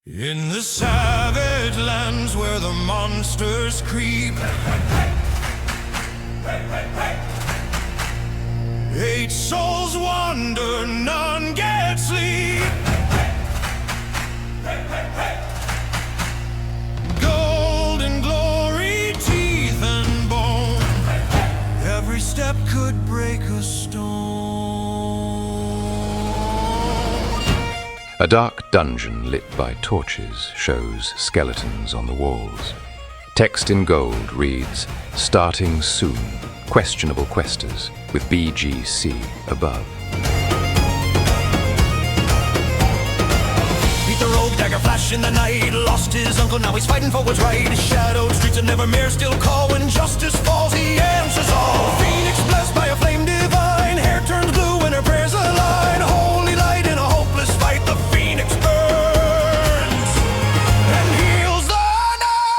In the savage lands where the monsters creep, 8 souls wander, none get sleep. Golden glory, teeth and bone, every step could break a stone. A dark dungeon lit by torches shows skeletons on the walls. Text in gold reads, "Starting soon, Questionable Questors," with BGC above. Beat the rogue dagger flash in the night, lost his uncle, now he's fighting for what's right. Shadowed streets of Nevermere still call, when justice falls he answers all. Phoenix blessed by a flame divine, hair turns blue when her prayers align. Holy light in a hopeless fight, the phoenix burns and heals the night.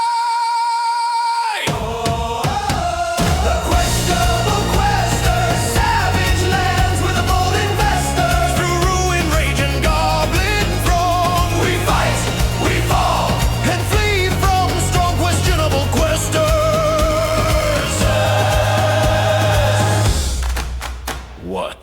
The questionable questors, savage lands with a bold investors. Through ruin, rage, and goblin throng, we fight, we fall, and flee from strong questionable questors. What?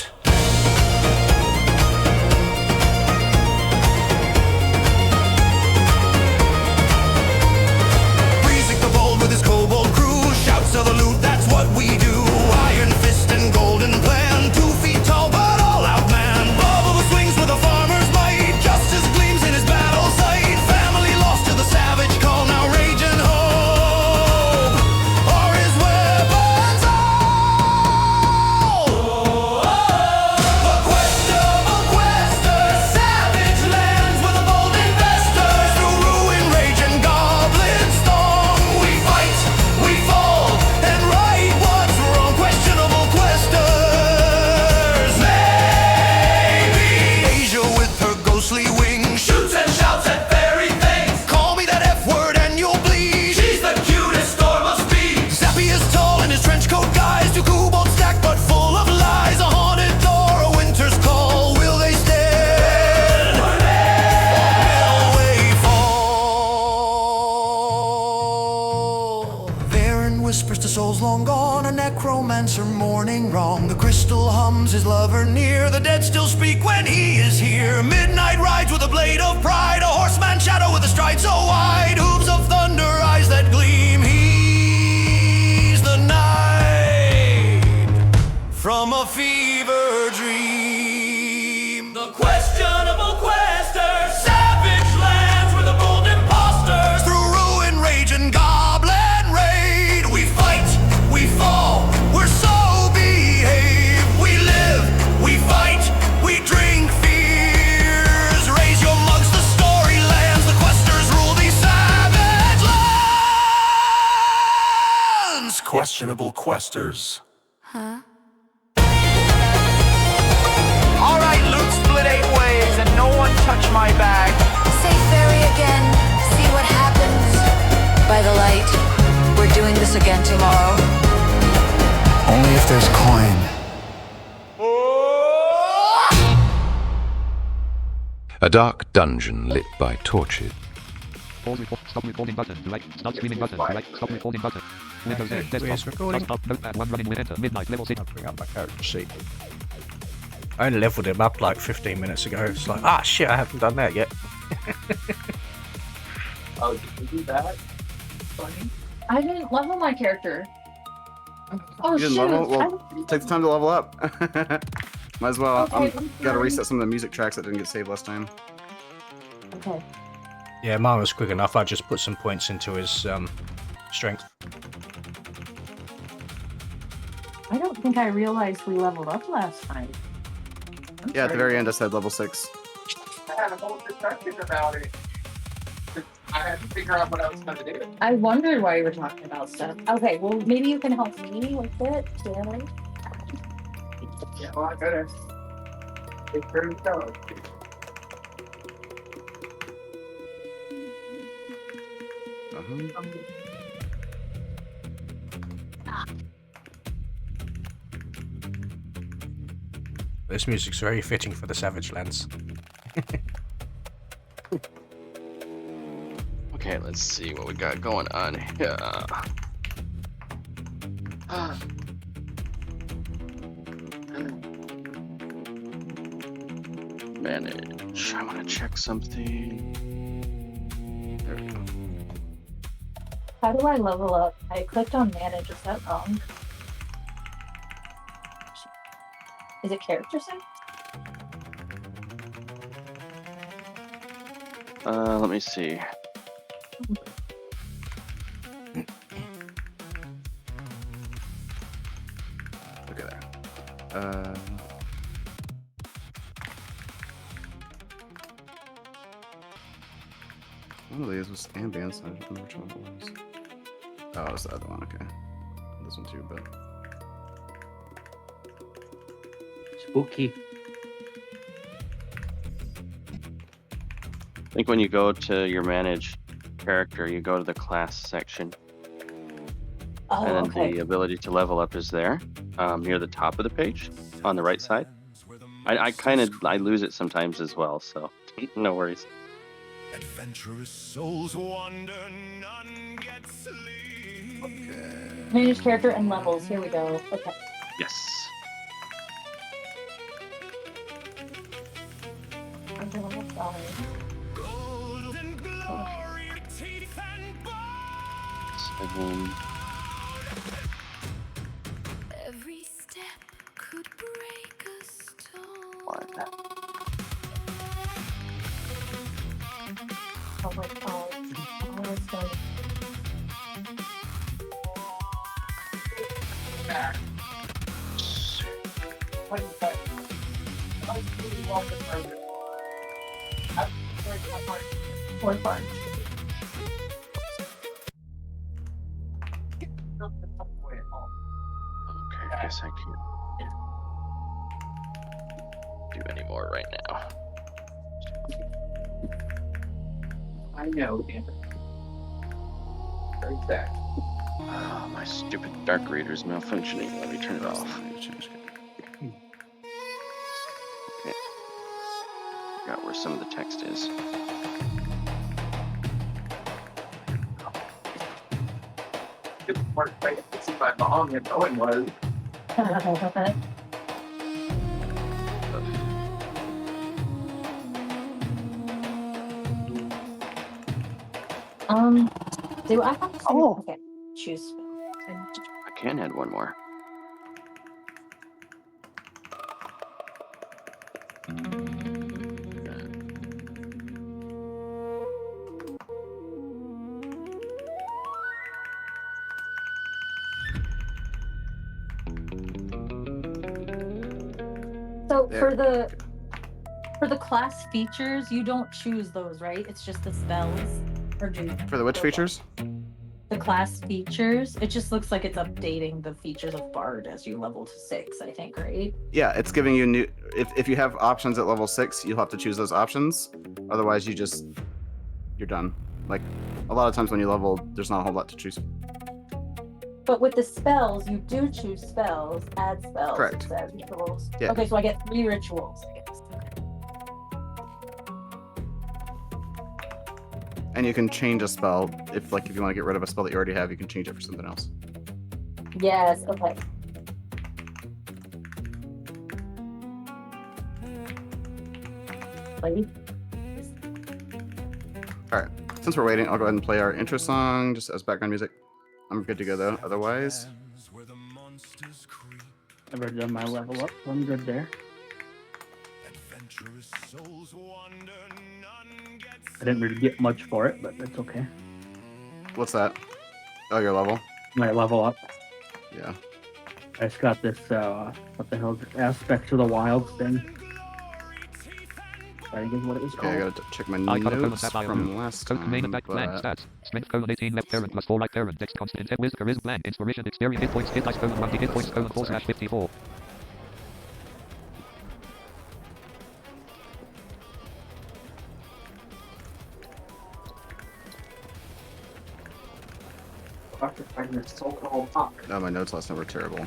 Freezing the bold with his kobold crew, shouts of the loot, that's what we do. Iron fist and golden plan, 2 feet tall but all out man. Bubble swings with a farmer's might, justice gleams in his battle sight. Family lost to the savage call, now rage and hope are his weapons all. The questionable questors, savage lands with a bold investors. Through ruin, rage, and goblin storm, we fight, we fall, and right what's wrong. Questionable questors. Maybe Asia with her ghostly wings shoots and shouts at fairy things. Call me that F word and you'll bleed. She's the cutest or must be. Zappy is tall in his trench coat guise, 2 kobolds stacked but full of lies. A haunted door, a winter's call, will they stand? Or will they fall? Varen whispers to souls long gone, a necromancer mourning wrong. The crystal hums his lover near, the dead still speak when he is here. Midnight rides with a blade of pride, a horseman shadow with a stride so wide. Hooves of thunder, eyes that gleam, he's the night from a fever dream. The questionable questors, savage lands with a bold imposters. Through ruin, rage, and goblin raid, we fight, we fall, we're so behave. We live, we fight, we drink fears. Raise your mugs, the story lands, the questors rule these savage lands. Questionable questors. All right, loot split 8 ways and no one touch my bag. Say fairy again, see what happens. By the light, we're doing this again tomorrow. Only if there's coin. A dark dungeon lit by torches. Stop recording button. Right. Stop streaming button. Right. Stop recording button. Windows 8. Desktop. recording? Stop. Notepad 1 running with enter. Midnight level 6. I'll bring up my character sheet. I only leveled him up like 15 minutes ago. It's like, ah shit, I haven't done that yet. Oh, did you do that? Funny. I didn't level my character. Oh You didn't shoot! level? Well, take the time to level up. Might as well. Okay, I'm gotta reset some of the music tracks that didn't get saved last time. Okay. Yeah, mine was quick enough. I just put some points into his strength. I don't think I realized we leveled up last time. Yeah, at the very end I said level 6. I had a whole discussion about it. I had to figure out what I was going to do. I wondered why you were talking about stuff. Okay, well maybe you can help me with it, too. Yeah, well, I better. It's pretty so. This music's very fitting for the Savage Lands. Okay, let's see what we got going on here. Manage. I want to check something. There we go. How do I level up? I clicked on manage. Is that wrong? Is it character set? Let me see. Look at that. One of these was ambience. I don't know which one it was. Oh, it's the other one. Okay. This one too, but. Spooky. I think when you go to your manage character, you go to the class section. Oh, And then okay. the ability to level up is there, near the top of the page, on the right side. I lose it sometimes as well, so no worries. Adventurous souls wander, none get sleep. Manage character and levels. Here we go. Okay. Yes. I'm doing this song. Golden glory, teeth and bone. 7. Every step could break a stone. Oh my god. Oh, it's done. What is that? I really want the further. I'm very hard. Four parts. Okay, I guess I can't do any more right now. I know, damn it. Very sad. Oh, my stupid dark reader is malfunctioning. Let me turn it off. Okay. Forgot where some of the text is. Good part, right? This is my mom, and no one was. Do I have to? Oh. Okay. Choose spell. I can add one more. So There. for the class features, you don't choose those, right? It's just the spells, or do you? For the which features? The class features. It just looks like it's updating the features of Bard as you level to 6, I think, right? Yeah, it's giving you new. If you have options at level 6, you'll have to choose those options. Otherwise, you're done. Like a lot of times when you level, there's not a whole lot to choose. But with the spells, you do choose spells, add spells. Correct. It says rituals. Yeah. Okay, so I get 3 rituals, I guess. Okay. And you can change a spell if you want to get rid of a spell that you already have, you can change it for something else. Yes, okay. Ready? All right. Since we're waiting, I'll go ahead and play our intro song just as background music. I'm good to go though. Otherwise, Where the monsters creep. I've already done my level up, so I'm good there. Adventurous souls wander, none get I didn't really get much for it, but that's okay. what's that? Oh, your level? My level up. Yeah. I just got this, what the hell, Aspect to the Wilds thing. I think is what it was Okay, I called. gotta check my I got a notes bonus at from last Code main time. effect blank But... stats. Strength colon 18 left parent plus 4 right parent. Dex constant hit wisdom is blank. Inspiration experience hit points hit dice colon 1 hit points colon 4/54. After finding this so-called fuck. No, my notes last time were terrible.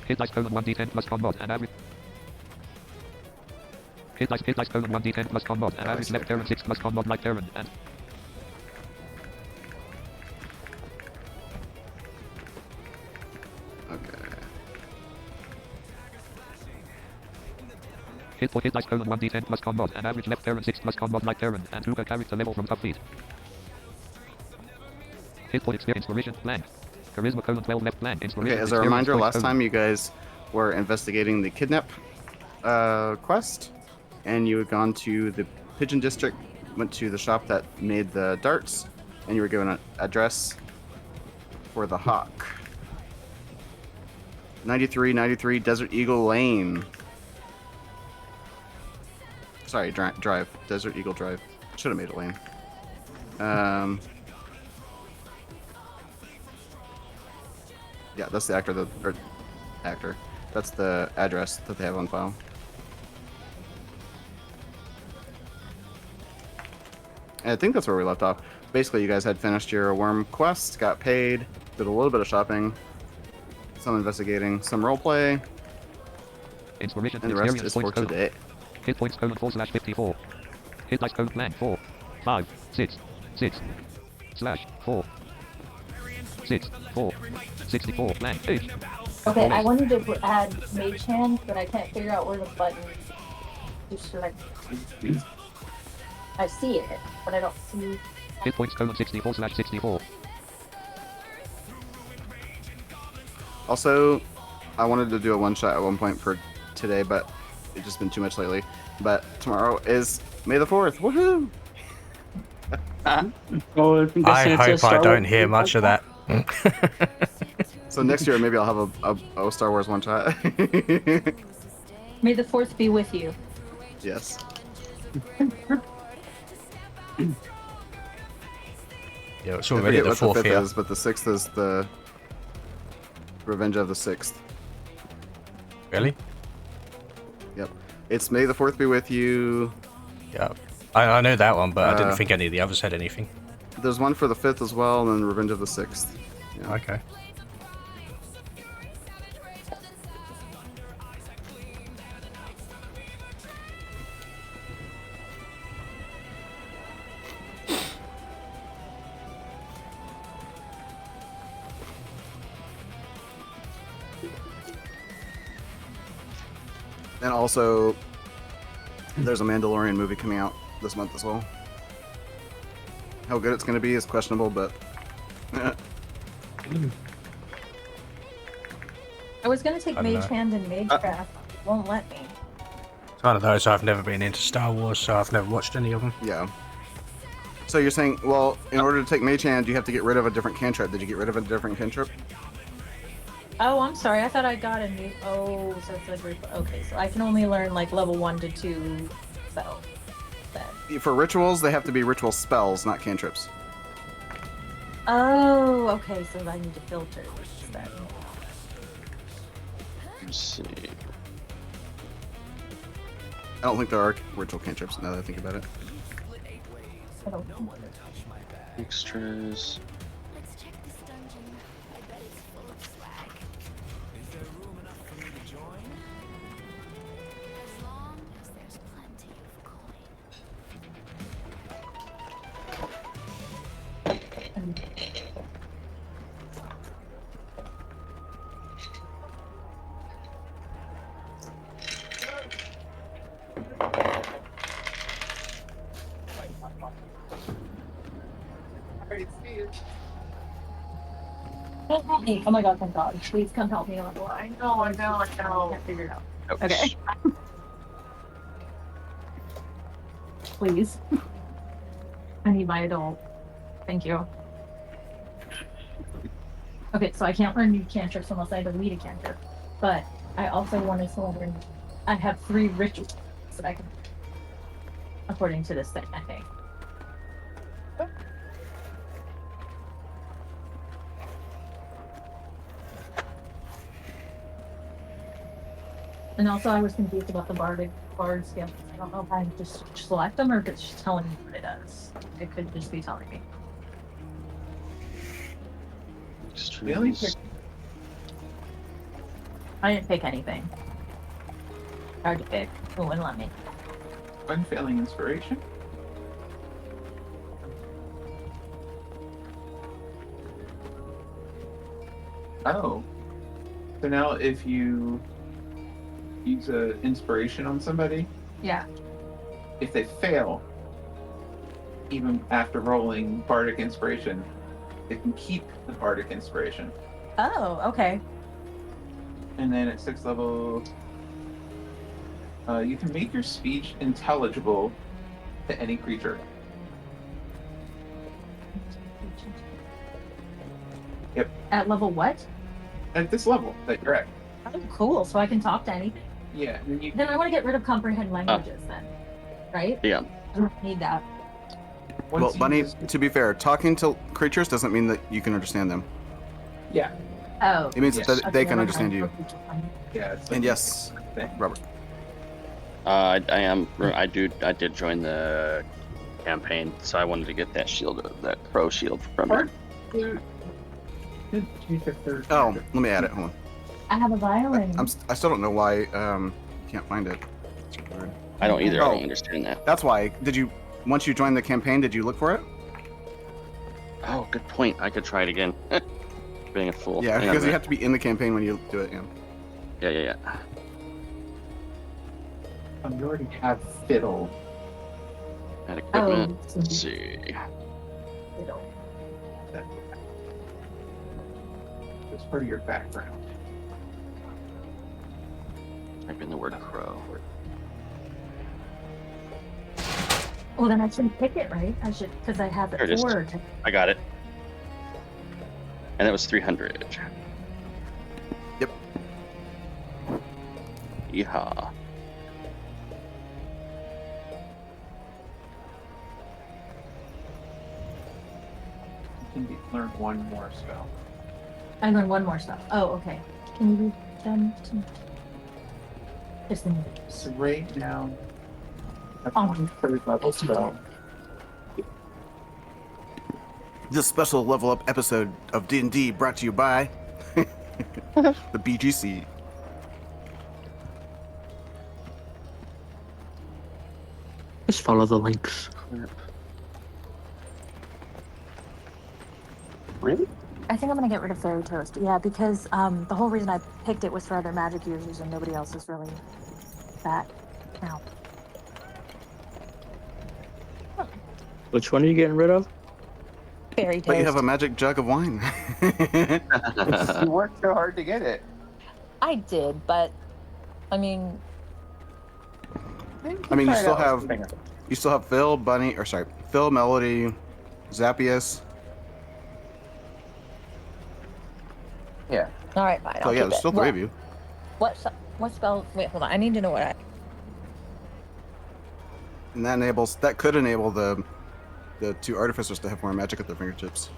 Hit dice colon 1d10 plus combat and average. Hit Hit dice colon 1d10 plus con mod. And average left turn 6 plus con mod right turn. And Okay. hit dice colon 1d10 plus con mod. And average left turn 6 plus con mod right turn. And Luca character level from top feet. Hit point experience inspiration blank. Charisma colon 12 left blank. Inspiration. Okay, as a experience reminder, point last colon. time you guys were investigating the kidnap quest, and you had gone to the Pigeon District, went to the shop that made the darts, and you were given an address for the Hawk. 9393 Desert Eagle Lane. Sorry, drive. Desert Eagle Drive. Should have made it lane. Yeah, that's the actor. That's the address that they have on file. And I think that's where we left off. Basically, you guys had finished your worm quest, got paid, did a little bit of shopping, some investigating, some roleplay, Inspiration. and the rest experience is for points colon. today. Hit points colon 4/54. Hit dice colon blank 4 5 6 6 slash 4 6 4 64 blank 8. Okay, I wanted to add Mage Hand, but I can't figure out where the button to select. I see it, but I don't see. Hit points colon 64/64. Also, I wanted to do a one-shot at one point for today, but it's just been too much lately. But tomorrow is May the 4th. Woohoo! Oh, I hope I don't hear much of that. So next year, maybe I'll have a Star Wars one-shot. May the 4th be with you. Yes. Yeah, it's I already forget the what the 4th 5th here. is, but the 6th is the Revenge of the 6th. Really? Yep. It's May the 4th be with you. Yeah. I know that one, but I didn't Uh, think any of the others had anything. There's one for the 5th as well, and then Revenge of the 6th. Yeah. Okay. And also, there's a Mandalorian movie coming out this month as well. How good it's going to be is questionable, but I was gonna take I don't Mage know. Hand and Magecraft. It won't let me. It's one of those. I've never been into Star Wars, so I've never watched any of them. yeah. So you're saying, well, in order to take Mage Hand, you have to get rid of a different cantrip. Did you get rid of a different cantrip? Oh, I'm sorry. I thought I got a new. Oh, so it's like okay. So I can only learn like level 1 to 2 spells. Then. For rituals, they have to be ritual spells, not cantrips. Oh, okay. So I need to filter these then. Let's see. I don't think there are ritual cantrips now that I think about it. I don't know. Extras. Let's check this dungeon. I bet it's full of swag. As long as there's plenty of coin. Oh my god, thank God. Please come help me on the line. Oh, I know, I can't figure it out. Ouch. Okay. Please. I need my adult. Thank you. Okay, so I can't learn new cantrips unless I delete a cantrip. But I also wanted to learn. I have 3 rituals that I can. According to this thing, I think. And also, I was confused about the bard skill. I don't know if I just select them or if it's just telling me what it does. It could just be telling me. Extras. I didn't pick anything. Hard to pick. It wouldn't let me. Unfailing inspiration. Oh. So now if you use an inspiration on somebody, Yeah. if they fail, even after rolling bardic inspiration, they can keep the bardic inspiration. Oh, okay. And then at 6th level, you can make your speech intelligible to any creature. Yep. At level what? At this level that you're at. Oh, cool. So I can talk to anything. Yeah. And then you Then I want to get rid of comprehend languages. Then, right? Yeah. I don't need that. once Well, you Bunny, just- to be fair, talking to creatures doesn't mean that you can understand them. Yeah. Oh. It means Yes. that they can understand you. Yeah. It's And yes, Robert. I did join the campaign, so I wanted to get that shield, that crow shield from it. Oh, let me add it. Hold on. I have a violin. I still don't know why you can't find it. Weird. I don't either. I Oh. don't understand that. That's why. Once you joined the campaign, did you look for it? Oh, good point. I could try it again. Being a fool. Yeah, Hang on a because you minute. have to be in the campaign when you do it. Yeah. Yeah. You already have fiddle. Add equipment. Oh. Let's see. It's part of your background. Type in the word crow. Well, then I shouldn't pick it, right? I should, because I have There it is. 4. I got it. And that was 300. Yep. Yeehaw. You can learn one more spell. I learned one more stuff. Oh, okay. Can you read them to me? Just the names. So right now, that's Oh. one 3rd level spell. This special level up episode of D&D brought to you by the BGC. Just follow the links. Really? I think I'm gonna get rid of Fairy Toast. Yeah, because the whole reason I picked it was for other magic users and nobody else is really that now. Which one are you getting rid of? Fairy Toast. But you have a magic jug of wine. You worked so hard to get it. I did, but I mean, I mean, you still have Phil, Phil, Melody, Zappius. Yeah. all right, fine. So I'll yeah, keep there's it. still 3 of you. What spell? Wait, hold on. I need to know what I. And that could enable the 2 artificers to have more magic at their fingertips.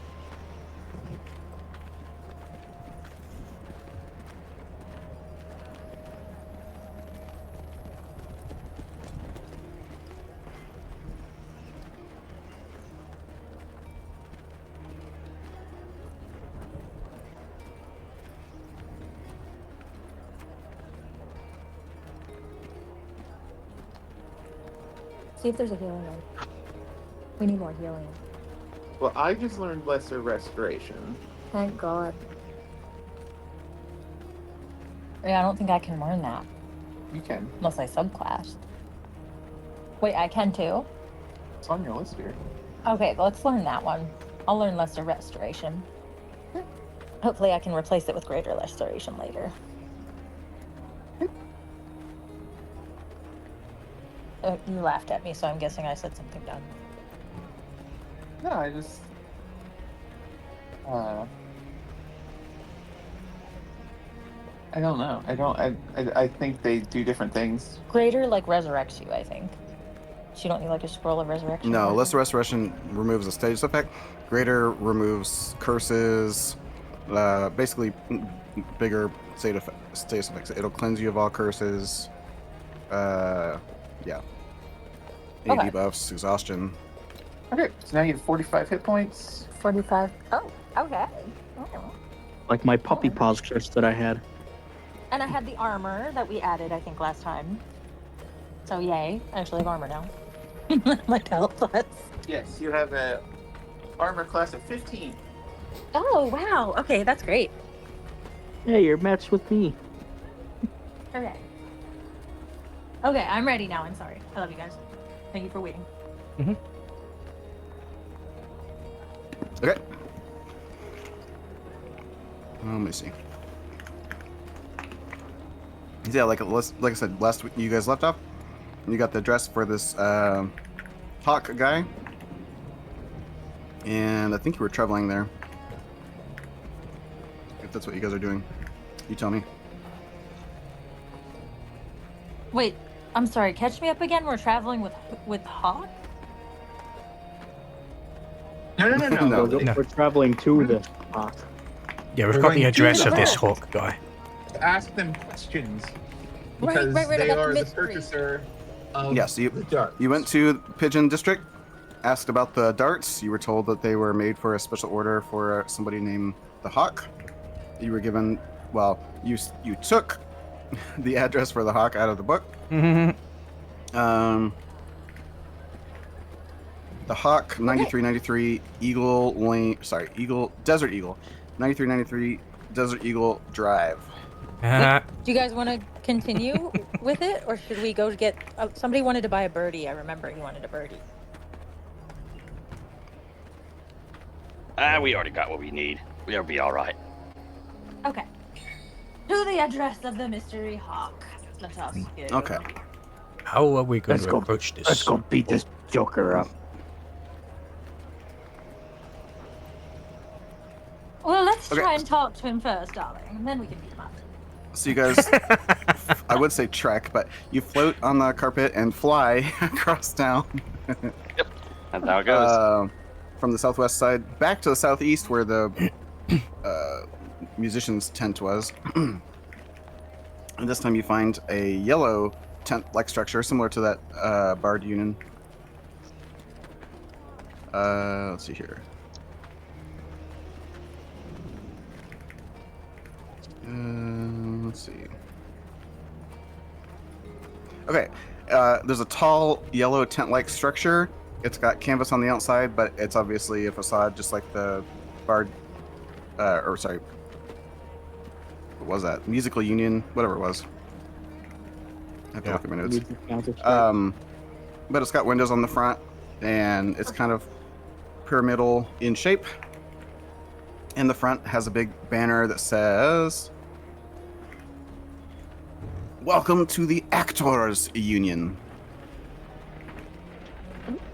See if there's a healing one. We need more healing. Well, I just learned Lesser Restoration. Thank God. Yeah, I don't think I can learn that You can. unless I subclass. Wait, I can too? It's on your list here. Okay, let's learn that one. I'll learn Lesser Restoration. Hopefully I can replace it with Greater Restoration later. You laughed at me, so I'm guessing I said something dumb. No, I just. I don't know. I think they do different things. Greater, like, resurrects you, I think. So you don't need, like, a scroll of resurrection? No, or Lesser Restoration removes a status effect. Greater removes curses. Basically, bigger status effects. It'll cleanse you of all curses. Yeah. Any Okay. debuffs, exhaustion. Okay, so now you have 45 hit points. 45. Oh, okay. Oh. Like my puppy paws curse that I had. And I had the armor that we added, I think, last time. So yay, I actually have armor now. Like health plus. Yes, you have a armor class of 15. Oh wow. Okay, that's great. Hey, you're matched with me. Okay. Okay, I'm ready now. I'm sorry. I love you guys. Thank you for waiting. Okay. Let me see. Yeah, like I said, last week you guys left off. You got the dress for this hawk guy, and I think you were traveling there. If that's what you guys are doing, you tell me. Wait, I'm sorry. Catch me up again. We're traveling with Hawk. No. No. We're traveling to the hawk. Yeah, we've We're got the going to address the of this Hawk. hawk guy. Ask them questions. Right, Because right, I they got the are the mystery. purchaser of Yes, the darts. you went to Pigeon District, asked about the darts. You were told that they were made for a special order for somebody named the Hawk. You were given, well, you took the address for the Hawk out of the book. The Hawk 9393 Desert Eagle 9393 Desert Eagle Drive. Do you guys want to continue with it, or should we go get? Somebody wanted to buy a birdie. I remember he wanted a birdie. We already got what we need. We'll be all right. Okay. To the address of the mystery hawk. Let us go. Okay. How are we going Let's to go. approach this? Let's go beat this Joker up. Well, let's Okay. try and talk to him first, darling, and then we can beat him up. So you guys, I would say trek, but you float on the carpet and fly across town. That's how it goes. From the southwest side back to the southeast where the musician's tent was. And this time you find a yellow tent-like structure similar to that Bard Union. Let's see here. Let's see. Okay, there's a tall yellow tent-like structure. It's got canvas on the outside, but it's obviously a facade, just like the Bard, what was that? Musical Union, whatever it was. I have to look at my notes. But it's got windows on the front, and it's kind of pyramidal in shape. And the front has a big banner that says, "Welcome to the Actors Union."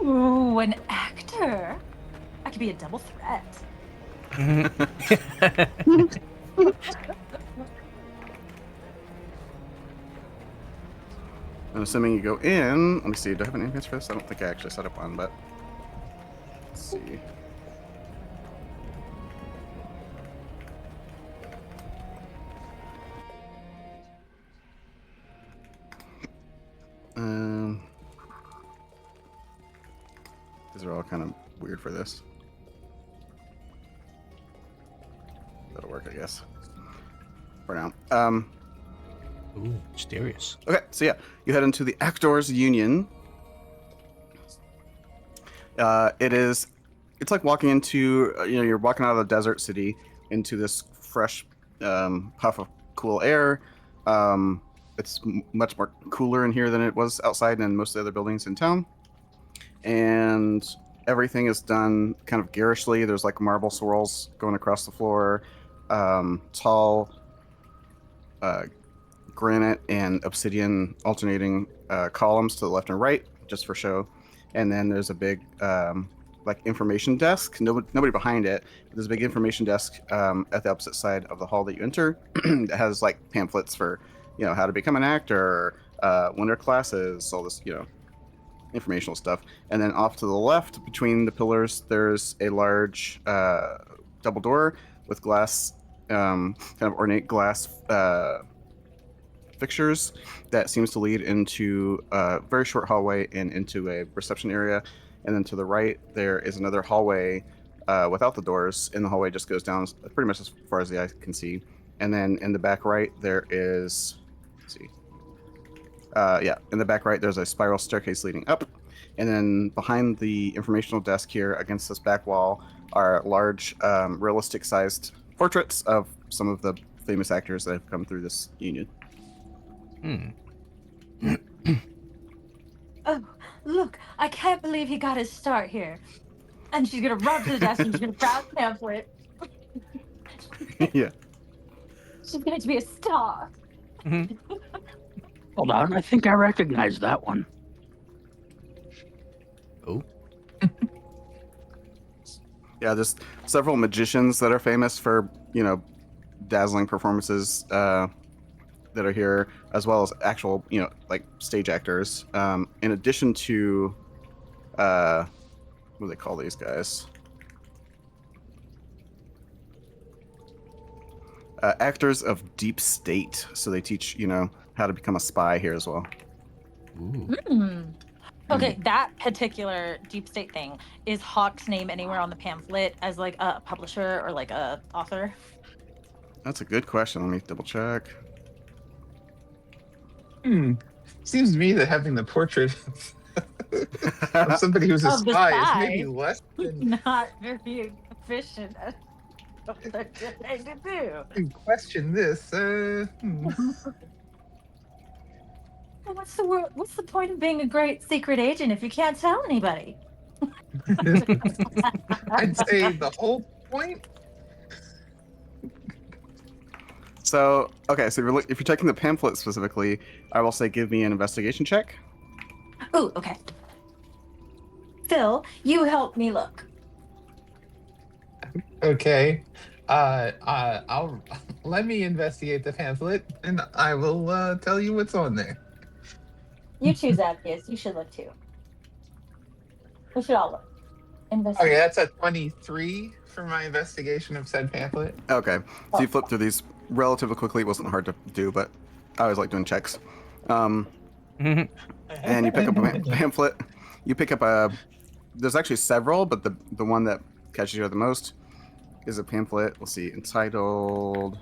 Ooh, an actor. I could be a double threat. I'm assuming you go in. Let me see. Do I have an index for this? I don't think I actually set up one, but let's see. These are all kind of weird for this. That'll work, I guess. For now. Ooh, mysterious. Okay, so yeah, you head into the Actors Union. It's like walking into, you're walking out of the desert city into this fresh puff of cool air. It's much more cooler in here than it was outside in most of the other buildings in town. And everything is done kind of garishly. There's like marble swirls going across the floor, tall granite and obsidian alternating columns to the left and right, just for show. And then there's a big like information desk. Nobody behind it. But there's a big information desk at the opposite side of the hall that you enter that has like pamphlets for, how to become an actor, winter classes, all this, informational stuff. And then off to the left, between the pillars, there's a large double door with glass, kind of ornate glass fixtures that seems to lead into a very short hallway and into a reception area. And then to the right, there is another hallway without the doors, and the hallway just goes down pretty much as far as the eye can see. And then in the back right, there is, let's see, Yeah, in the back right, there's a spiral staircase leading up. And then behind the informational desk here against this back wall are large, realistic-sized portraits of some of the famous actors that have come through this union. Oh, look, I can't believe he got his start here. And she's gonna run to the desk and she's gonna grab the pamphlet. Yeah. She's going to be a star. Hold on, I think I recognize that one. Oh. Yeah, there's several magicians that are famous for, dazzling performances that are here, as well as actual, like stage actors. In addition to, what do they call these guys? Actors of deep state. So they teach, how to become a spy here as well. Okay, that particular deep state thing, is Hawk's name anywhere on the pamphlet as like a publisher or like a author? That's a good question. Let me double check. Seems to me that having the portrait of somebody who's a Of the spy is spy. maybe less than Not very efficient at what they're trying to do. question this. Well, what's the point of being a great secret agent if you can't tell anybody? I'd say the whole point. So, okay, so if you're taking the pamphlet specifically, I will say give me an investigation check. Oh, okay. Phil, you help me look. Okay. I'll let me investigate the pamphlet, and I will tell you what's on there. You choose Abdius. You should look too. We should all look. Investigate. Okay, that's a 23 for my investigation of said pamphlet. Okay, so you flip through these relatively quickly. It wasn't hard to do, but I always like doing checks. And you pick up a pamphlet. You pick up there's actually several, but the one that catches you the most is a pamphlet. Let's see, entitled.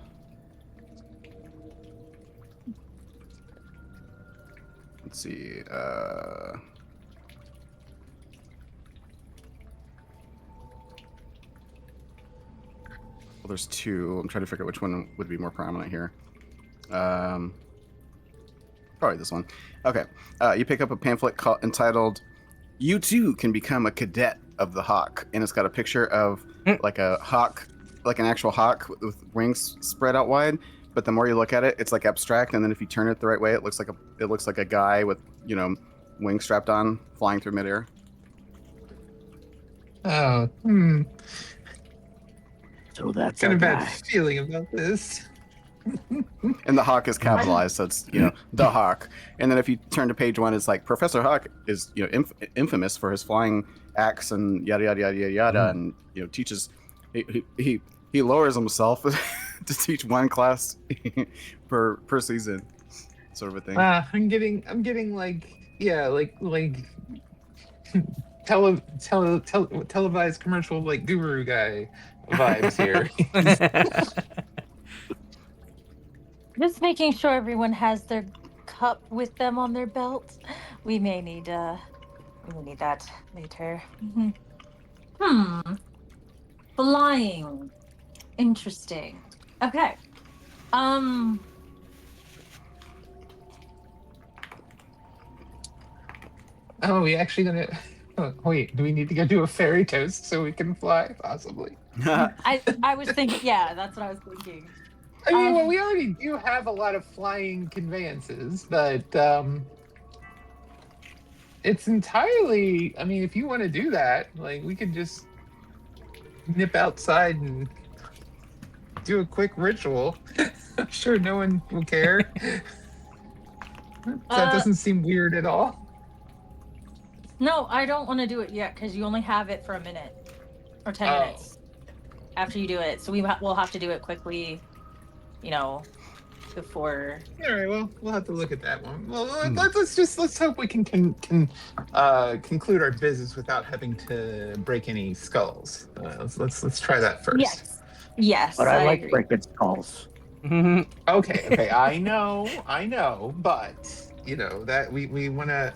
Let's see. Well, there's two. I'm trying to figure out which one would be more prominent here. Probably this one. Okay. You pick up a pamphlet entitled "You Too Can Become a Cadet of the Hawk," and it's got a picture of like a hawk, like an actual hawk with wings spread out wide. But the more you look at it, it's like abstract, and then if you turn it the right way, it looks like a guy with wings strapped on, flying through midair. Oh, So that's got a a bad guy. feeling about this. And the hawk is capitalized, so it's the hawk. And then if you turn to page 1, it's like Professor Hawk is infamous for his flying axe and yada yada yada yada yada, and teaches. He lowers himself to teach one class per season, sort of a thing. I'm getting like televised commercial like guru guy vibes here. Just making sure everyone has their cup with them on their belt. We may need that later. Flying. Interesting. Okay. Oh, we actually gonna. Oh, wait, do we need to go do a fairy toast so we can fly? Possibly. I was thinking, yeah, that's what I was thinking. I mean, well, we already do have a lot of flying conveyances, but it's entirely. I mean, if you want to do that, like, we could just nip outside and do a quick ritual. I'm sure no one will care. That doesn't seem weird at all. No, I don't want to do it yet because you only have it for a minute or 10 minutes after you do it. So we'll have to do it quickly, before. All right, well, we'll have to look at that one. Well, let's hope we can conclude our business without having to break any skulls. Let's try that first. Yes. But I like agree. breaking skulls. Okay. I know, but you know, that we want to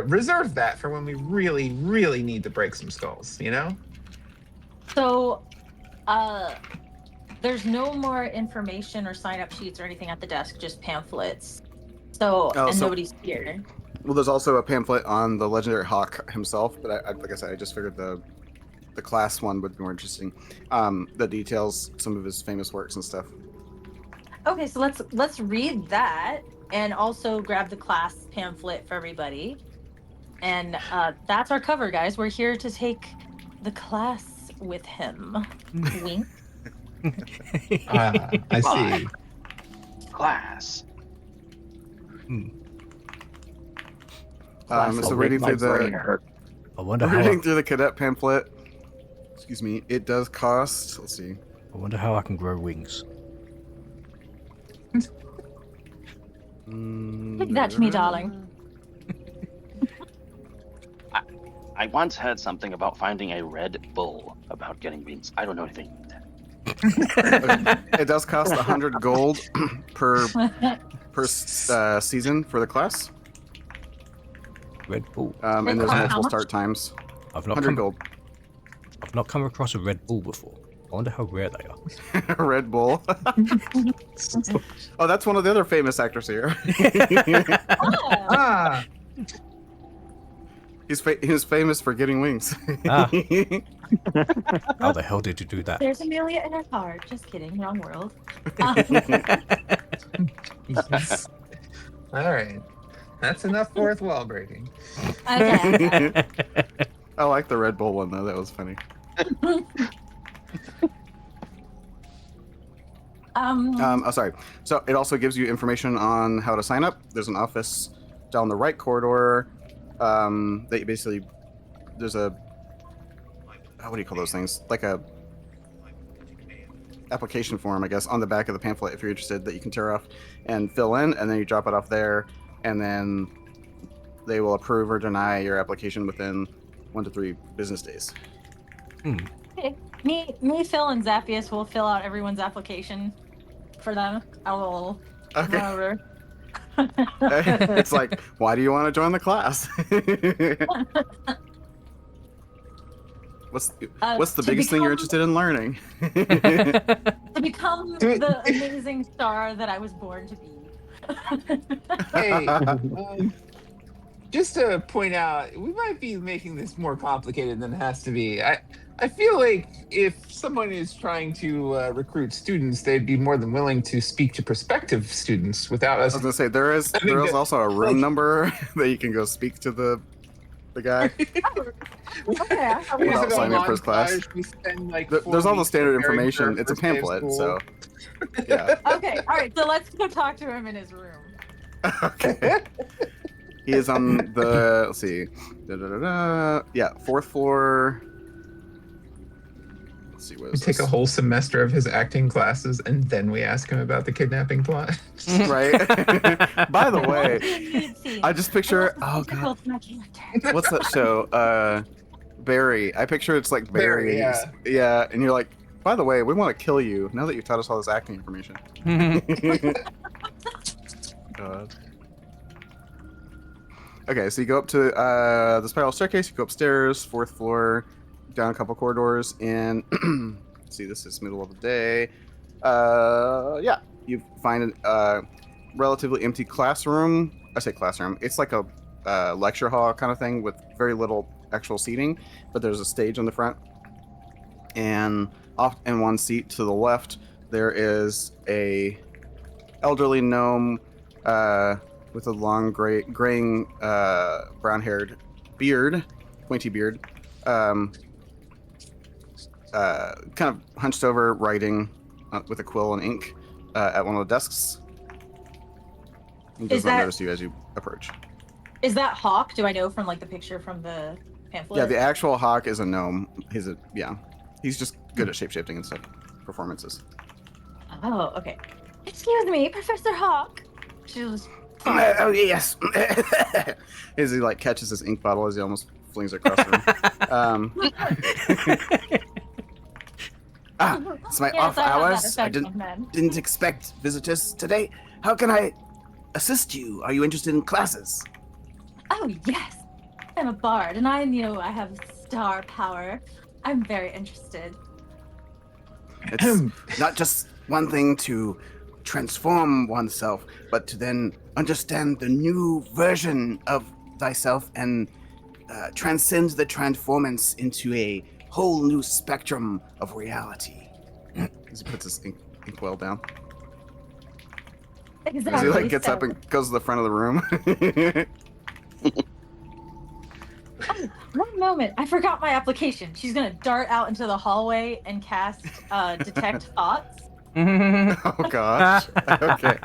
reserve that for when we really, really need to break some skulls, you know? So, there's no more information or sign-up sheets or anything at the desk, just pamphlets. So, Oh, and so- nobody's here. Well, there's also a pamphlet on the legendary hawk himself, but like I said, I just figured the class one would be more interesting. That details some of his famous works and stuff. Okay, so let's read that and also grab the class pamphlet for everybody. And that's our cover, guys. We're here to take the class with him. Wink. I see. Class. So reading through I wonder how. through the cadet pamphlet. Excuse me. It does cost. Let's see. I wonder how I can grow wings. Leave that to me, darling. I once heard something about finding a Red Bull about getting wings. I don't know anything. It does cost 100 gold per season for the class. Red Bull. And there's How multiple much? start times. I've not 100 gold. I've not come across a Red Bull before. I wonder how rare they are. Red Bull. Oh, that's one of the other famous actors here. Ah, He's famous for getting wings. Ah. How the hell did you do that? There's Amelia in her heart. Just kidding. Wrong world. all right. That's enough fourth wall breaking. Okay. I like the Red Bull one though. That was funny. Oh, sorry. So it also gives you information on how to sign up. There's an office down the right corridor. That you basically there's a what do you call those things? Like a application form, I guess, on the back of the pamphlet if you're interested that you can tear off and fill in, and then you drop it off there, and then they will approve or deny your application within 1 to 3 business days. Okay. Me, Phil, and Zappius will fill out everyone's application for them. I will Okay. run over. It's like, why do you want to join the class? What's the to biggest thing you're become- interested in learning? To become Do it. the amazing star that I was born to be. Hey, just to point out, we might be making this more complicated than it has to be. I feel like if someone is trying to recruit students, they'd be more than willing to speak to prospective students without I us. was gonna say there is that- also a room like- number that you can go speak to the guy. Okay, I thought we Without were- signing up for his class. We spend like There's all the 4 standard weeks preparing for information. our It's a first day of pamphlet, school. so yeah. Okay, all right. So let's go talk to him in his room. Okay. He is on the let's see, yeah, 4th floor. Let's see, what We is take this? a whole semester of his acting classes, and then we ask him about the kidnapping plot. Right. By the way, Lead scene. I just picture. I Oh want god, to my character. what's that show? Barry. I picture it's like Barry, Barry. yeah. Yeah, and you're like, by the way, we want to kill you now that you've taught us all this acting information. God. Okay, so you go up to the spiral staircase. You go upstairs, 4th floor, down a couple corridors, and let's see, this is middle of the day. Yeah, you find a relatively empty classroom. I say classroom. It's like a lecture hall kind of thing with very little actual seating, but there's a stage on the front, and off in one seat to the left there is a elderly gnome with a long graying brown-haired beard, pointy beard, kind of hunched over, writing with a quill and ink at one of the desks. He does Is not that- notice you as you approach. Is that Hawk? Do I know from like the picture from the pamphlet? Yeah, the actual hawk is a gnome. He's just good at shapeshifting and stuff. Performances. Oh, okay. Excuse me, Professor Hawk. She was. Oh yes. As he like catches his ink bottle as he almost flings it across the room. It's my Yes, off I have that hours. I effect on men. didn't expect visitors today. How can I assist you? Are you interested in classes? Oh, yes. I'm a bard, and I knew I have star power. I'm very interested. It's not just one thing to transform oneself, but to then understand the new version of thyself and transcend the transformance into a whole new spectrum of reality. As he puts his inkwell down. Exactly. As he like gets up and goes to the front of the room. Oh, one moment. I forgot my application. She's gonna dart out into the hallway and cast Detect Thoughts. Oh gosh. Okay.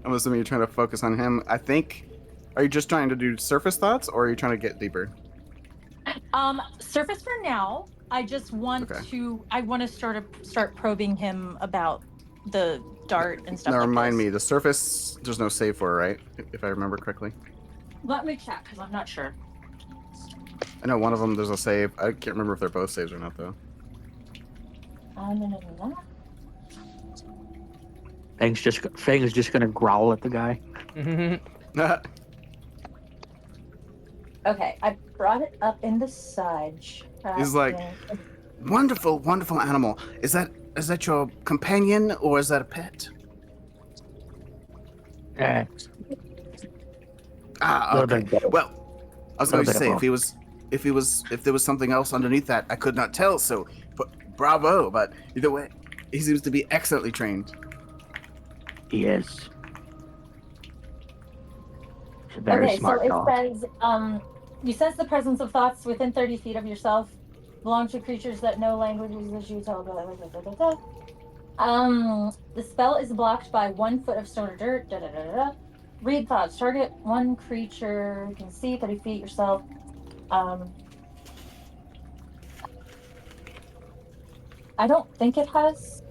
I'm assuming you're trying to focus on him. I think. Are you just trying to do surface thoughts, or are you trying to get deeper? Surface for now. I just want to. I want to start probing him about the dart and stuff. Now like remind this. me, the surface. There's no save for, right? If I remember correctly. Let me check because I'm not sure. I know one of them. There's a save. I can't remember if they're both saves or not, though. No. Fang is just gonna growl at the guy. Okay, I brought it up in the side. He's like, wonderful, wonderful animal. Is that your companion or is that a pet? Okay. Well, I was going to say if there was something else underneath that, I could not tell. So, bravo. But either way, he seems to be excellently trained. He is. He's a very smart dog. So it says, you sense the presence of thoughts within 30 feet of yourself, belong to creatures that know languages as you tell. The spell is blocked by 1 foot of stone or dirt. Read thoughts. Target one creature you can see 30 feet yourself. I don't think it has.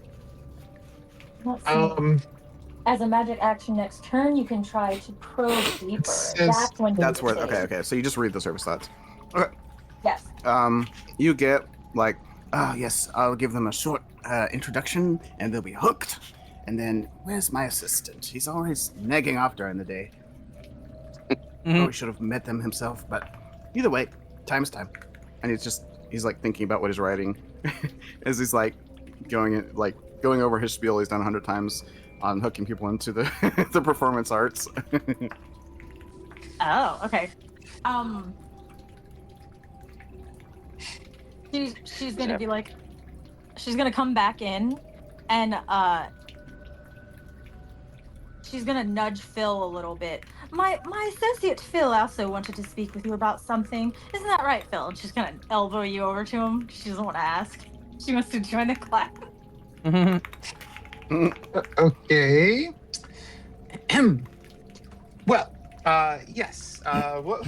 As a magic action next turn, you can try to probe deeper. That's where. Okay. So you just read the surface thoughts. Okay. Yes. You get like, yes, I'll give them a short introduction, and they'll be hooked. And then, where's my assistant? He's always nagging off during the day. Probably should have met them himself, but either way, time's time. And he's like thinking about what he's writing, as he's like going over his spiel he's done 100 times on hooking people into the the performance arts. Oh, okay. She's gonna be like, she's gonna come back in, and she's gonna nudge Phil a little bit. My associate Phil also wanted to speak with you about something. Isn't that right, Phil? And she's gonna elbow you over to him. She doesn't want to ask. She wants to join the class. Okay. Well, yes. What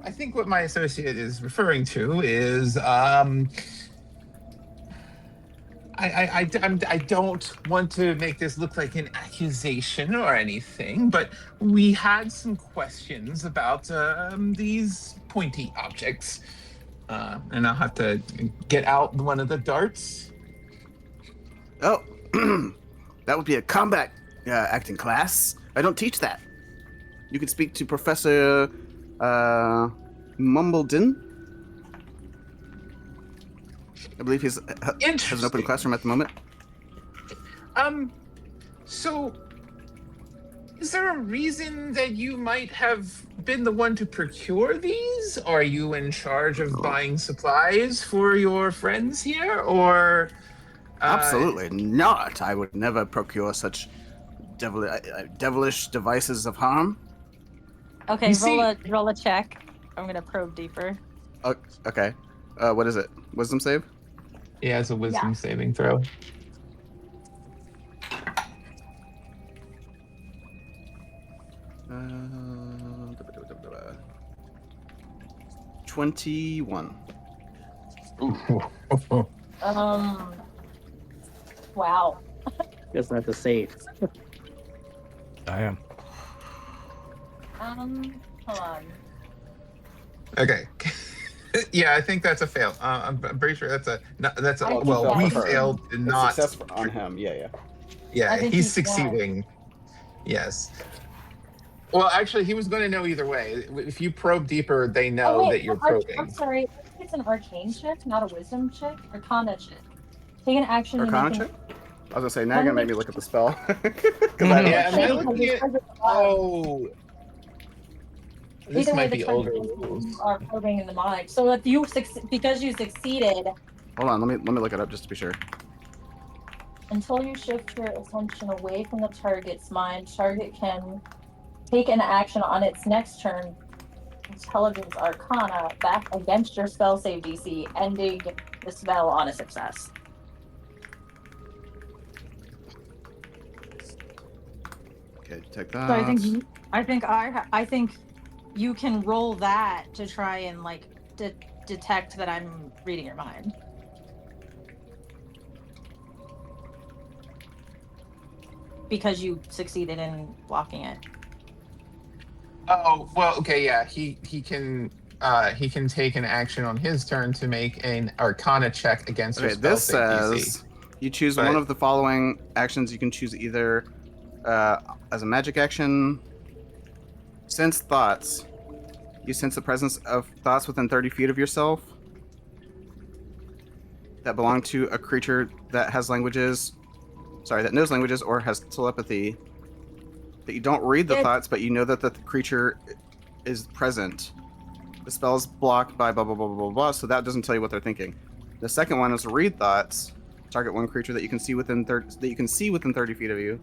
I think what my associate is referring to is I don't want to make this look like an accusation or anything, but we had some questions about these pointy objects, and I'll have to get out one of the darts. Oh, that would be a combat acting class. I don't teach that. You could speak to Professor Mumbledon. I believe he has an open classroom at the moment. So is there a reason that you might have been the one to procure these? Are you in charge of buying supplies for your friends here, or? Absolutely not. I would never procure such devilish devices of harm. Okay, roll a check. I'm gonna probe deeper. Oh, okay. What is it? Wisdom save? Yeah, it's a wisdom saving throw. Uh, 21. Wow. Guess that's a save. I am. Hold on. Okay. Yeah, I think that's a fail. I'm pretty sure that's a Well, we failed to not success on him. Yeah. Yeah, I think he's he's succeeding. Yes. Well, actually, he was going to know either way. If you probe deeper, they Oh know wait, that you're I'm probing. sorry. It's an arcane check, not a wisdom check. Arcana check. Take an action to make Arcana an. check? I was gonna say, now you're Let gonna me make me look at the spell. Because I don't Yeah, am I actually because know. looking it's at? target alive. Oh, this Either way, might the be target older knows that rules. you are probing in the mind. So if you because you succeeded, Hold on, let me look it up just to be sure. until you shift your attention away from the target's mind, target can take an action on its next turn. Intelligence Arcana back against your spell save DC, ending the spell on a success. Okay, detect So I that. think I think you can roll that to try and like detect that I'm reading your mind. Because you succeeded in blocking it. Oh, well, okay, yeah. He can take an action on his turn to make an Arcana check against your Okay, spell this save DC. says you choose one But of the following actions. You can choose either as a magic action, sense thoughts. You sense the presence of thoughts within 30 feet of yourself that belong to a creature that has languages. Sorry, that knows languages or has telepathy. That you don't read the thoughts, but you know that the creature is present. The spell is blocked by blah blah blah blah blah blah. So that doesn't tell you what they're thinking. The second one is read thoughts. Target one creature that you can see within 30 feet of you.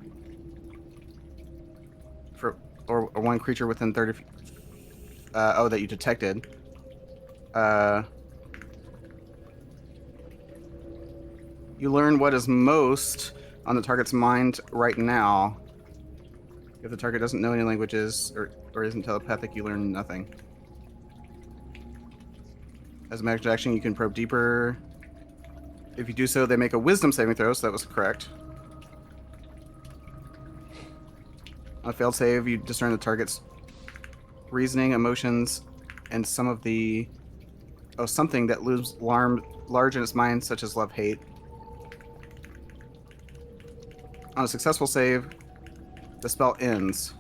Or one creature within 30 feet. That you detected. You learn what is most on the target's mind right now. If the target doesn't know any languages or isn't telepathic, you learn nothing. As a magic action, you can probe deeper. If you do so, they make a wisdom saving throw, so that was correct. On a failed save, you discern the target's reasoning, emotions, and some of the... something that looms large in its mind, such as love, hate. On a successful save, the spell ends.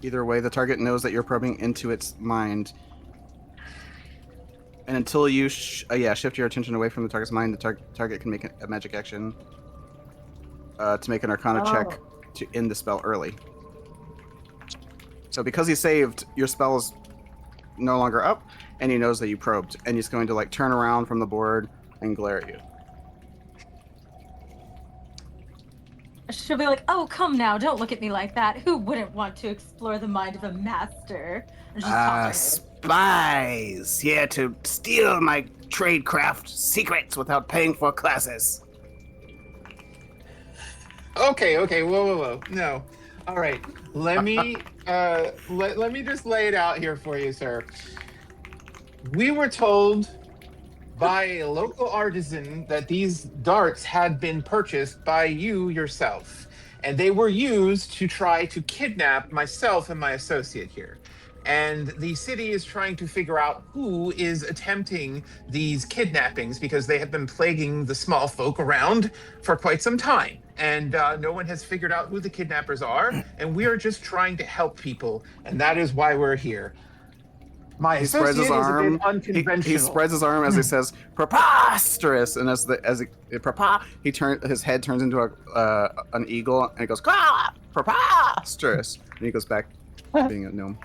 Either way, the target knows that you're probing into its mind. And until you shift your attention away from the target's mind, the target can make a magic action to make an Arcana check to end the spell early. So because he saved, your spell is no longer up, and he knows that you probed, and he's going to like turn around from the board and glare at you. She'll be like, "Oh, come now, don't look at me like that. Who wouldn't want to explore the mind of a master?" And just toss her head. Spies here to steal my tradecraft secrets without paying for classes. okay, whoa. No. All right. Let me let me just lay it out here for you, sir. We were told by a local artisan that these darts had been purchased by you yourself, and they were used to try to kidnap myself and my associate here. And the city is trying to figure out who is attempting these kidnappings because they have been plaguing the small folk around for quite some time. And no one has figured out who the kidnappers are. And we are just trying to help people. And that is why we're here. My He spreads his associate is a arm. bit unconventional. He spreads his arm as he says "preposterous," and his head turns into an eagle, and he goes "preposterous," and he goes back to being a gnome.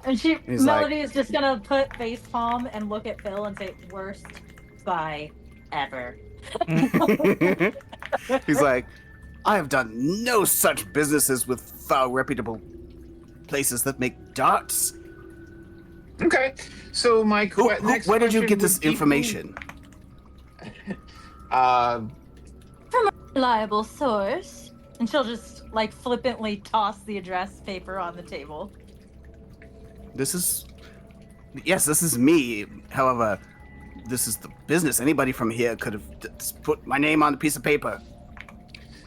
And he's Melody is just gonna put face palm and look at Phil and say, "Worst spy ever." He's like, "I have done no such businesses with foul, reputable places that make darts." Okay, so my next where did you question get this would be- information? From a reliable source. And she'll just like flippantly toss the address paper on the table. This is me. However, this is the business. Anybody from here could have put my name on a piece of paper.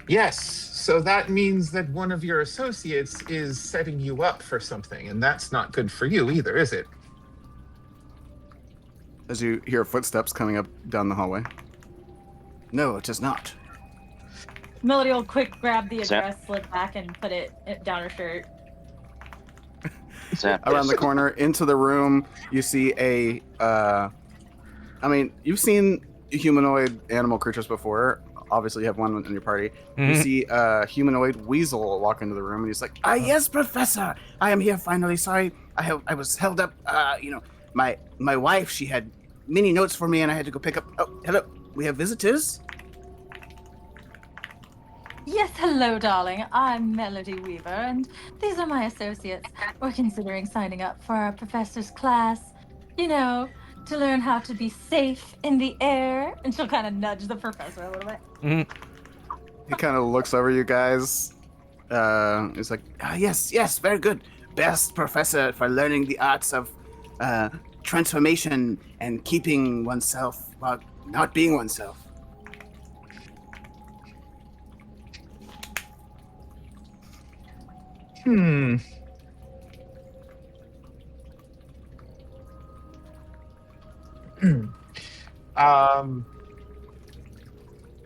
Yes, so that means that one of your associates is setting you up for something, and that's not good for you either, is it? As you hear footsteps coming up down the hallway. No, it is not. Melody will quick grab the Zap. address, slip back, and put it down her shirt. Zap Around the this. corner, into the room, you see a. I mean, you've seen humanoid animal creatures before. Obviously, you have one in your party. You Mhm. see a humanoid weasel walk into the room, and he's like, "Ah, yes, Professor, I am here finally. Sorry, I was held up. My wife, she had many notes for me, and I had to go pick up. Oh, hello, we have visitors." Yes, hello, darling. I'm Melody Weaver, and these are my associates. We're considering signing up for our professor's class. You know, to learn how to be safe in the air. And she'll kind of nudge the professor a little bit. He kind of looks over you guys. He's like, "Ah, yes, very good. Best professor for learning the arts of transformation and keeping oneself while not being oneself." Hmm. um.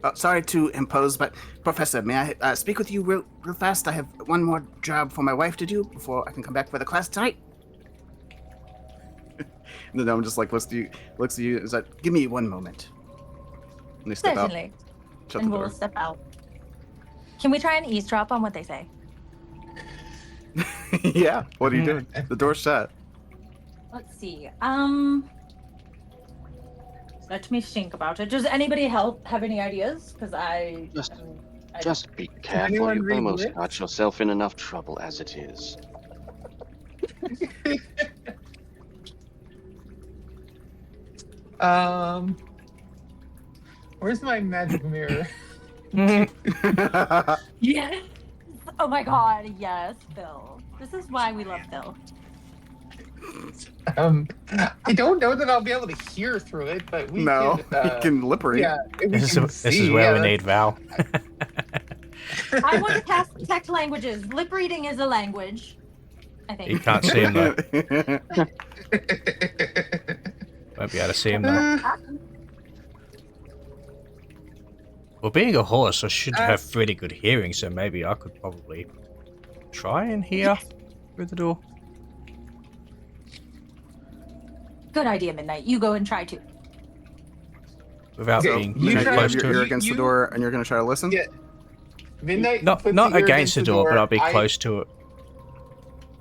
Oh, sorry to impose, but Professor, may I speak with you real fast? I have one more job for my wife to do before I can come back for the class tonight. And the gnome just like looks at you. Is like, "Give me one moment." And they step Certainly. out. Shut And the we'll door. step out. Can we try and eavesdrop on what they say? Yeah. What are you doing? The door's shut. Let's see. Let me think about it. Does anybody have any ideas? Because I Just be Can careful. anyone You read almost lips? got yourself in enough trouble as it is. Where's my magic mirror? yes. Oh my God. Yes, Phil. This is why we love Phil. I don't know that I'll be able to hear through it, but we No, can, you can lip read. Yeah, we This can is see. where we Yeah, need Val. I want to cast detect languages. Lip reading is a language, I think. You can't see him though. Won't be able to see him though. Well, being a horse, I should have really good hearing, so maybe I could probably try and hear through the door. Good idea, Midnight. You go and try to. Without Okay, being you too You try- close have your to ear it. against the door, and you're gonna try to listen. Yeah. Midnight. Not puts not the ear against the door, but I'll be I- close to it.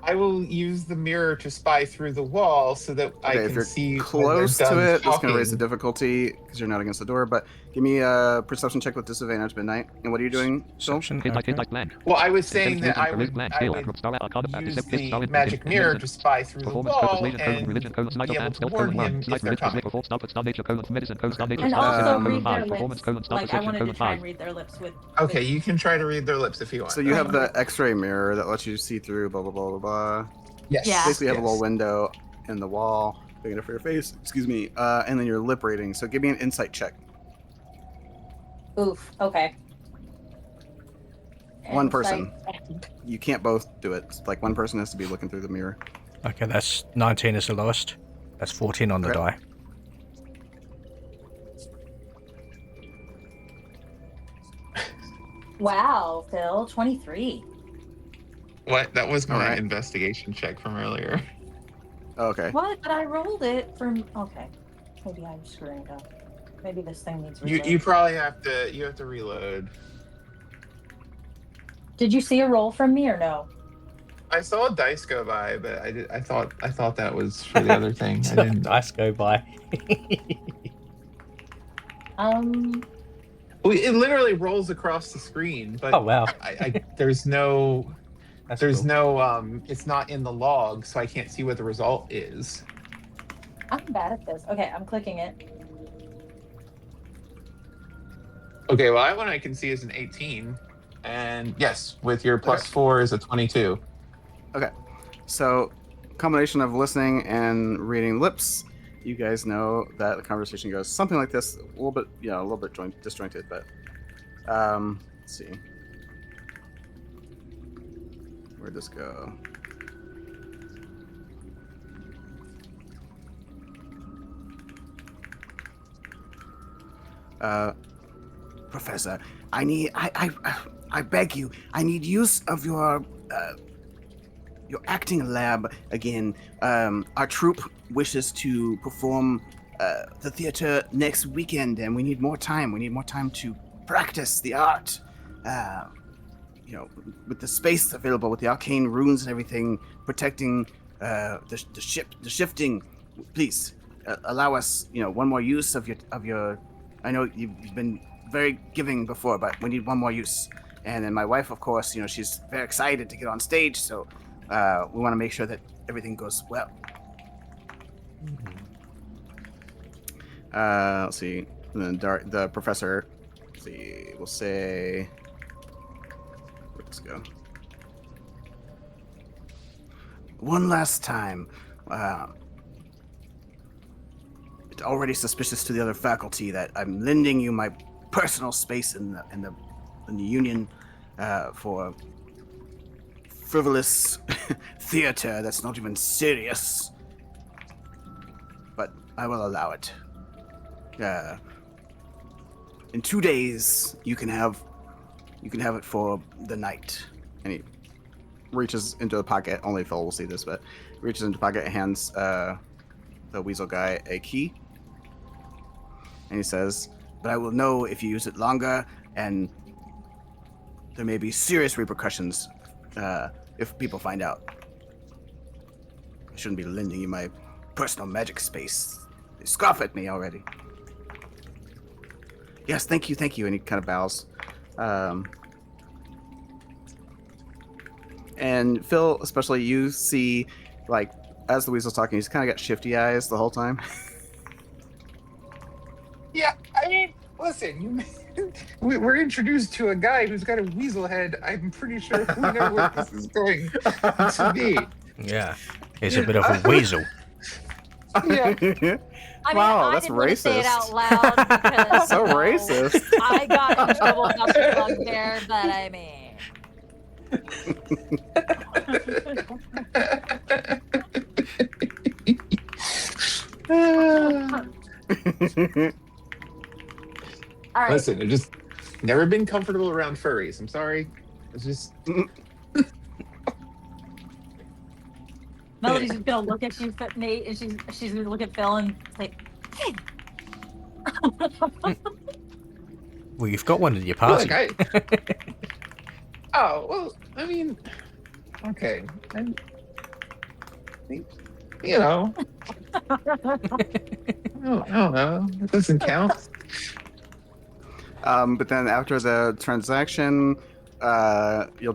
I will use the mirror to spy through the wall so that I Okay, if can you're see close when to they're it, done it's gonna raise the talking. difficulty because you're not against the door. But give me a perception check with disadvantage, Midnight. And what are you doing, Phil? Perception. Hit Okay. blank. Well, I was saying that I would Blank. I Skill. would Star Arcana. use Deceptive. the Star magic mirror medicine. to spy through the Performance. wall Persuasion. and Religion. Sleight be of able hand. to Stealth. warn him One. if Sniper. they're Religion. coming. Slick. Star nature. Medicine. Star nature. And Star also perception. read their Five. lips. Performance. Star Like I perception. wanted to try Five. and read their lips with. Okay, you can try to read their lips if you want. So you have the X-ray mirror that lets you see through. Blah blah blah blah blah. Yes. Yeah. Basically, you have a little yes. window in the wall, big enough for your face. Excuse me. And then your lip reading. So give me an insight check. Oof. Okay. One Insight. person. You can't both do it. Like one person has to be looking through the mirror. Okay, that's 19 is the lowest. That's 14 on the Okay. die. Wow, Phil, 23. What? That was my Alright. investigation check from earlier. Okay. What? But I rolled it from. Okay. Maybe I'm screwing it up. Maybe this thing needs You reload. probably have to reload. Did you see a roll from me or no? I saw a dice go by, but I thought that was for the other thing. I didn't. Dice go by. Well, it literally rolls across the screen, but Oh wow. there's no That's there's cool. no it's not in the log, so I can't see what the result is. I'm bad at this. Okay, I'm clicking it. Okay, well, that one I can see is an 18, and yes, with your plus 4 is a 22. Okay. So, combination of listening and reading lips, you guys know that the conversation goes something like this, a little bit, a little bit disjointed, but let's see. Where'd this go? Professor, I beg you, I need use of your acting lab again. Our troupe wishes to perform the theater next weekend, and we need more time. We need more time to practice the art. With the space available, with the arcane runes and everything protecting the shifting. Please allow us, one more use of your. I know you've been very giving before, but we need one more use. And then my wife, of course, she's very excited to get on stage, so we want to make sure that everything goes well. Let's see. And then the professor. Let's see. We'll say. Let's go. One last time. It's already suspicious to the other faculty that I'm lending you my personal space in the union for frivolous theater that's not even serious. But I will allow it. In 2 days, you can have it for the night. And he reaches into the pocket. Only Phil will see this, but reaches into the pocket and hands the weasel guy a key. And he says, "But I will know if you use it longer, and there may be serious repercussions if people find out. I shouldn't be lending you my personal magic space. They scoff at me already." "Yes, thank you. And he kind of bows. And Phil, especially, you see, like, as the weasel's talking, he's kind of got shifty eyes the whole time. Yeah, I mean, listen, we're introduced to a guy who's got a weasel head. I'm pretty sure we know what this is going to be. Yeah, he's a bit of a weasel. Yeah. I mean, Wow, I that's didn't want to say it racist. out loud because So racist. I got in trouble about the plug there, but I mean. All right. Listen, I've just never been comfortable around furries. I'm sorry. It's just. Melody's just gonna look at you, Nate, and she's gonna look at Phil and say, "Hey." Well, you've got one in your party. Look, oh, well, I mean, okay. I don't know. It doesn't count. But then after the transaction, you'll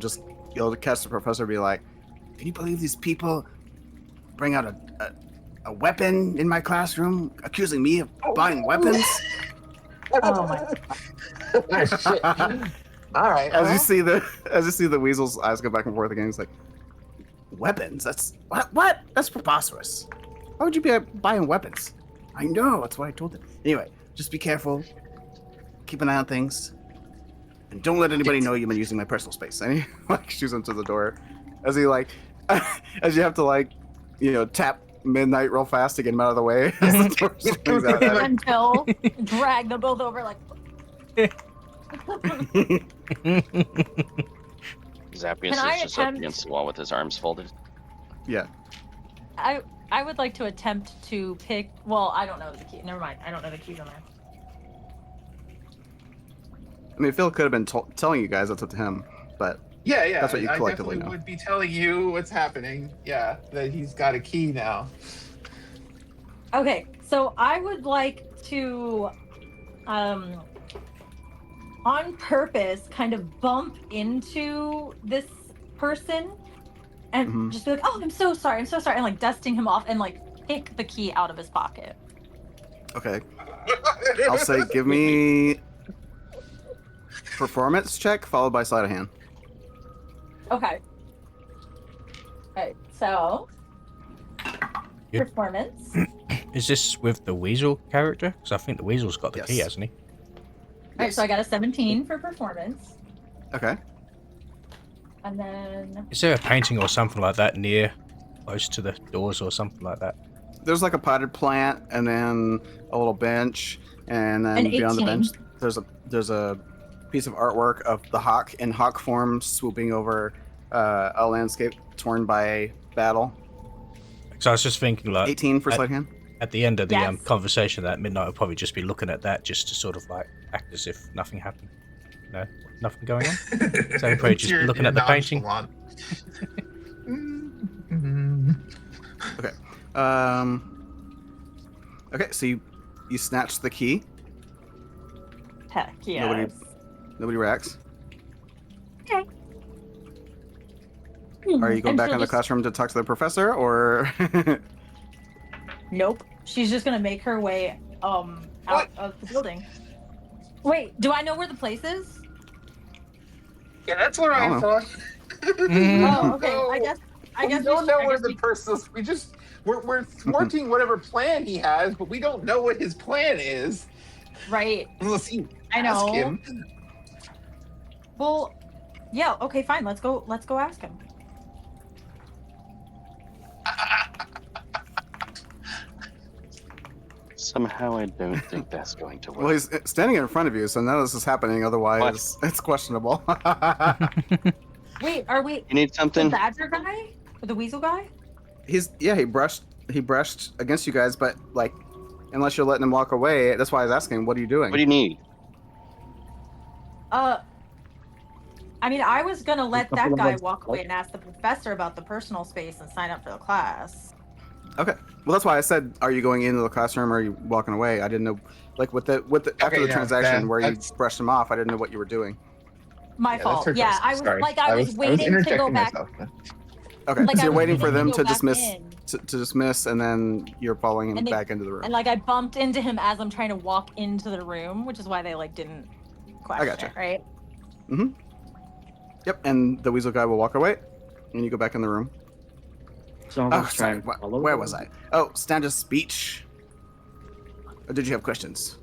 catch the professor be like, "Can you believe these people bring out a weapon in my classroom, accusing me of buying weapons?" Oh my God. Shit. All right. As you see the weasel's eyes go back and forth again, he's like, "Weapons? That's what? That's preposterous. Why would you be buying weapons?" "I know. That's what I told them. Anyway, just be careful. Keep an eye on things, and don't let anybody know you've been using my personal space." And he shoots him to the door, as he as you have to tap midnight real fast to get him out of the way. As the door swings out at him. And Phil drag them both over like. Zappius Can I is just up attempt- against the wall with his arms folded. Yeah. I would like to attempt to pick. Well, I don't know the key. Never mind. I don't know the keys on there. I mean, Phil could have been telling you guys. That's up to him. But Yeah. That's what you I collectively definitely know. would be telling you what's happening. Yeah, that he's got a key now. Okay, so I would like to, on purpose, kind of bump into this person and just be like, "Oh, I'm so sorry," and like dusting him off and like pick the key out of his pocket. okay, I'll say give me performance check followed by sleight of hand. Okay. Okay, so Yep. performance. Is this with the weasel character? Because I think the weasel's got the key, Yes. hasn't he? All right, so I got a 17 for performance, Okay. and then Is there a painting or something like that near, close to the doors or something like that? There's like a potted plant, and then a little bench, and then An beyond the 18. bench, there's a piece of artwork of the hawk in hawk form swooping over a landscape torn by battle. So I was just thinking, like, 18 for sleight of hand. at the end of the Yes. conversation at midnight, I'll probably just be looking at that just to sort of like act as if nothing happened. No, nothing going on. So I'm probably just looking at the painting. Okay. Okay, so you snatch the key. Heck yes. Nobody reacts. Okay. Are you going back in the classroom to talk to the professor, or? Nope. She's just gonna make her way out of the building. Wait, do I know where the place is? Yeah, that's what I thought. Oh, okay. No. I guess we don't know where the we- person is. We're thwarting whatever plan he has, but we don't know what his plan is. Right. Unless you I know. ask him. Well, yeah. Okay, fine. Let's go ask him. Somehow I don't think that's going to work. Well, he's standing in front of you, so none of this is happening. Otherwise, it's questionable. Wait, are we? You need something? The badger guy or the weasel guy? He brushed against you guys, but like, unless you're letting him walk away, that's why I was asking, what are you doing? What do you need? I mean, I was gonna let that guy walk away and ask the professor about the personal space and sign up for the class. Okay. Well, that's why I said, are you going into the classroom or are you walking away? I didn't know, like with the after the transaction where you brushed him off, I didn't know what you were doing. My fault. Yeah, I was Sorry. I was waiting to go back. Okay, Like, so I you're was waiting for waiting them to to go back dismiss, and then you're following him And they- back into the room. And like I bumped into him as I'm trying to walk into the room, which is why they like didn't question gotcha. it, right? Mm-hmm. Yep, and the weasel guy will walk away, and you go back in the room. Someone's Sorry, trying to follow where him. was I? Oh, standard speech. Or did you have questions?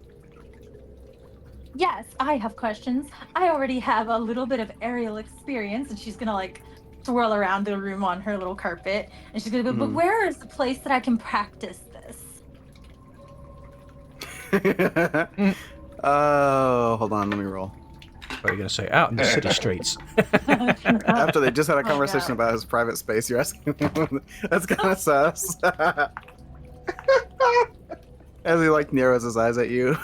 Yes, I have questions. I already have a little bit of aerial experience, and she's gonna like swirl around the room on her little carpet, and she's gonna go, but where is the place that I can practice this? Oh, hold on, let me roll. What are you going to say? Out in the city streets. After they just had a Oh, conversation no. about his private space, you're asking him. That's kind of sus. As he like narrows his eyes at you.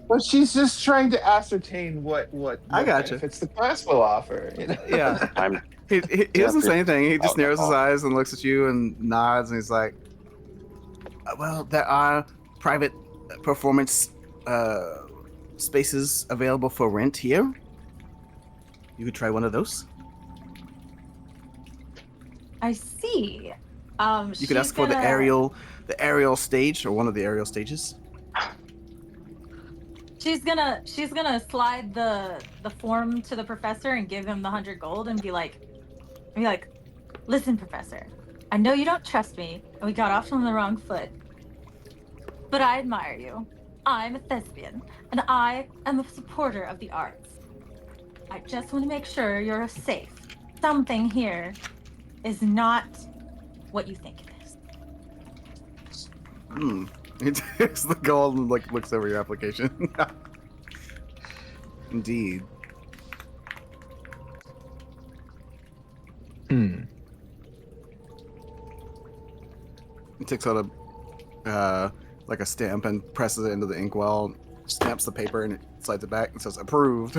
Well, she's just trying to ascertain what I gotcha. benefits the class will offer. You know? Yeah. He doesn't say anything. He just narrows his eyes and looks at you and nods, and he's like, well, there are private performance spaces available for rent here. You could try one of those. I see. You could ask for the aerial stage, or one of the aerial stages. She's gonna slide the form to the professor and give him the 100 gold and be like, listen, professor, I know you don't trust me and we got off on the wrong foot, but I admire you. I'm a thespian and I am a supporter of the arts. I just want to make sure you're safe. Something here is not what you think it is. He takes the gold and like looks over your application. Indeed. He takes out a like a stamp and presses it into the inkwell, stamps the paper, and it slides it back and says approved.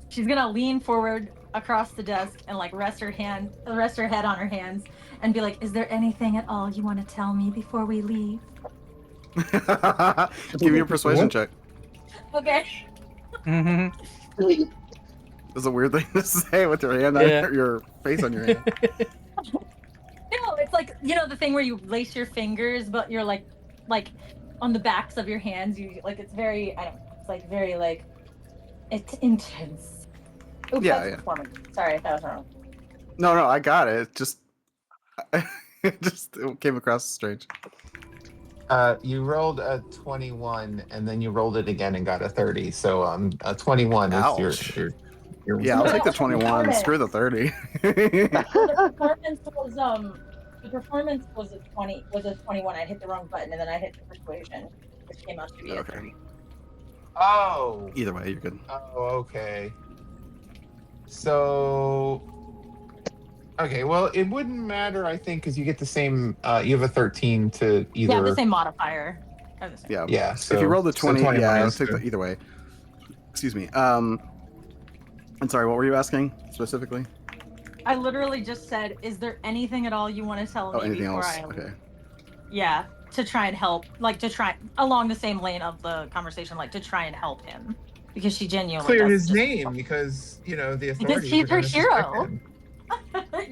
She's gonna lean forward across the desk and like rest her head on her hands and be like, is there anything at all you want to tell me before we leave? Give me a persuasion check. Okay. That's a weird thing to say with your hand on your face on your hand. No, it's like, you know, the thing where you lace your fingers, but you're like on the backs of your hands. You like, it's very, I don't know, it's like very like, it's intense. Oops, that's performance. Sorry, that was wrong. No, I got it. It came across strange. You rolled a 21, and then you rolled it again and got a 30. So a 21 Ouch. is your Yeah, I'll take the 21. Screw the 30. The performance was The performance was a 21. I hit the wrong button, and then I hit the persuasion, which came out to be a 30. Oh. Either way, you're good. Oh, okay. So. Okay, well, it wouldn't matter, I think, because you get the same. You have a 13 to either. Yeah, the same modifier. Yeah. Yeah. So if you roll the 20, 20 yeah, I'll minus take two. either way. Excuse me. I'm sorry. What were you asking specifically? I literally just said, "Is there anything at all you want to tell me anything before else? I?" Okay. Yeah, to try and help, like to try along the same lane of the conversation, like to try and help him because she genuinely Clear does his just- name because the Because authorities he's are her gonna suspect hero. him.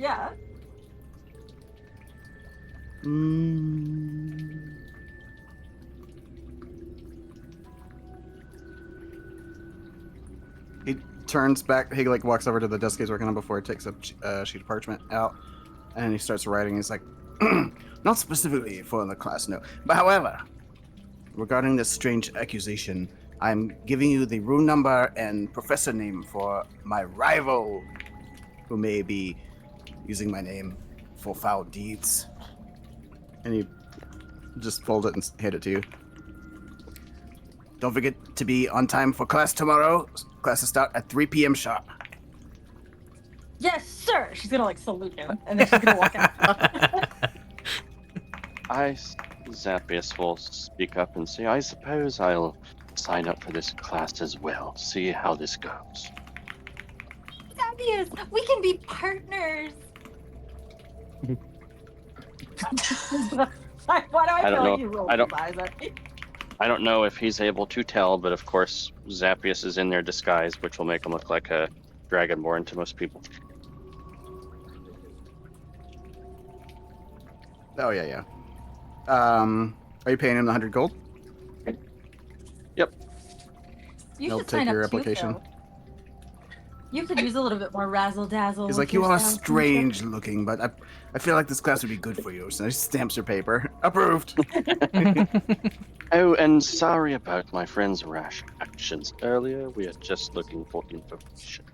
Yeah. He turns back. He like walks over to the desk he's working on before he takes a sheet of parchment out, and he starts writing. He's like, "Not specifically for the class, no. But however, regarding this strange accusation, I'm giving you the room number and professor name for my rival, who may be using my name for foul deeds." And he just fold it and hand it to you. Don't forget to be on time for class tomorrow. Classes start at 3 p.m. sharp. Yes, sir. She's gonna like salute him, and then she's gonna walk out. Zappius will speak up and say, I suppose I'll sign up for this class as well. See how this goes. Obvious. We can be partners. Why do I I feel don't like know. you rolled I don't- his eyes at me? I don't know if he's able to tell, but of course Zappius is in their disguise, which will make him look like a dragonborn to most people. Oh, yeah. Are you paying him the 100 gold? Yep. You He'll should take sign your up too, application. Phil. You could use a little bit more razzle dazzle. He's like, you are strange looking, but I feel like this class would be good for you. So he stamps your paper. Approved. Oh, and sorry about my friend's rash actions earlier. We are just looking for information.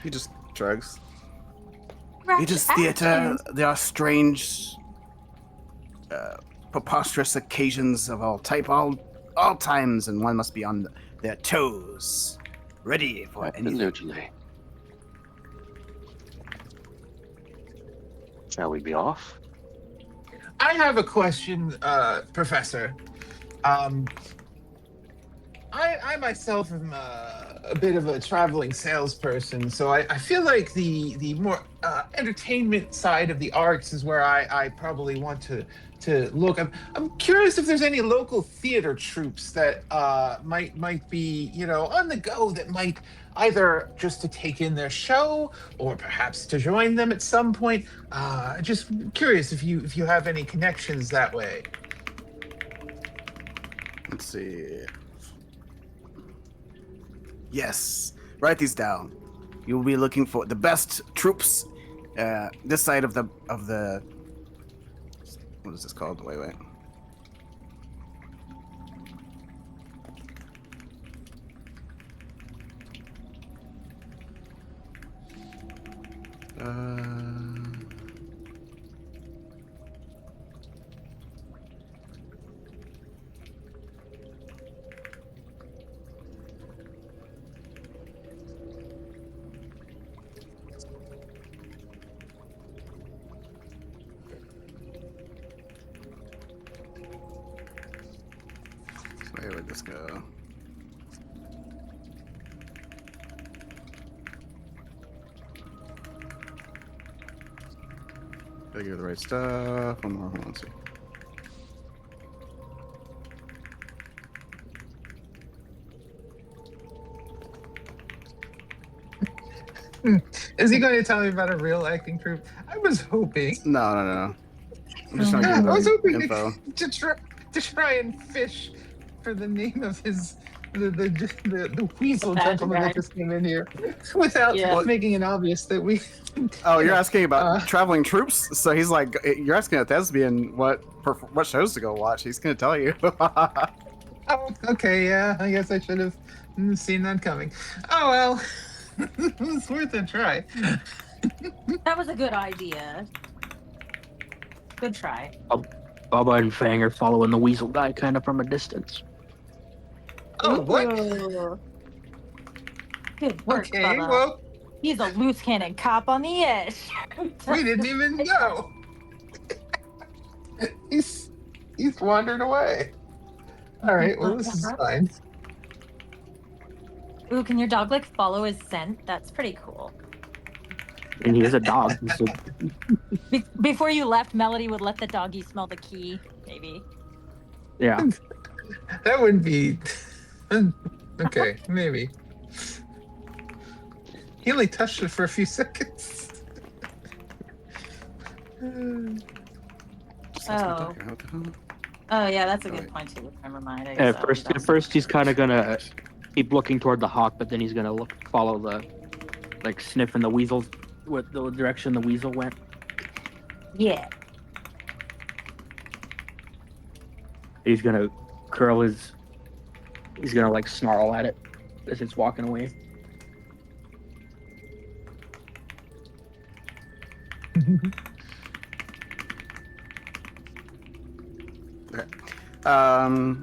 He just shrugs. Rash It is theater. actions. There are strange, preposterous occasions of all times, and one must be on their toes, ready for anything. Absolutely. Shall we be off? I have a question, Professor. I myself am a bit of a traveling salesperson, so I feel like the more entertainment side of the arts is where I probably want to look. I'm curious if there's any local theater troupes that might be on the go that might either just to take in their show or perhaps to join them at some point. Just curious if you have any connections that way. Let's see. Yes, write these down. You will be looking for the best troops. This side of the. What is this called? Wait. Where would this go? Gotta give the right stuff. One more. Hold on, let's see. Is he going to tell me about a real acting troupe? I was hoping. No. I'm just trying to give I was you hoping the info. to try and fish for the name of the weasel gentleman that just came in here without making it obvious that we. Oh, you're asking about traveling troops? So he's like, you're asking a thespian what shows to go watch. He's gonna tell you. Oh, okay, yeah. I guess I should have seen that coming. Oh well, it was worth a try. That was a good idea. Good try. Bubba and Fang are following the weasel guy kind of from a distance. Oh, what? Ooh. Good work, Okay, Bubba. well, He's a loose cannon cop on the edge. we didn't even know. He's wandered away. All right, well, this is fine. Ooh, can your dog like follow his scent? That's pretty cool. And he is a dog. So Before you left, Melody would let the doggy smell the key, maybe. yeah. That would be okay, maybe. He only touched it for a few seconds. Just lost my dog here. What the hell? Oh yeah, that's a good Right. point too. Never mind. I guess At first he's kind of gonna keep looking toward the hawk, but then he's gonna follow the, like sniffing the weasel, with the direction the weasel went. Yeah. He's gonna curl his. He's gonna like snarl at it as it's walking away.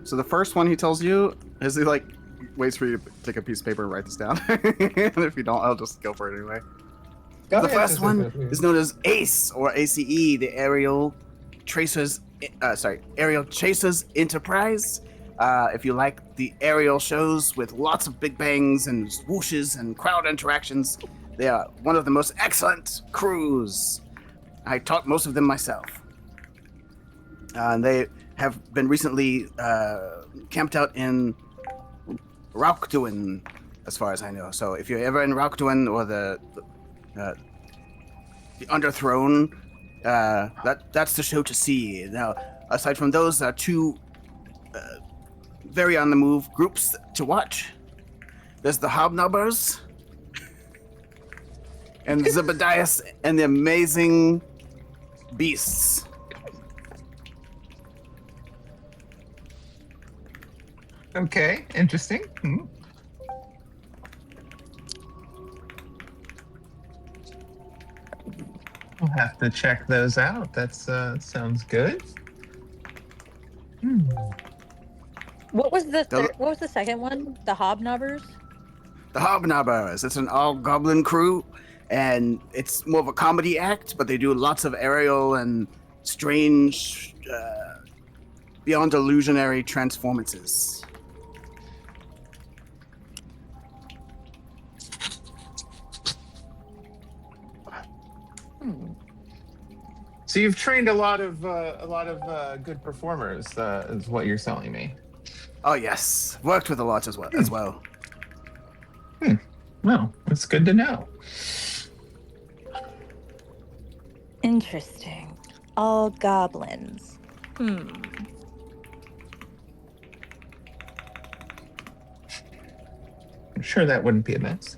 So the first one he tells you is he like waits for you to take a piece of paper and write this down. And if you don't, I'll just go for it anyway. Go The ahead. first one is known as ACE or ACE, the Aerial Tracers. Aerial Chasers Enterprise. If you like the aerial shows with lots of big bangs and whooshes and crowd interactions, they are one of the most excellent crews. I taught most of them myself. And they have been recently camped out in Raukduin, as far as I know. So if you're ever in Raukduin or the Underthrone, that's the show to see. Now, aside from those, there are two very on the move groups to watch. There's the Hobnobbers and Zebedias and the Amazing Beasts. Okay, interesting. We'll have to check those out. That's sounds good. What was the The- what was the second one? The Hobnobbers? The Hobnobbers. It's an all-goblin crew, and it's more of a comedy act, but they do lots of aerial and strange, beyond illusionary transformances. So you've trained a lot of good performers, is what you're telling me. Oh yes, worked with a lot as well. Well, that's good to know. Interesting. All goblins. I'm sure that wouldn't be a mess.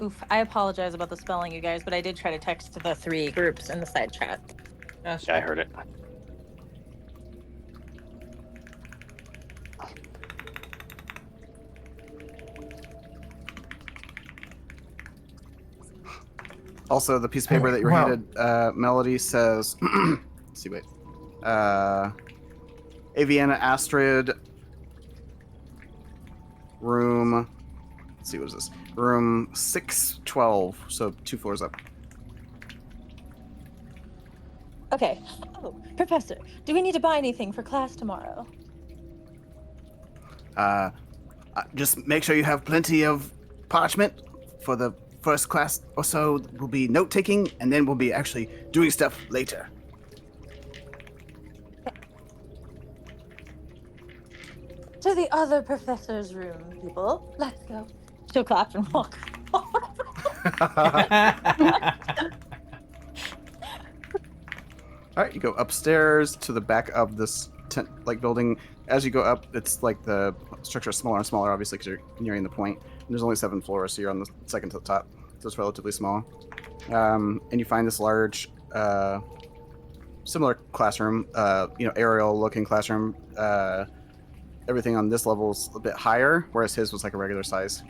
Oof, I apologize about the spelling, you guys, but I did try to text the 3 groups in the side chat. Yeah, I heard it. Also, the piece of paper that you were Wow. handed, Melody says, let's see, wait. Aviana Astrid, room, let's see, what is this? Room 612, so 2 floors up. Okay. Oh, Professor, do we need to buy anything for class tomorrow? Just make sure you have plenty of parchment for the first class or so. We'll be note-taking, and then we'll be actually doing stuff later. To the other professor's room, people. Let's go. She'll clap and walk. All right, you go upstairs to the back of this tent-like building. As you go up, it's like the structure is smaller and smaller, obviously, because you're nearing the point. And there's only 7 floors, so you're on the second to the top, so it's relatively small. And you find this large similar classroom, aerial looking classroom. Everything on this level is a bit higher, whereas his was like a regular size.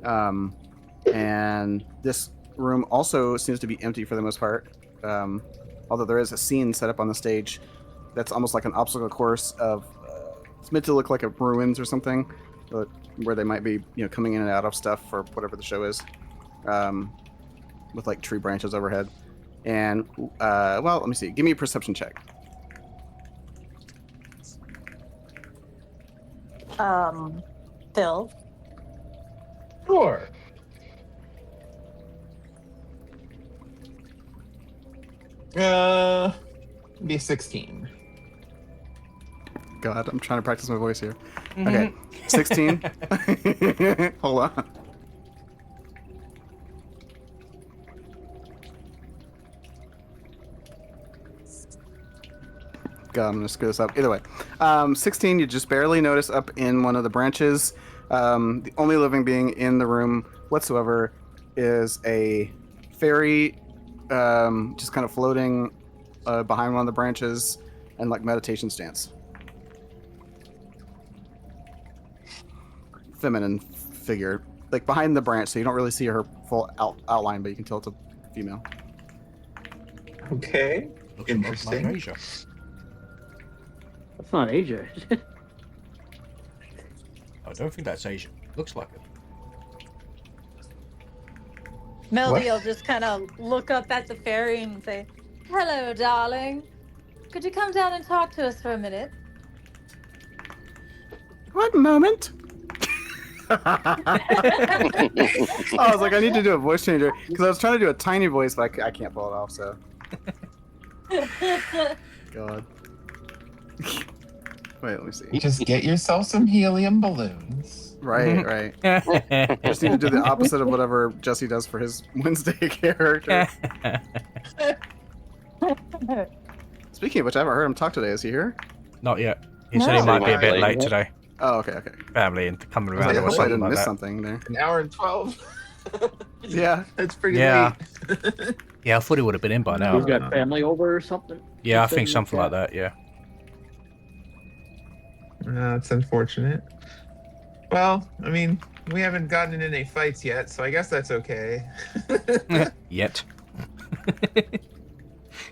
And this room also seems to be empty for the most part. Although there is a scene set up on the stage that's almost like an obstacle course of it's meant to look like a ruins or something, where they might be coming in and out of stuff for whatever the show is, with like tree branches overhead. And let me see. Give me a perception check. Phil. Sure. Be 16. God, I'm trying to practice my voice here. Okay, 16. Hold on. God, I'm gonna screw this up. Either way, 16. You just barely notice up in one of the branches. The only living being in the room whatsoever is a fairy, just kind of floating behind one of the branches and like meditation stance. Feminine figure, like behind the branch, so you don't really see her full outline, but you can tell it's a female. Okay. Looks a lot like Interesting. Asia. That's not Asia. I don't think that's Asia. Looks like it. Melody What? will just kind of look up at the fairy and say, "Hello, darling. Could you come down and talk to us for a minute?" One moment. I was like, I need to do a voice changer because I was trying to do a tiny voice, but I can't pull it off. So, God. Wait, let me see. Just get yourself some helium balloons. Right. Just need to do the opposite of whatever Jesse does for his Wednesday character. Speaking of which, I haven't heard him talk today. Is he here? Not yet. He said he No. might be a bit Late. late today. Oh, okay. Family and coming I around or hope I something didn't like miss that. something there. An hour and 12. Yeah. That's pretty Yeah. late. Yeah, I thought he would have been in by now. He's got family over or something. Yeah, I He said think in the something like chat. that. Yeah. That's unfortunate. Well, I mean, we haven't gotten in any fights yet, so I guess that's okay. Yet.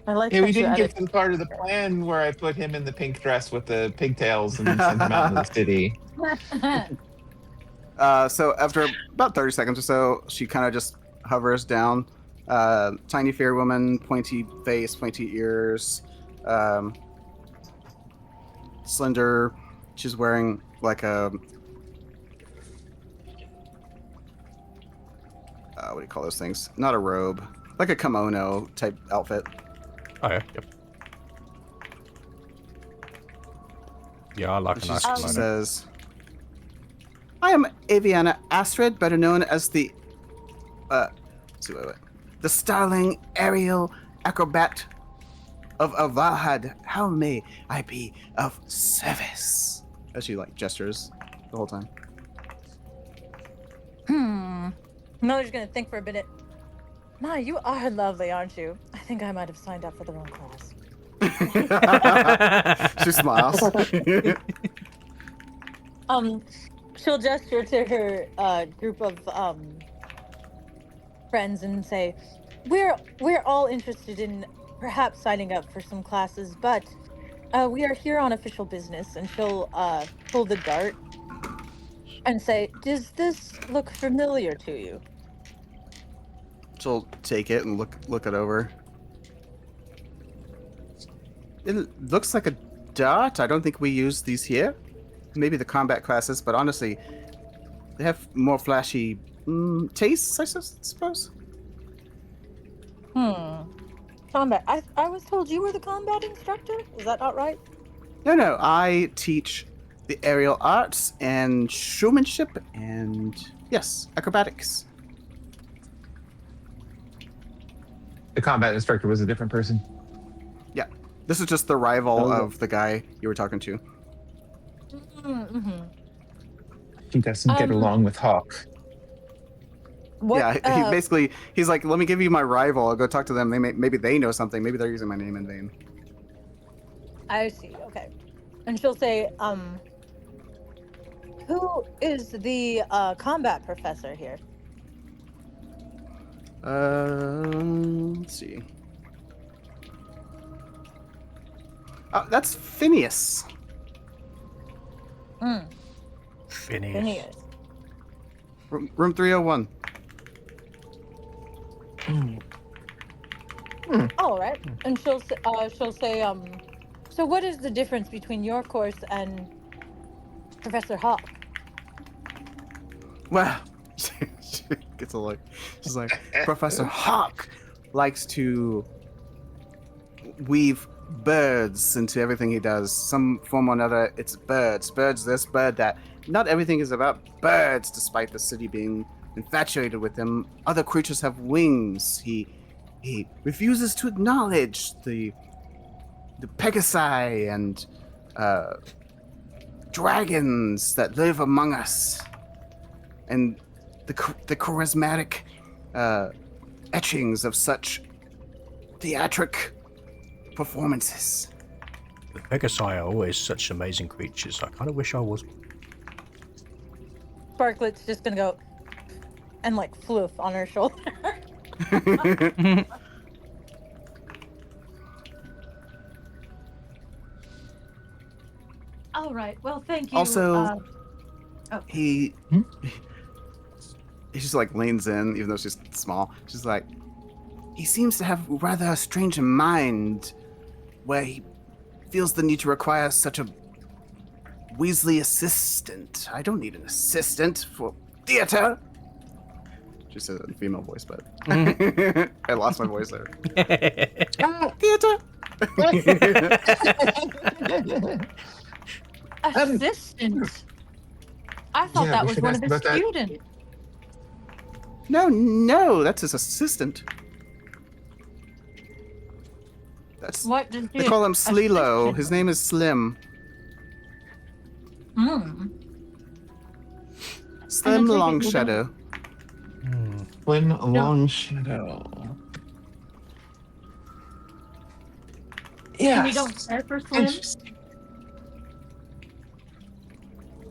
I like Hey, we that you didn't get added. to the part of the plan where I put him in the pink dress with the pigtails and sent him out into the city. So after about 30 seconds or so, she kind of just hovers down. Tiny fair woman, pointy face, pointy ears, slender. She's wearing like a what do you call those things? Not a robe, like a kimono type outfit. Oh yeah. Yep. Yeah, I like a She nice she kimono. says, "I am Aviana Astrid, better known as the the starling aerial acrobat of Avahad. How may I be of service?" As she like gestures the whole time. Melody's gonna think for a minute. Ma, you are lovely, aren't you? I think I might have signed up for the wrong class. She smiles. She'll gesture to her group of friends and say, "We're all interested in perhaps signing up for some classes, but we are here on official business." And she'll pull the dart and say, "Does this look familiar to you?" She'll take it and look it over. It looks like a dart. I don't think we use these here. Maybe the combat classes, but honestly, they have more flashy tastes, I suppose. Combat. I was told you were the combat instructor. Is that not right? No. I teach the aerial arts and showmanship and, yes, acrobatics. The combat instructor was a different person. Yeah. This is just the rival Oh. of the guy you were talking to. Mm-hmm. He doesn't get along with Hawk. What, Yeah, he's like, let me give you my rival. I'll go talk to them. Maybe they know something. Maybe they're using my name in vain. I see. Okay. And she'll say, who is the combat professor here? Let's see. That's Phineas. Phineas. Phineas. Room 301. All right. And she'll say, so what is the difference between your course and Professor Hawk? Well, she gets a look. She's like, Professor Hawk likes to weave birds into everything he does. Some form or another, it's birds. Birds this, bird that. Not everything is about birds, despite the city being infatuated with them. Other creatures have wings. He refuses to acknowledge the Pegasi and dragons that live among us, and the charismatic etchings of such theatric performances. The Pegasi are always such amazing creatures. I kind of wish I was. Sparklet's just gonna go and like floof on her shoulder. All right. Well, thank you. Also, oh. he just like leans in, even though she's small. She's like, he seems to have rather a strange mind, where he feels the need to require such a Weasley assistant. I don't need an assistant for theater. She said it in female voice, but I lost my voice there. Theater. Assistant. I thought that was one of his students. No, that's his assistant. That's what does they call him Slilo. His name is Slim. Slim Longshadow. Slim Longshadow. Yeah. And we don't care for Slim?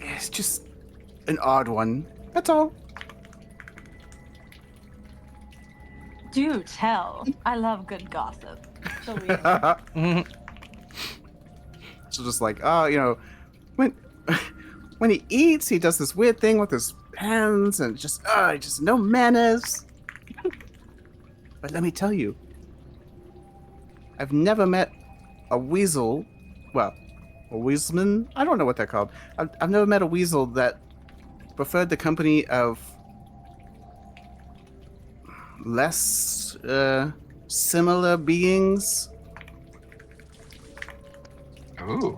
It's just an odd one. That's all. Do tell. I love good gossip. So So just like, when he eats, he does this weird thing with his hands, and just no manners. But let me tell you, I've never met a weasel. Well, a weaselman? I don't know what they're called. I've never met a weasel that preferred the company of less similar beings. Ooh.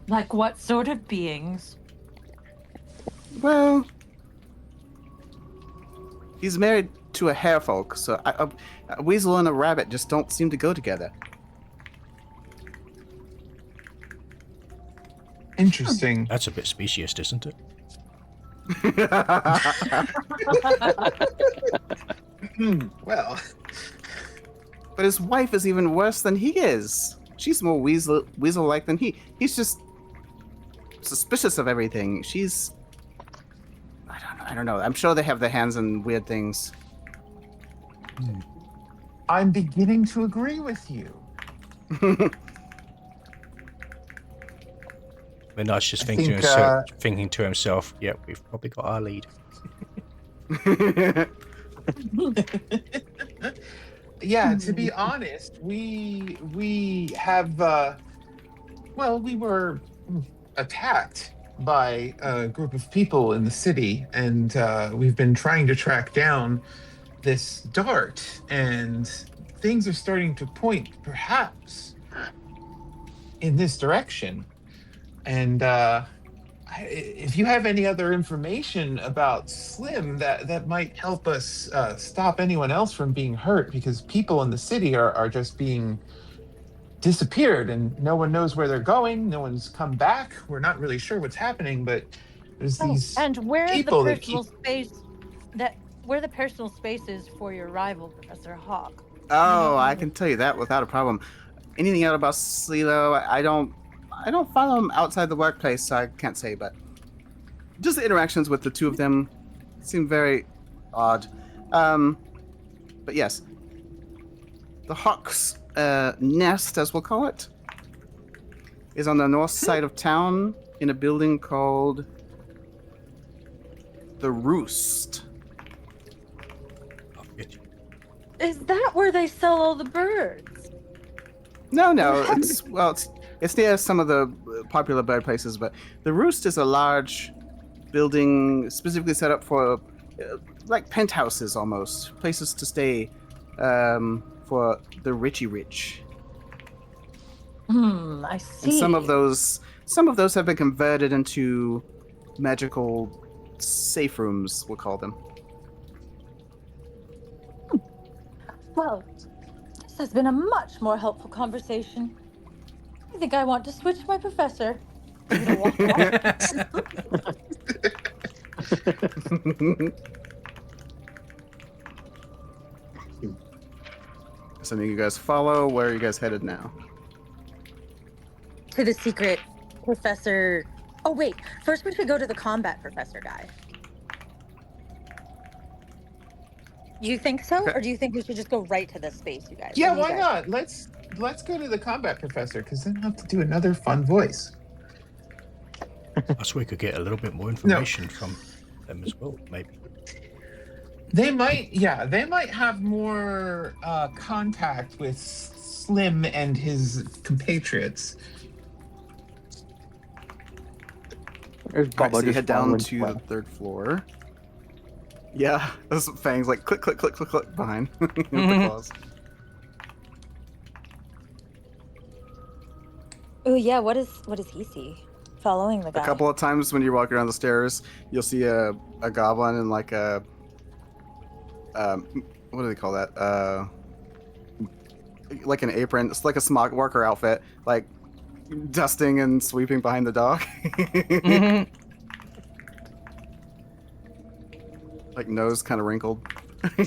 like what sort of beings? Well, he's married to a harefolk, so a weasel and a rabbit just don't seem to go together. Interesting. That's a bit speciest, isn't it? Well, but his wife is even worse than he is. She's more weasel-like than he. He's just suspicious of everything. She's, I don't know. I'm sure they have their hands in weird things. I'm beginning to agree with you. Minaj just thinking to himself, yeah, we've probably got our lead. Yeah, to be honest, we have we were attacked by a group of people in the city, and we've been trying to track down this dart, and things are starting to point perhaps in this direction. And if you have any other information about Slim that might help us stop anyone else from being hurt, because people in the city are just being disappeared and no one knows where they're going. No one's come back. We're not really sure what's happening, but there's these and where people the that personal space where the personal space is for your rival, Professor Hawk. Oh, I can tell you that without a problem. Anything out about Slilo, I don't follow him outside the workplace, so I can't say, but just the interactions with the two of them seem very odd. But yes, the Hawk's nest, as we'll call it, is on the north side of town in a building called the Roost. Is that where they sell all the birds? No, it's near some of the popular bird places, but the Roost is a large building specifically set up for like penthouses almost, places to stay for the richy rich. I see. And some of those have been converted into magical safe rooms, we'll call them. Well, this has been a much more helpful conversation. I think I want to switch my professor. I'm gonna walk off. Something you guys follow. Where are you guys headed now? To the secret professor. Oh wait, first we should go to the combat professor guy. You think so, Okay. or do you think we should just go right to this space, you guys? Yeah, What do you why guys- not? Let's go to the combat professor, because then I'll have to do another fun voice. Plus, we could get a little bit more information from them as well, maybe. They might have more contact with Slim and his compatriots. There's All right, Bubba so you just head down following to well. the third floor. Yeah, those fangs like click, click, click, click, click behind with the claws. Oh yeah, what does he see? Following the guy. A couple of times when you walk around the stairs, you'll see a goblin in like a what do they call that? Like an apron. It's like a smog worker outfit, like dusting and sweeping behind the dog. Like nose kind of wrinkled. You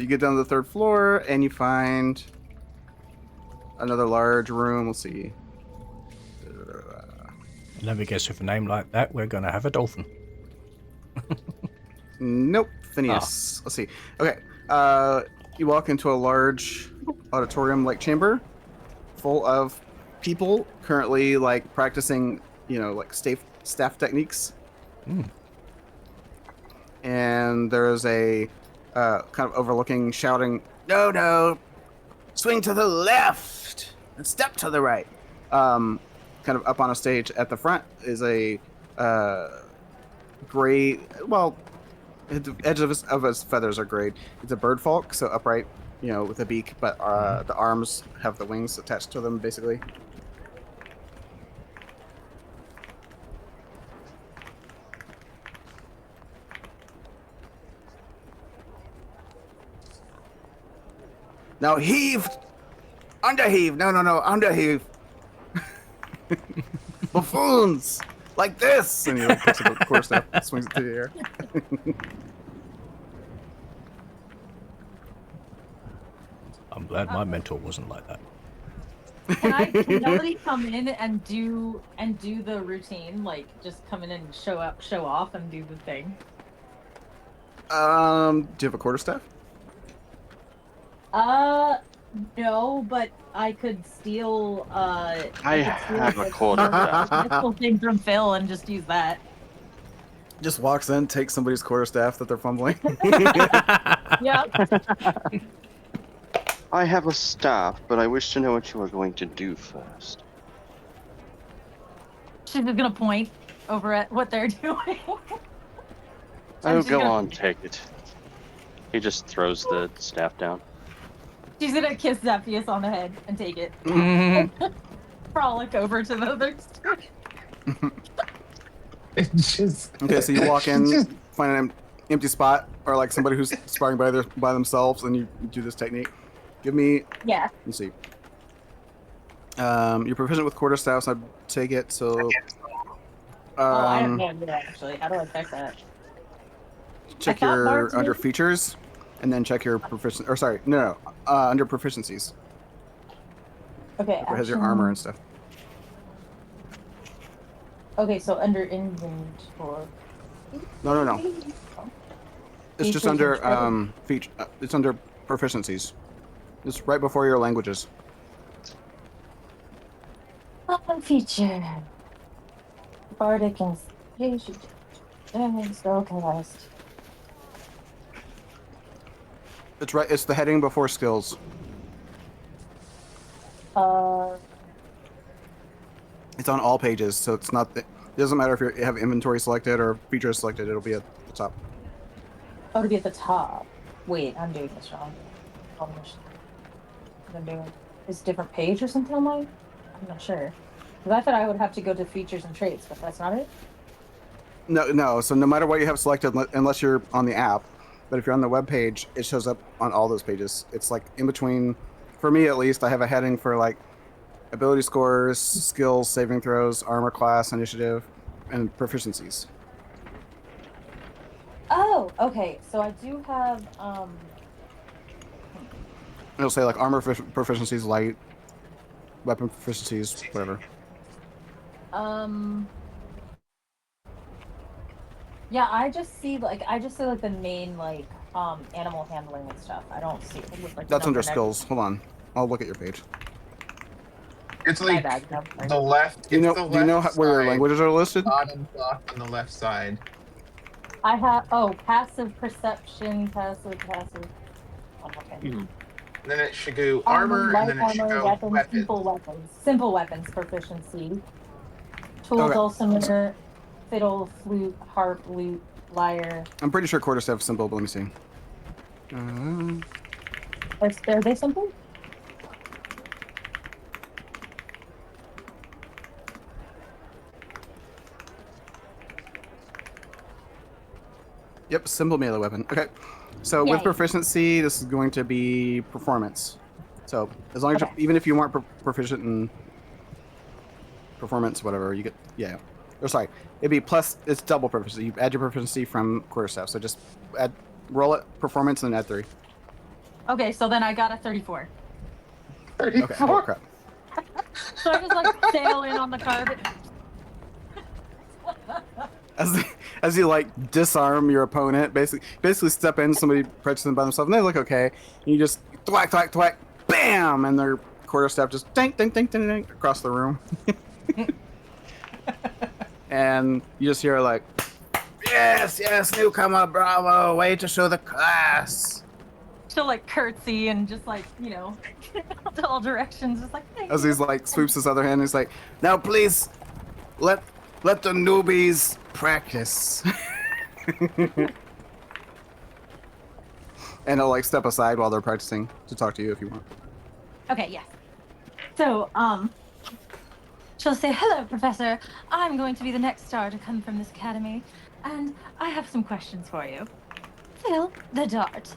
get down to the third floor and you find another large room. Let's see. Let me guess, with a name like that, we're going to have a dolphin. Nope, Phineas. Let's see. Okay, you walk into a large auditorium-like chamber full of people currently like practicing, like staff techniques. And there's a kind of overlooking, shouting, "No, swing to the left and step to the right." Kind of up on a stage at the front is a gray. Well, the edge of his feathers are gray. It's a bird falk, so upright, with a beak, but the arms have the wings attached to them, basically. Now heave! Underheave! No, underheave! Buffoons! Like this! And he picks up a quarterstaff and swings it through the air. I'm glad my mentor wasn't like that. Can nobody come in and do the routine? Like, just come in and show off and do the thing? Do you have a quarterstaff? No, but I could steal. I have a quarterstaff. Pistol thing from Phil and just use that. Just walks in, takes somebody's quarterstaff that they're fumbling. Yep. I have a staff, but I wish to know what you are going to do first. She's just gonna point over at what they're doing. Oh, go on, take it. He just throws the staff down. She's gonna kiss Zephyus on the head and take it. Frolic over to the other side. Okay, so you walk in, find an empty spot, or like somebody who's sparring by themselves, and you do this technique. Give me. Yeah. Let's see. You're proficient with quarterstaffs. I take it. So. I have no idea actually. How do I check that? check thought your Bard's under moved. features, and then check your proficient. Or sorry, no, under proficiencies. Okay, It has your armor and action. stuff. Okay, so under inventory. No. It's just Features and under traits. feature. It's under proficiencies. It's right before your languages. Feature. Bardic inspiration. Spellcast. It's right. It's the heading before skills. It's on all pages, so it's not. It doesn't matter if you have inventory selected or features selected. It'll be at the top. Oh, to be at the top. Wait, I'm doing this wrong. I'm doing this different page or something. I'm not sure. Because I thought I would have to go to features and traits, but that's not it. No. So no matter what you have selected, unless you're on the app, but if you're on the web page, it shows up on all those pages. It's like in between. For me, at least, I have a heading for like ability scores, skills, saving throws, armor class, initiative, and proficiencies. Oh, okay. So I do have It'll say like armor proficiencies, light, weapon proficiencies, whatever. yeah, I just see like the main like animal handling and stuff. I don't see it with like That's under number skills. Hold on, I'll look at your page. It's My like bad. No, sorry. the left. Do you It's know? the Do you know left where your side, languages are listed? bottom block on the left side. I have passive perception, passive. Oh, okay. And then it should go armor, and Light then it should armor, go weapons, weapons. simple weapons proficiency. Tools, Okay. dulcimer, fiddle, flute, harp, lute, lyre. I'm pretty sure quarterstaff simple, but let me see. Are they simple? Yep, simple melee weapon. Okay, so with Yay. proficiency, this is going to be performance. So as long as even if you weren't proficient in performance, whatever, you get Or sorry, it'd be plus. It's double proficiency. You add your proficiency from quarterstaff. So just roll it performance and add 3. Okay, so then I got a 34. 34. Okay. Oh crap. So I just like sail in on the carpet. As you like disarm your opponent, basically step in, somebody approaches them by themselves, and they look okay, and you just thwack, bam, and their quarterstaff just ding, ding, ding, ding, ding across the room, and you just hear like, yes, newcomer, bravo, way to show the class. She'll like curtsy and just like to all directions, just like. As he's like sweeps his other hand, he's like, now please, let the newbies practice. And he'll like step aside while they're practicing to talk to you if you want. Okay, yes. So, she'll say, hello, Professor. I'm going to be the next star to come from this academy, and I have some questions for you. Phil, the dart.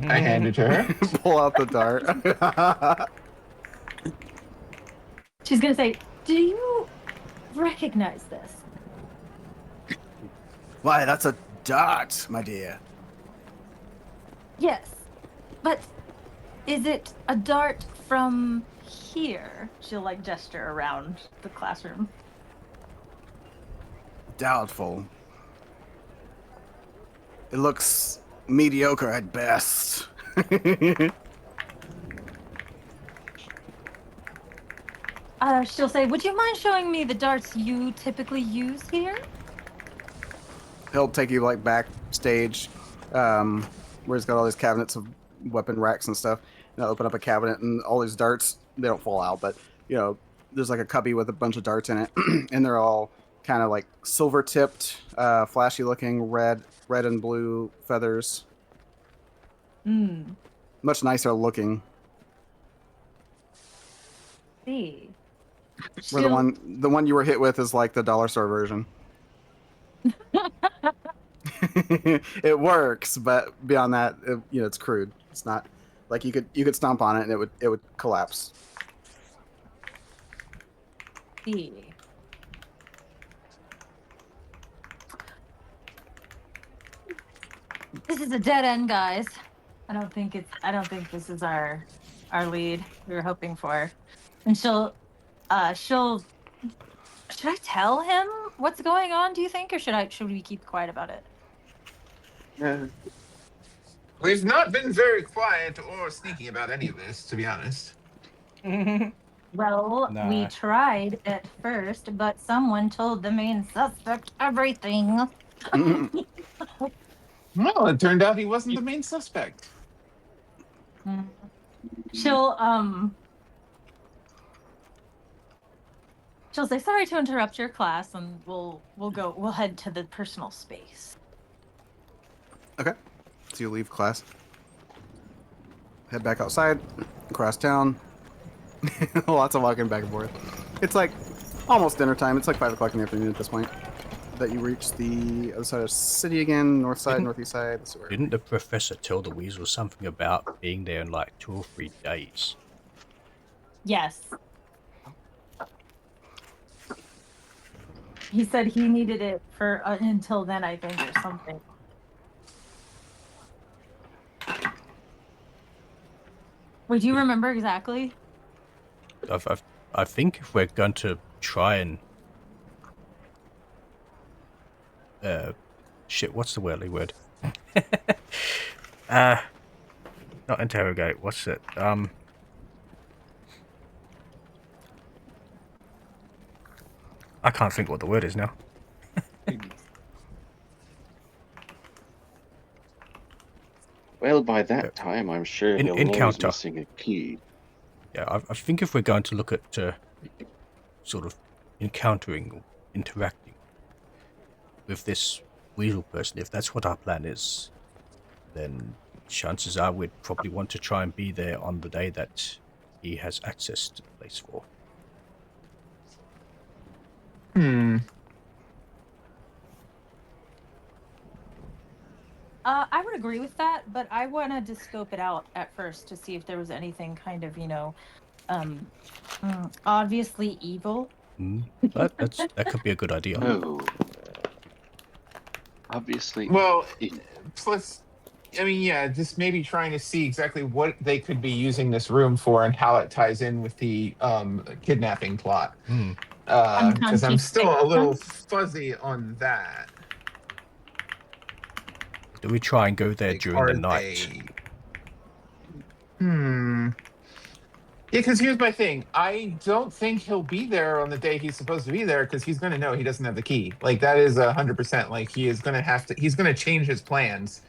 I hand it to her. Pull out the dart. She's going to say, do you recognize this? Why, that's a dart, my dear. Yes, but is it a dart from here? She'll like gesture around the classroom. Doubtful. It looks mediocre at best. She'll say, would you mind showing me the darts you typically use here? He'll take you like backstage, where he's got all these cabinets of weapon racks and stuff. And I'll open up a cabinet and all these darts, they don't fall out, but there's like a cubby with a bunch of darts in it, and they're all kind of like silver tipped, flashy looking, red and blue feathers. Much nicer looking. See. Where the one you were hit with is like the dollar store version. It works, but beyond that, it's crude. It's not like you could stomp on it and it would collapse. See. This is a dead end, guys. I don't think this is our lead we were hoping for. And she'll should I tell him what's going on, do you think, or should we keep quiet about it? We've not been very quiet or sneaky about any of this, to be honest. Well, we Nah. tried at first, but someone told the main suspect everything. Well, it turned out he wasn't the main suspect. She'll say, sorry to interrupt your class, and we'll head to the personal space. Okay. So you leave class. Head back outside, across town. Lots of walking back and forth. It's like almost dinner time. It's like 5 o'clock in the afternoon at this point. That you reach the other side of the city again, north side, northeast side. Didn't the professor tell the weasel something about being there in like 2 or 3 days? Yes. He said he needed it for until then, I think, or something. Wait, do you remember exactly? I think if we're going to try and shit, what's the worldly word? Not interrogate. What's it? I can't think what the word is now. Well, by that time, I'm sure he'll know he's Encounter. missing a key. Yeah, I think if we're going to look at sort of encountering or interacting with this weasel person, if that's what our plan is, then chances are we'd probably want to try and be there on the day that he has access to the place for. I would agree with that, but I wanted to scope it out at first to see if there was anything kind of, obviously evil. That could be a good idea. Oh. Obviously. Well, plus, I mean, yeah, just maybe trying to see exactly what they could be using this room for and how it ties in with the kidnapping plot. Because I'm still a little fuzzy on that. Do we try and go there during the night? Yeah, because here's my thing. I don't think he'll be there on the day he's supposed to be there because he's going to know he doesn't have the key. Like, that is 100%. Like, he is going to have to, he's going to change his plans.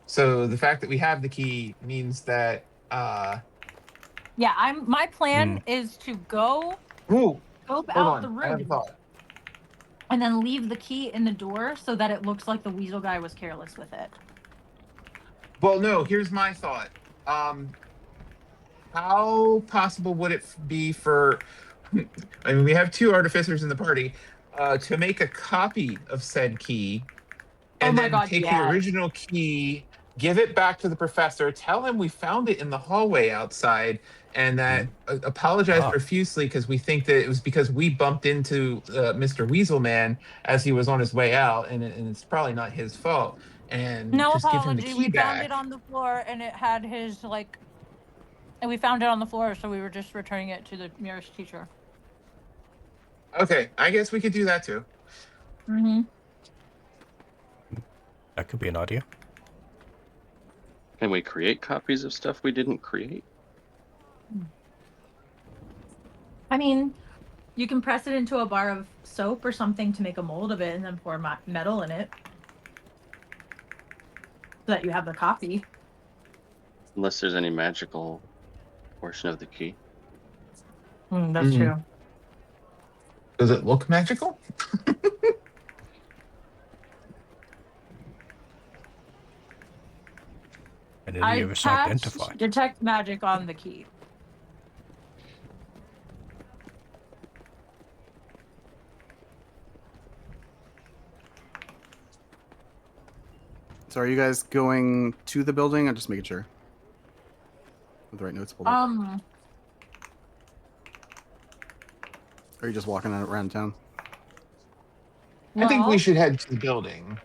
So the fact that we have the key means that, Yeah, my plan is to go out the room. I have a thought. And then leave the key in the door so that it looks like the weasel guy was careless with it. Well, no, here's my thought. How possible would it be for, I mean, we have 2 artificers in the party, to make a copy of said key and take the original key, give it back to the professor, tell him we found it in the hallway outside, and that apologize profusely because we think that it was because we bumped into Mr. Weaselman as he was on his way out, and it's probably not his fault. And No just give him the apology. key We back. found it on the floor, and it had his and we found it on the floor, so we were just returning it to the nearest teacher. Okay, I guess we could do that too. That could be an idea. Can we create copies of stuff we didn't create? I mean, you can press it into a bar of soap or something to make a mold of it, and then pour metal in it, so that you have the copy. Unless there's any magical portion of the key. That's true. Does it look magical? And any of us identified. Detect magic on the key. So are you guys going to the building? I'm just making sure. With the right notes pulled up. Or are you just walking around town? I think we should head to the building,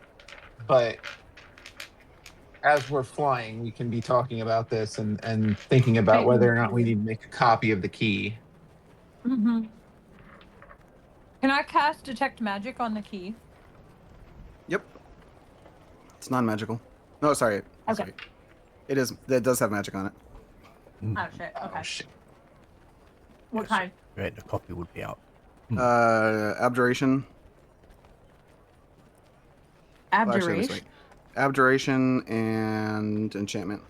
but as we're flying, we can be talking about this and thinking about whether or not we need to make a copy of the key. Mm-hmm. Can I cast Detect Magic on the key? Yep. It's non-magical. No, sorry. Okay. Sorry. It is. It does have magic on it. Oh shit. Okay. Oh shit. What Yes. kind? Right, the copy would be out. Abjuration. Well, actually, this way. Abjuration. Abjuration and enchantment.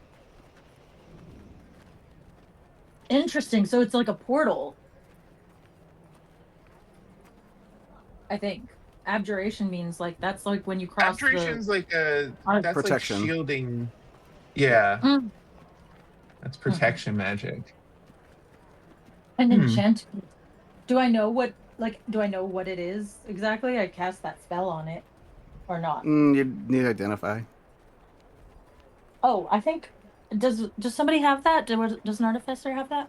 Interesting. So it's like a portal. I think abjuration means like that's like when you cross Abjuration's like the that's protection. like shielding. Yeah, Mm. that's protection magic. An enchantment. Do I know what it is exactly? I cast that spell on it or not? You need to identify. Oh, I think does somebody have that? Does an artificer have that?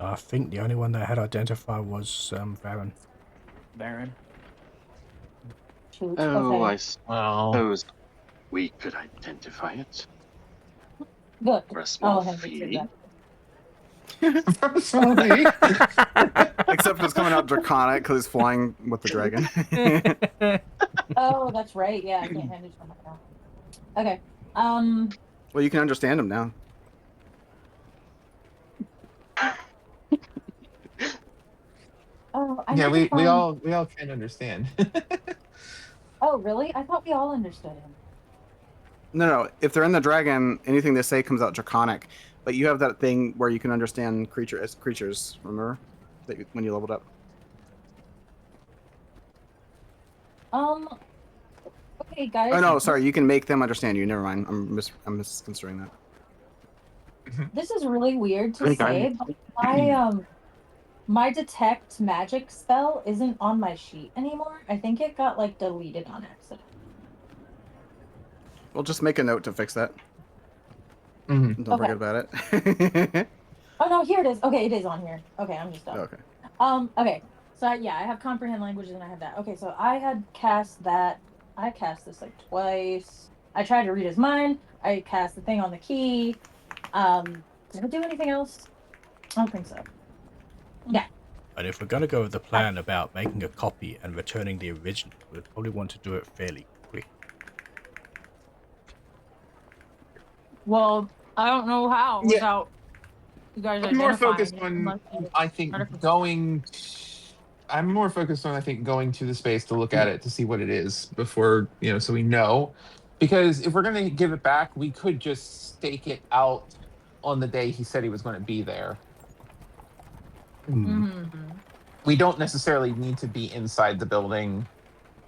I think the only one that had identify was Varen. Baron. Shoot. Oh, Okay. I Well, suppose we could identify it Good. for a small I'll hand it to fee. them. sorry. Except it's coming out draconic because it's flying with the dragon. Oh, that's right. Yeah, I can't hand it to them right now. Okay. Well, you can understand him now. Oh, I Yeah, need to we find- all can understand. Oh, really? I thought we all understood him. No. If they're in the dragon, anything they say comes out draconic. But you have that thing where you can understand creatures. Remember, when you leveled up. Okay, guys. Oh no, sorry. You can make them understand you. Never mind. I'm misconstruing that. This is really weird to Okay. say, but my detect magic spell isn't on my sheet anymore. I think it got like deleted on accident. We'll just make a note to fix that. Mhm. Don't forget about it. Oh no, here it is. Okay, it is on here. Okay, I'm just done. Okay. Okay. So I have comprehend languages and I have that. Okay, so I had cast that. I cast this like twice. I tried to read his mind. I cast the thing on the key. Did I do anything else? I don't think so. Yeah. And if we're going to go with the plan about making a copy and returning the original, we'd probably want to do it fairly quick. Well, I don't know how Yeah. without you guys I'm more identifying focused it on, unless you- I think, I'm more focused on, I think, going to the space to look at it to see what it is before, so we know. Because if we're going to give it back, we could just stake it out on the day he said he was going to be there. We don't necessarily need to be inside the building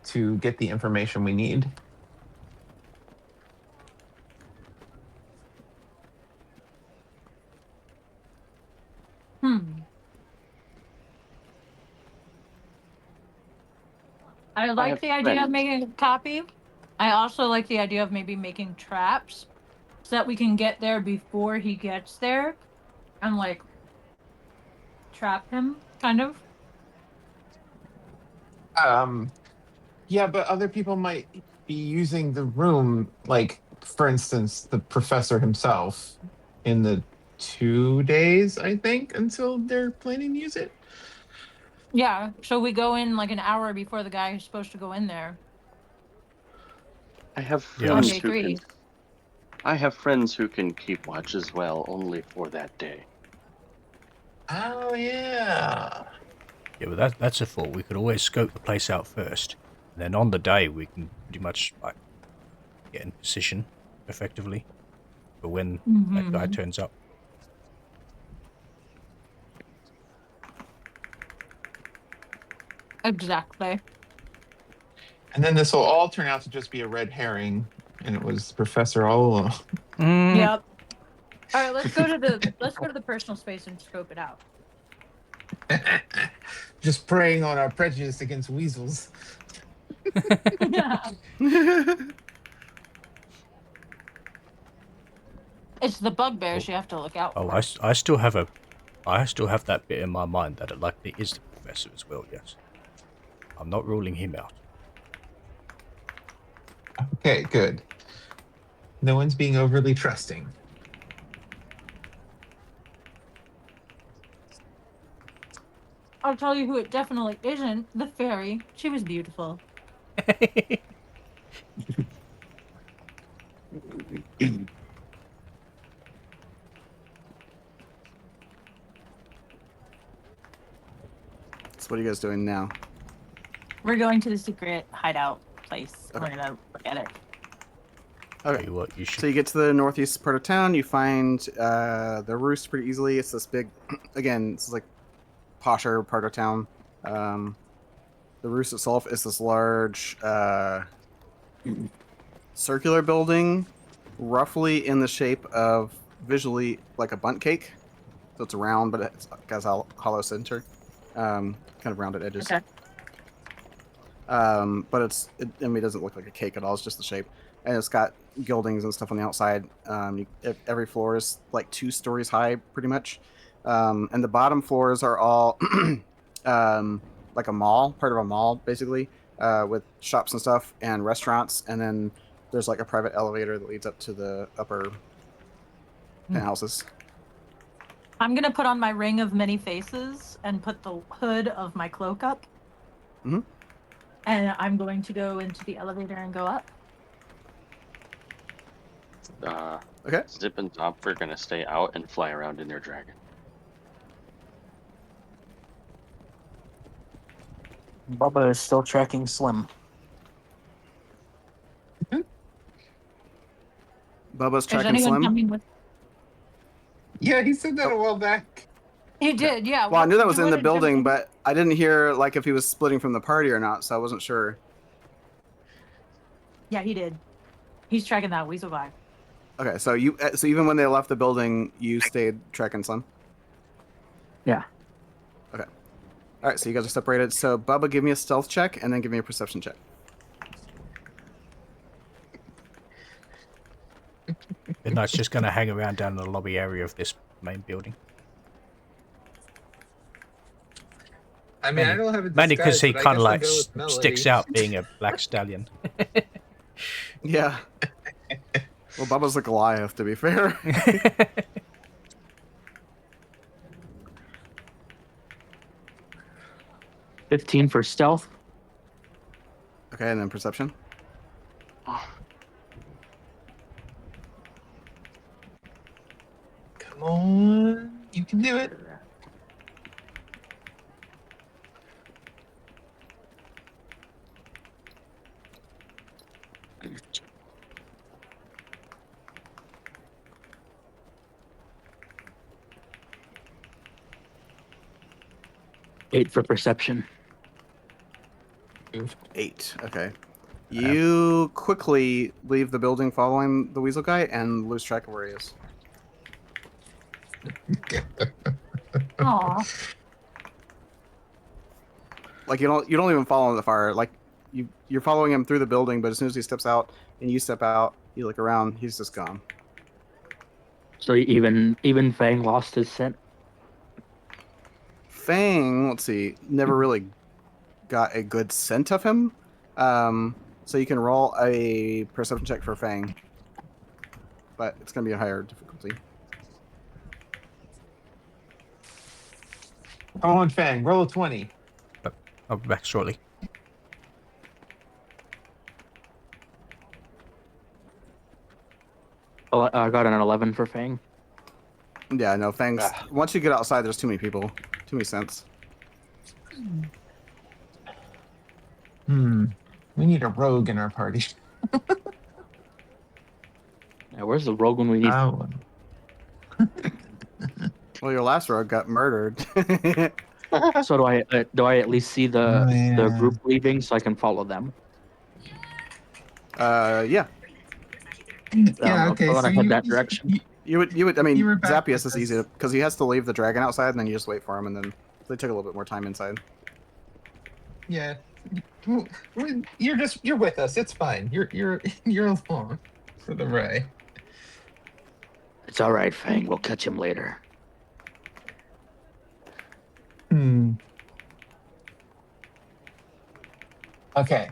to get the information we need. I have like the idea of friends. making a copy. I also like the idea of maybe making traps so that we can get there before he gets there and like trap him, kind of. Yeah, but other people might be using the room, like, for instance, the professor himself, in the 2 days, I think, until they're planning to use it. Yeah, so we go in like an hour before the guy who's supposed to go in there. I have Yeah. friends Day who three. can. I have friends who can keep watch as well, only for that day. Oh, yeah. Yeah, but that's a thought. We could always scope the place out first. And then on the day, we can pretty much like get in position effectively for when that guy turns up. Exactly. And then this will all turn out to just be a red herring, and it was Professor all along. Yep. All right, let's go to the personal space and scope it out. Just preying on our prejudice against weasels. Yeah. It's the bugbears you have to look out Oh, for. I still have that bit in my mind that it likely is the professor as well. Yes, I'm not ruling him out. Okay, good. No one's being overly trusting. I'll tell you who it definitely isn't. The fairy. She was beautiful. So what are you guys doing now? We're going to the secret hideout place. Okay. We're gonna look at it. Okay. Tell you what, you should. So you get to the northeast part of town. You find the roost pretty easily. It's this big, again, it's like posher part of town. The roost itself is this large circular building, roughly in the shape of visually like a bundt cake. So it's round, but it has a hollow center, kind of rounded edges. Okay. But I mean, it doesn't look like a cake at all. It's just the shape, and it's got gildings and stuff on the outside. Every floor is like 2 stories high, pretty much, and the bottom floors are all like a mall, part of a mall, basically, with shops and stuff and restaurants, and then there's like a private elevator that leads up to the upper penthouses. I'm gonna put on my ring of many faces and put the hood of my cloak up. Mm-hmm. And I'm going to go into the elevator and go up. Okay. Zip and Zop, we're gonna stay out and fly around in their dragon. Bubba is still tracking Slim. Bubba's Is tracking anyone Slim. coming with? Yeah, he said that a while back. He did, yeah. Well, I knew that was You in the wanna jump building, in? but I didn't hear like if he was splitting from the party or not, so I wasn't sure. Yeah, he did. He's tracking that weasel guy. Okay, so so even when they left the building, you stayed tracking Slim. Yeah. Okay. All right, so you guys are separated. So Bubba, give me a stealth check, and then give me a perception check. Midnight's just going to hang around down in the lobby area of this main building. I mean, I don't have a Mainly because disguise, he but I kind of guess I'll like go with Melody. sticks out being a black stallion. Yeah. Well, Bubba's the Goliath, to be fair. 15 for stealth. Okay, and then perception. Come on, you can do it. Eight for perception. 8. Okay. You quickly leave the building following the weasel guy and lose track of where he is. Aw. Like you don't even follow him that far. Like you're following him through the building, but as soon as he steps out and you step out, you look around, he's just gone. So even Fang lost his scent. Fang, let's see, never really got a good scent of him. So you can roll a perception check for Fang, but it's gonna be a higher difficulty. Come on, Fang, roll a 20. I'll be back shortly. I got an 11 for Fang. Yeah, no, Fang's. Once you get outside, there's too many people, too many scents. We need a rogue in our party. Yeah, where's the rogue when we need? Oh. Well, your last rogue got murdered. So do I at least see the group leaving so I can follow them? Yeah. Yeah, okay. I want So to head that direction. You would. I mean, You were back Zappius with is easy us. because he has to leave the dragon outside, and then you just wait for him, and then they take a little bit more time inside. Yeah. You're with us. It's fine. You're along for the ride. It's all right, Fang. We'll catch him later. Okay.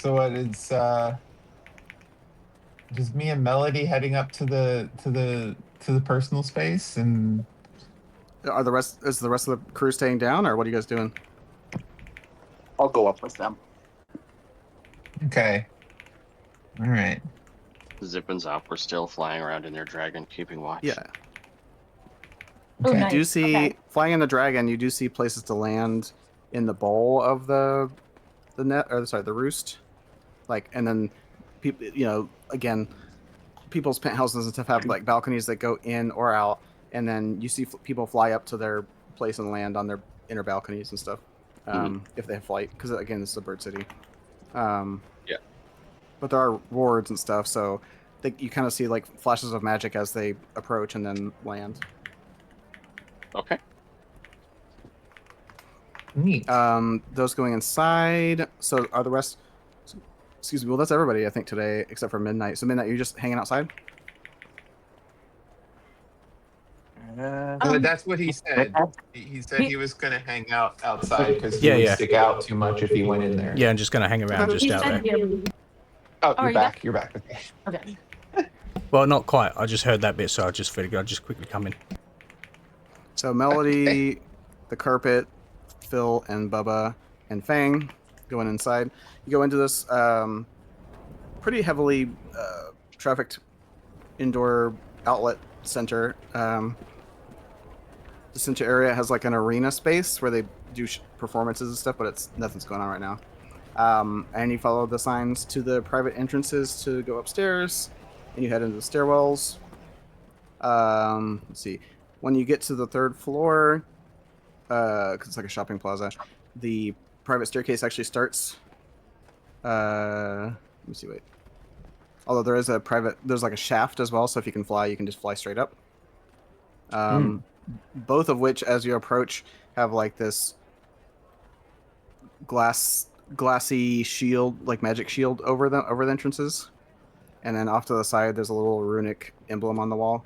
So what? It's just me and Melody heading up to the personal space, and Is the rest of the crew staying down, or what are you guys doing? I'll go up with them. okay. All right. Zip and Zop were still flying around in their dragon, keeping watch. Yeah. Oh, Okay. nice. You do see Okay. flying in the dragon. You do see places to land in the bowl of the net, or sorry, the roost. Like, and then people, again, people's penthouses and stuff have like balconies that go in or out, and then you see people fly up to their place and land on their inner balconies and stuff. If they have flight, because again, this is a bird city. Yeah. But there are wards and stuff, so you kind of see like flashes of magic as they approach and then land. Okay. Neat. Those going inside. So are the rest? Excuse me. Well, that's everybody I think today, except for Midnight. So Midnight, you're just hanging outside. Well, that's what he said. He said he was going to hang out outside because he Yeah, would yeah. stick out too much if he went in there. Yeah, I'm just gonna hang around just He out said there. you. Oh, are you're you back. back? You're back. Okay. Okay. Well, not quite. I just heard that bit, so I just figured I'd just quickly come in. So Melody, the carpet, Phil, and Bubba and Fang going inside. You go into this pretty heavily trafficked indoor outlet center. The center area has like an arena space where they do performances and stuff, but nothing's going on right now. And you follow the signs to the private entrances to go upstairs, and you head into the stairwells. Let's see. When you get to the third floor, because it's like a shopping plaza, the private staircase actually starts. Let me see. Wait. Although there's like a shaft as well, so if you can fly, you can just fly straight up. Both of which, as you approach, have like this glassy shield, like magic shield over the entrances, and then off to the side, there's a little runic emblem on the wall.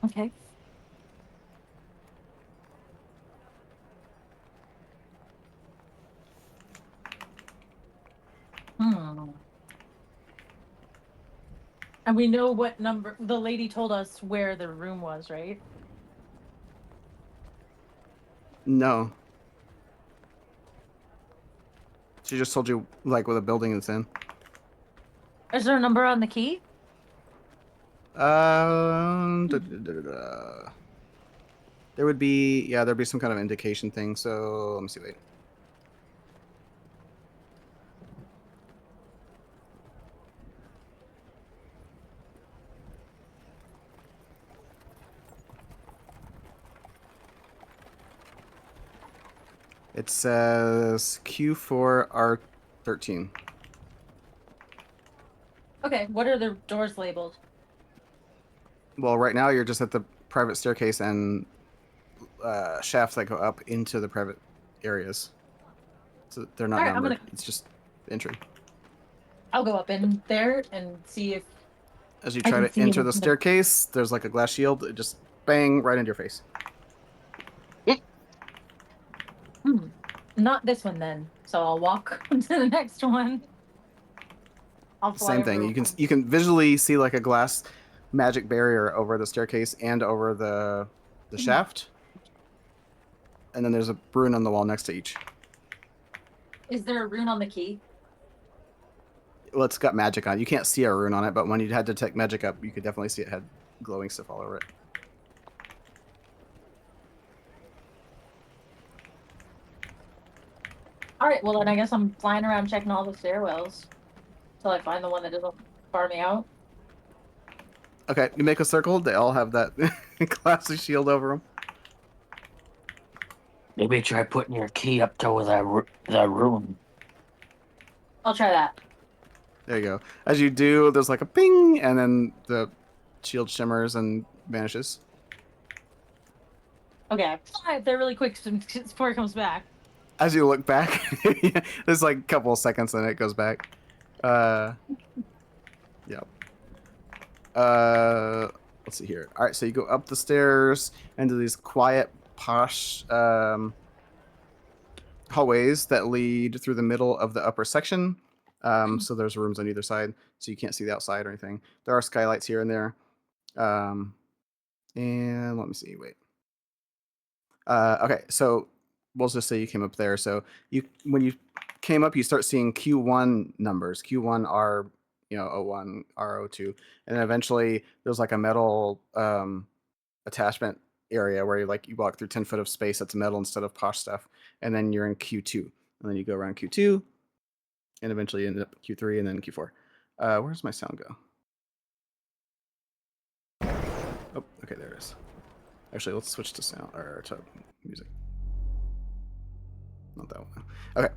Okay. And we know what number the lady told us where the room was, right? No. She just told you like what the building it's in. Is there a number on the key? There would be there'd be some kind of indication thing. So let me see. Wait. It says Q4R13. Okay, what are the doors labeled? Well, right now you're just at the private staircase and shafts that go up into the private areas. So they're not Alright, numbered. It's just entry. I'll go up in there and see if As you I try can to see enter it the in the- staircase, there's like a glass shield. It just bang right into your face. Not this one then. So I'll walk to the next one. I'll fly Same over thing. real You can quick. you can visually see like a glass magic barrier over the staircase and over the shaft. And then there's a rune on the wall next to each. Is there a rune on the key? Well, it's got magic on it. You can't see a rune on it, but when you had detect magic up, you could definitely see it had glowing stuff all over it. Alright, well then I guess I'm flying around checking all the stairwells till I find the one that doesn't bar me out. Okay, you make a circle. They all have that glassy shield over them. Maybe try putting your key up to that room. I'll try that. There you go. As you do, there's like a ping, and then the shield shimmers and vanishes. Okay, fly up there really quick before it comes back. As you look back, there's like a couple of seconds, and it goes back. Yep. Let's see here. All right, so you go up the stairs into these quiet, posh hallways that lead through the middle of the upper section. So there's rooms on either side, so you can't see the outside or anything. There are skylights here and there. And let me see. Wait. Okay, so we'll just say you came up there. So when you came up, you start seeing Q1 numbers. Q1 are O1, R02, and then eventually there's like a metal attachment area where you walk through 10 foot of space that's metal instead of posh stuff, and then you're in Q2, and then you go around Q2, and eventually you end up Q3 and then Q4. Where's my sound go? Oh, okay, there it is. Actually, let's switch to sound or to music. Not that one. Okay.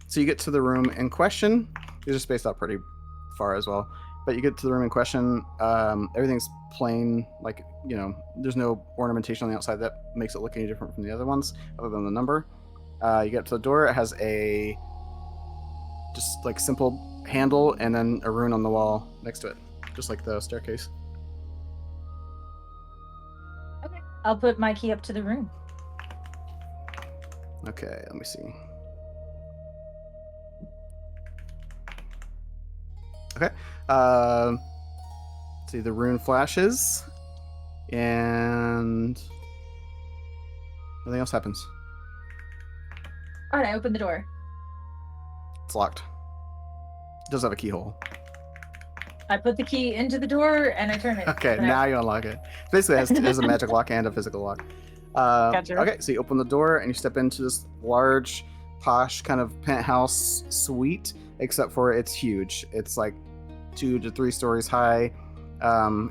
So you get to the room in question. These are spaced out pretty far as well. But you get to the room in question. Everything's plain. There's no ornamentation on the outside that makes it look any different from the other ones, other than the number. You get to the door. It has a just simple handle and then a rune on the wall next to it, just like the staircase. Okay. I'll put my key up to the room. Okay, let me see. Okay. See, the rune flashes, and nothing else happens. All right, I open the door. It's locked. It does have a keyhole. I put the key into the door and I turn it. Okay, now you unlock it. Basically, it has a magic lock and a physical lock. Gotcha. Okay, so you open the door and you step into this large, posh kind of penthouse suite, except for it's huge. It's like 2 to 3 stories high.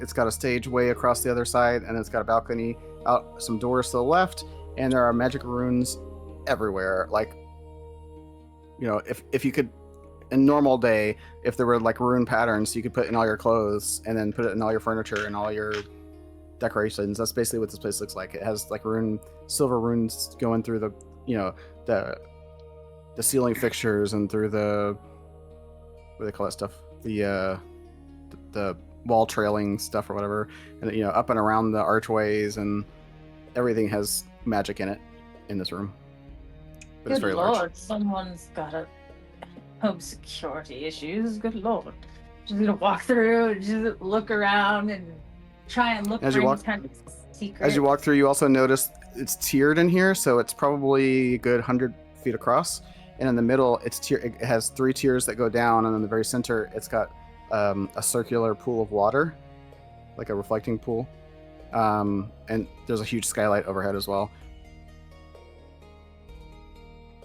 It's got a stage way across the other side, and it's got a balcony out, some doors to the left, and there are magic runes everywhere. If you could, in normal day, if there were rune patterns, you could put in all your clothes and then put it in all your furniture and all your decorations. That's basically what this place looks like. It has silver runes going through the ceiling fixtures and through the, what do they call that stuff? The wall trailing stuff or whatever, and up and around the archways, and everything has magic in it in this room. But it's Good very lord, large. someone's got home security issues. Good lord. Just gonna walk through, just look around and try and look for any kind of secret. As you walk through, you also notice it's tiered in here, so it's probably a good 100 feet across. And in the middle, it has 3 tiers that go down, and in the very center, it's got a circular pool of water, like a reflecting pool. And there's a huge skylight overhead as well.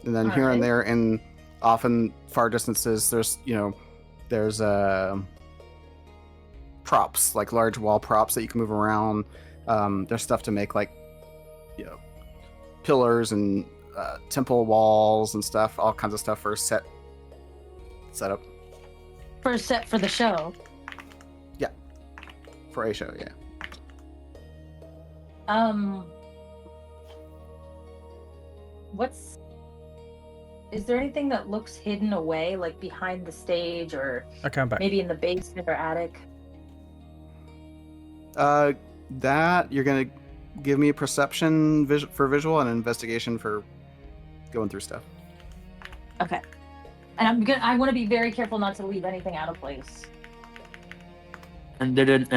And then here and there, and often far distances, there's props, like large wall props that you can move around. There's stuff to make pillars and temple walls and stuff, all kinds of stuff for a setup. For a set for the show. Yeah. For a show, yeah. Is there anything that looks hidden away, like behind the stage, or I come back. maybe in the basement or attic? That you're gonna give me a perception for visual and investigation for going through stuff. Okay. And I want to be very careful not to leave anything out of place. And did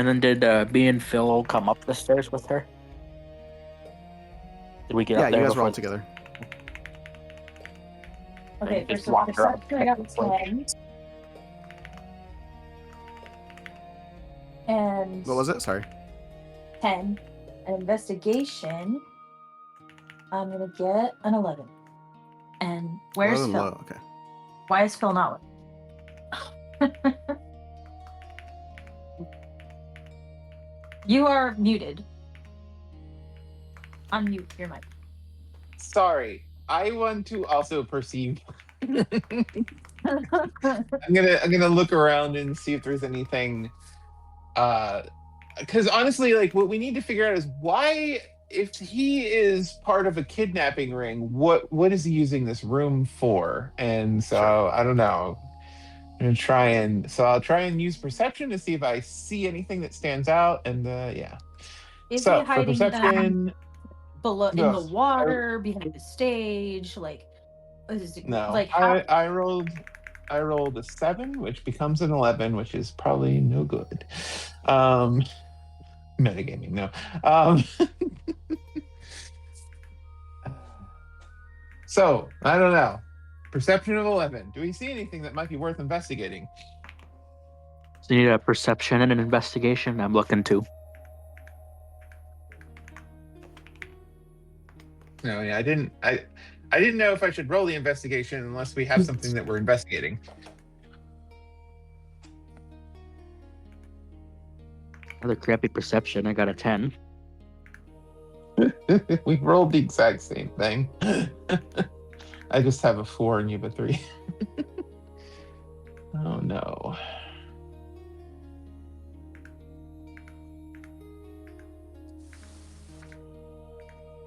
B and Phil come up the stairs with her? Did we get up there? Yeah, you guys were before all together. Okay, And just for walk her up. perception, I got 10. And What was it? Sorry. 10. An investigation, I'm gonna get an 11. And where's Phil? Low. Okay. Why is Phil not with? You are muted. Unmute your mic. Sorry, I want to also perceive. I'm gonna look around and see if there's anything. Because honestly, what we need to figure out is why, if he is part of a kidnapping ring, what is he using this room for? And so I don't know. I'll try and use perception to see if I see anything that stands out. And yeah. Is So he for hiding perception, below in Ugh. the water, behind the stage? no. how? I rolled I rolled a 7, which becomes an 11, which is probably no good. Metagaming, no. So, I don't know. Perception of 11. Do we see anything that might be worth investigating? So you need a perception and an investigation. I'm looking to. No, yeah, I didn't know if I should roll the investigation unless we have something that we're investigating. Another crappy perception. I got a 10. We rolled the exact same thing. I just have a 4 and you have a 3. Oh no.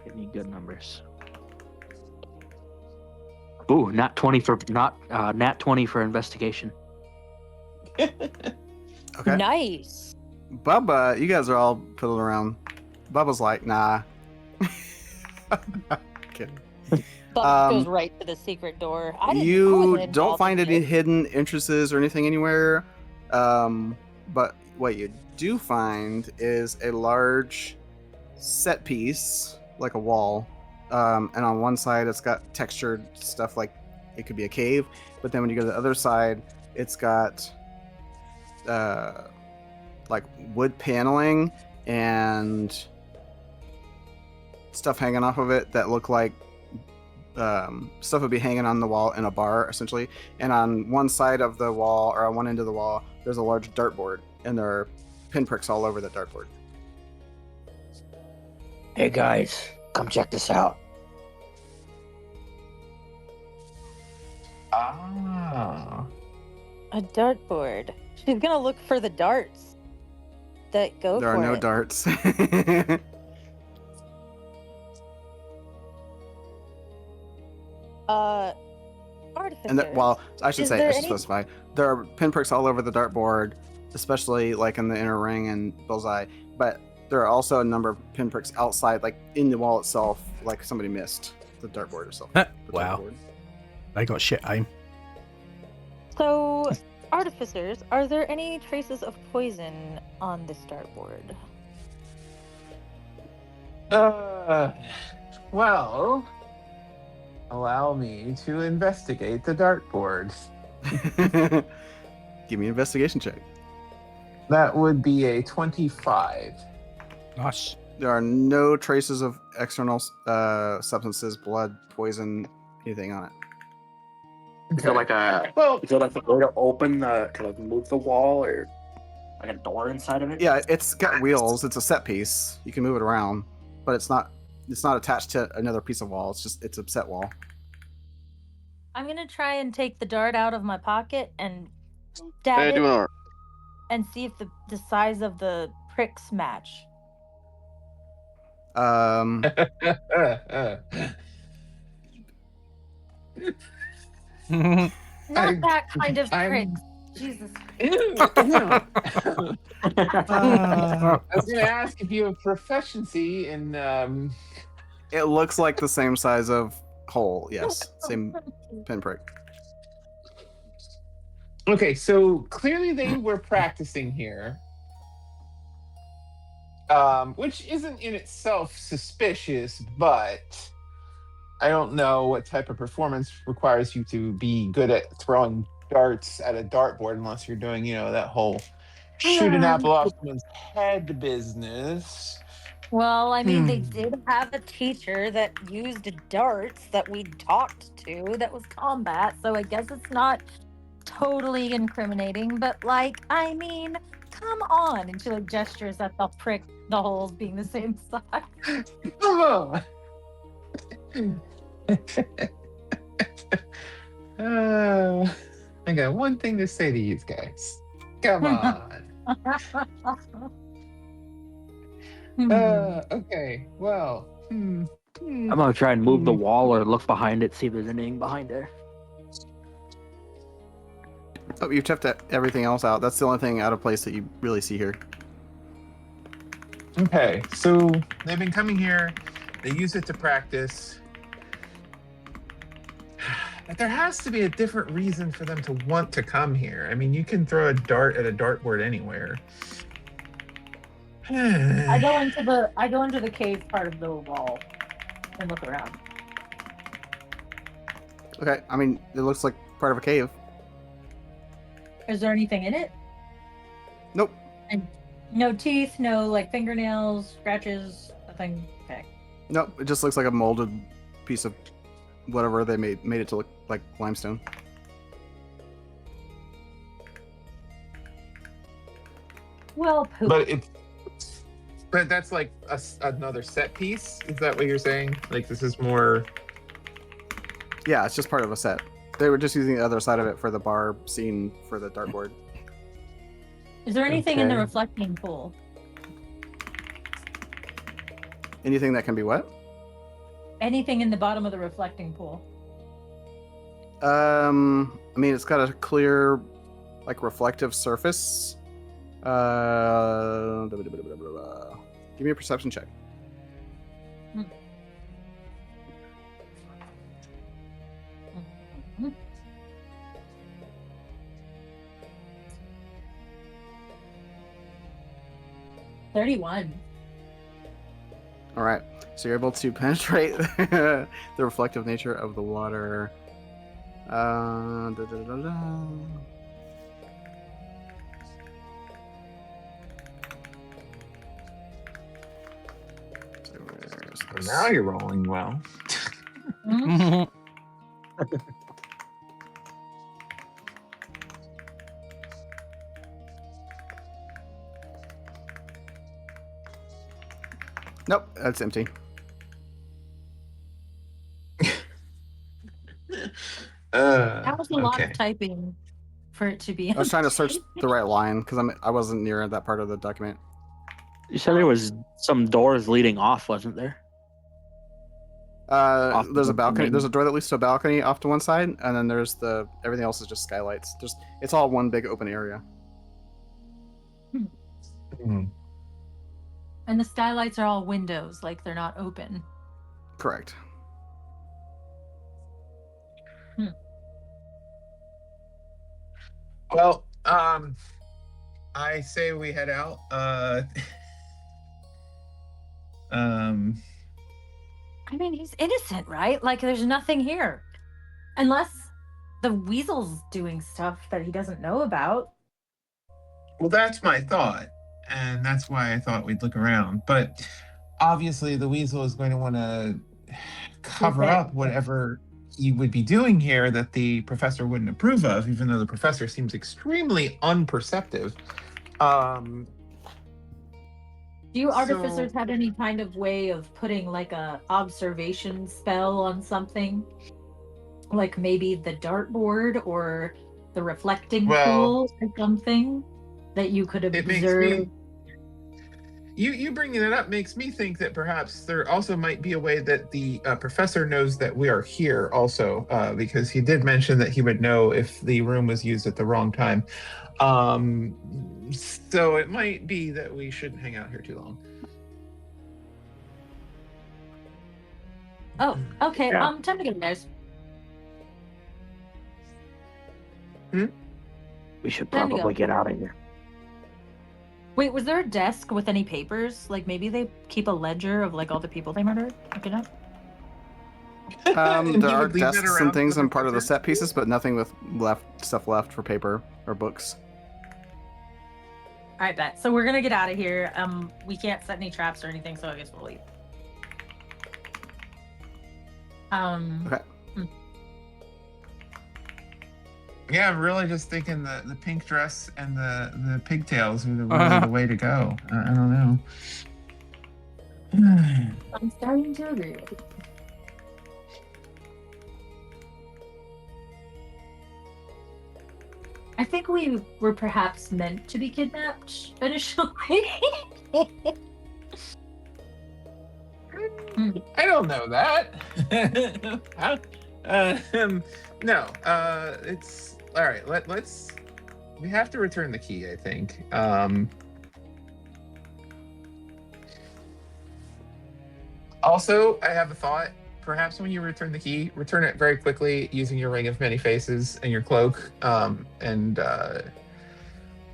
Give me good numbers. Ooh, nat 20 for nat 20 for investigation. Okay. Nice. Bubba, you guys are all piddling around. Bubba's like, nah. Kidding. Buck goes right to the secret door. I wasn't You involved don't find in any this. hidden entrances or anything anywhere. But what you do find is a large set piece, like a wall. And on one side, it's got textured stuff like it could be a cave. But then when you go to the other side, it's got like wood paneling and stuff hanging off of it that look like stuff would be hanging on the wall in a bar, essentially. And on one side of the wall, or on one end of the wall, there's a large dartboard, and there are pinpricks all over the dartboard. Hey guys, come check this out. Ah. A dartboard. She's gonna look for the darts that go There for are no it. darts. Artificers. And well, I should Is say, there I should any- specify, there are pinpricks all over the dartboard, especially like in the inner ring and bullseye. But there are also a number of pinpricks outside, like in the wall itself, like somebody missed the dartboard itself. The Wow. dartboard. I got shit aim. So, artificers, are there any traces of poison on this dartboard? Well, allow me to investigate the dartboard. Give me an investigation check. That would be a 25. Nice. There are no traces of external substances, blood, poison, anything on it. Is there like a Well, is there like a way to open to like move the wall or like a door inside of it? Yeah, it's got wheels. It's a set piece. You can move it around, but it's not attached to another piece of wall. It's a set wall. I'm gonna try and take the dart out of my pocket and Hey, stab it doing all right. and see if the size of the pricks match. Not I'm- that kind of I'm- pricks. Jesus. I was going to ask if you have proficiency in. It looks like the same size of hole. Yes, same pinprick. Okay, so clearly they were practicing here, which isn't in itself suspicious, but I don't know what type of performance requires you to be good at throwing darts at a dartboard unless you're doing, that whole shoot an apple off someone's head business. Well, I mean, they did have a teacher that used darts that we talked to that was combat, so I guess it's not totally incriminating, but I mean, come on. And she gestures at the holes being the same size. Come on. I got one thing to say to you guys. Come on. Okay, well. I'm gonna try and move the wall or look behind it, see if there's anything behind there. Oh, you've checked everything else out. That's the only thing out of place that you really see here. Okay, so they've been coming here. They use it to practice. There has to be a different reason for them to want to come here. I mean, you can throw a dart at a dartboard anywhere. I go into the cave part of the wall and look around. Okay, I mean, it looks like part of a cave. Is there anything in it? Nope. And no teeth, no like fingernails, scratches, nothing. Okay. Nope, it just looks like a molded piece of whatever they made it to look like limestone. Well, poop. But that's like another set piece. Is that what you're saying? Like this is more? Yeah, it's just part of a set. They were just using the other side of it for the bar scene for the dartboard. Is there anything in the Okay. reflecting pool? Anything that can be what? Anything in the bottom of the reflecting pool? I mean, it's got a clear, like, reflective surface. Give me a perception check. Hmm. 31. All right, so you're able to penetrate the reflective nature of the water. Da, da, da, da. So where's this? Now you're rolling well. Hmm? Nope, that's empty. That was a lot Okay. of typing for it to be. I was trying to search the right line because I wasn't near that part of the document. You said there was some doors leading off, wasn't there? There's a the balcony. main- There's a door that leads to a balcony off to one side, and then there's everything else is just skylights. It's all one big open area. Hmm. And the skylights are all windows, like they're not open. Correct. Well, I say we head out. I mean, he's innocent, right? Like, there's nothing here. Unless the weasel's doing stuff that he doesn't know about. Well, that's my thought, and that's why I thought we'd look around. But obviously, the weasel is going to want to cover Okay. up whatever he would be doing here that the professor wouldn't approve of, even though the professor seems extremely unperceptive. Do you So- artificers have any kind of way of putting like a observation spell on something? Like maybe the dartboard or the reflecting Well, pool or something that you could it makes observe? me. You bringing it up makes me think that perhaps there also might be a way that the professor knows that we are here also, because he did mention that he would know if the room was used at the wrong time. So it might be that we shouldn't hang out here too long. Oh, okay. Yeah. Time to get guys. We should There we probably go. get out of here. Wait, was there a desk with any papers? Like maybe they keep a ledger of like all the people they murdered? Okay, no. And he There are would leave that desks around and things for and part of the professor? set pieces, but nothing with stuff left for paper or books. All right, bet. So we're gonna get out of here. We can't set any traps or anything, so I guess we'll leave. Okay. Yeah, I'm really just thinking the pink dress and the pigtails are really the way to go. I don't know. I'm starting to agree with you. I think we were perhaps meant to be kidnapped initially. I don't know that. No, it's all right. Let's. We have to return the key, I think. Also, I have a thought. perhaps when you return the key, return it very quickly using your ring of many faces and your cloak, and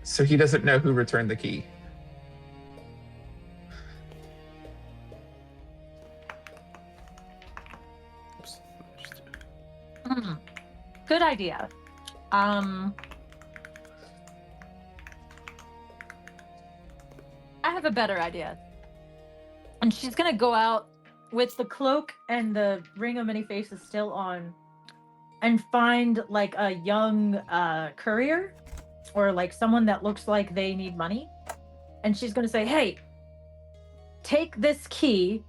so he doesn't know who returned the key. Good idea. I have a better idea. And she's gonna go out with the cloak and the ring of many faces still on and find like a young courier or like someone that looks like they need money. And she's gonna say, hey, take this key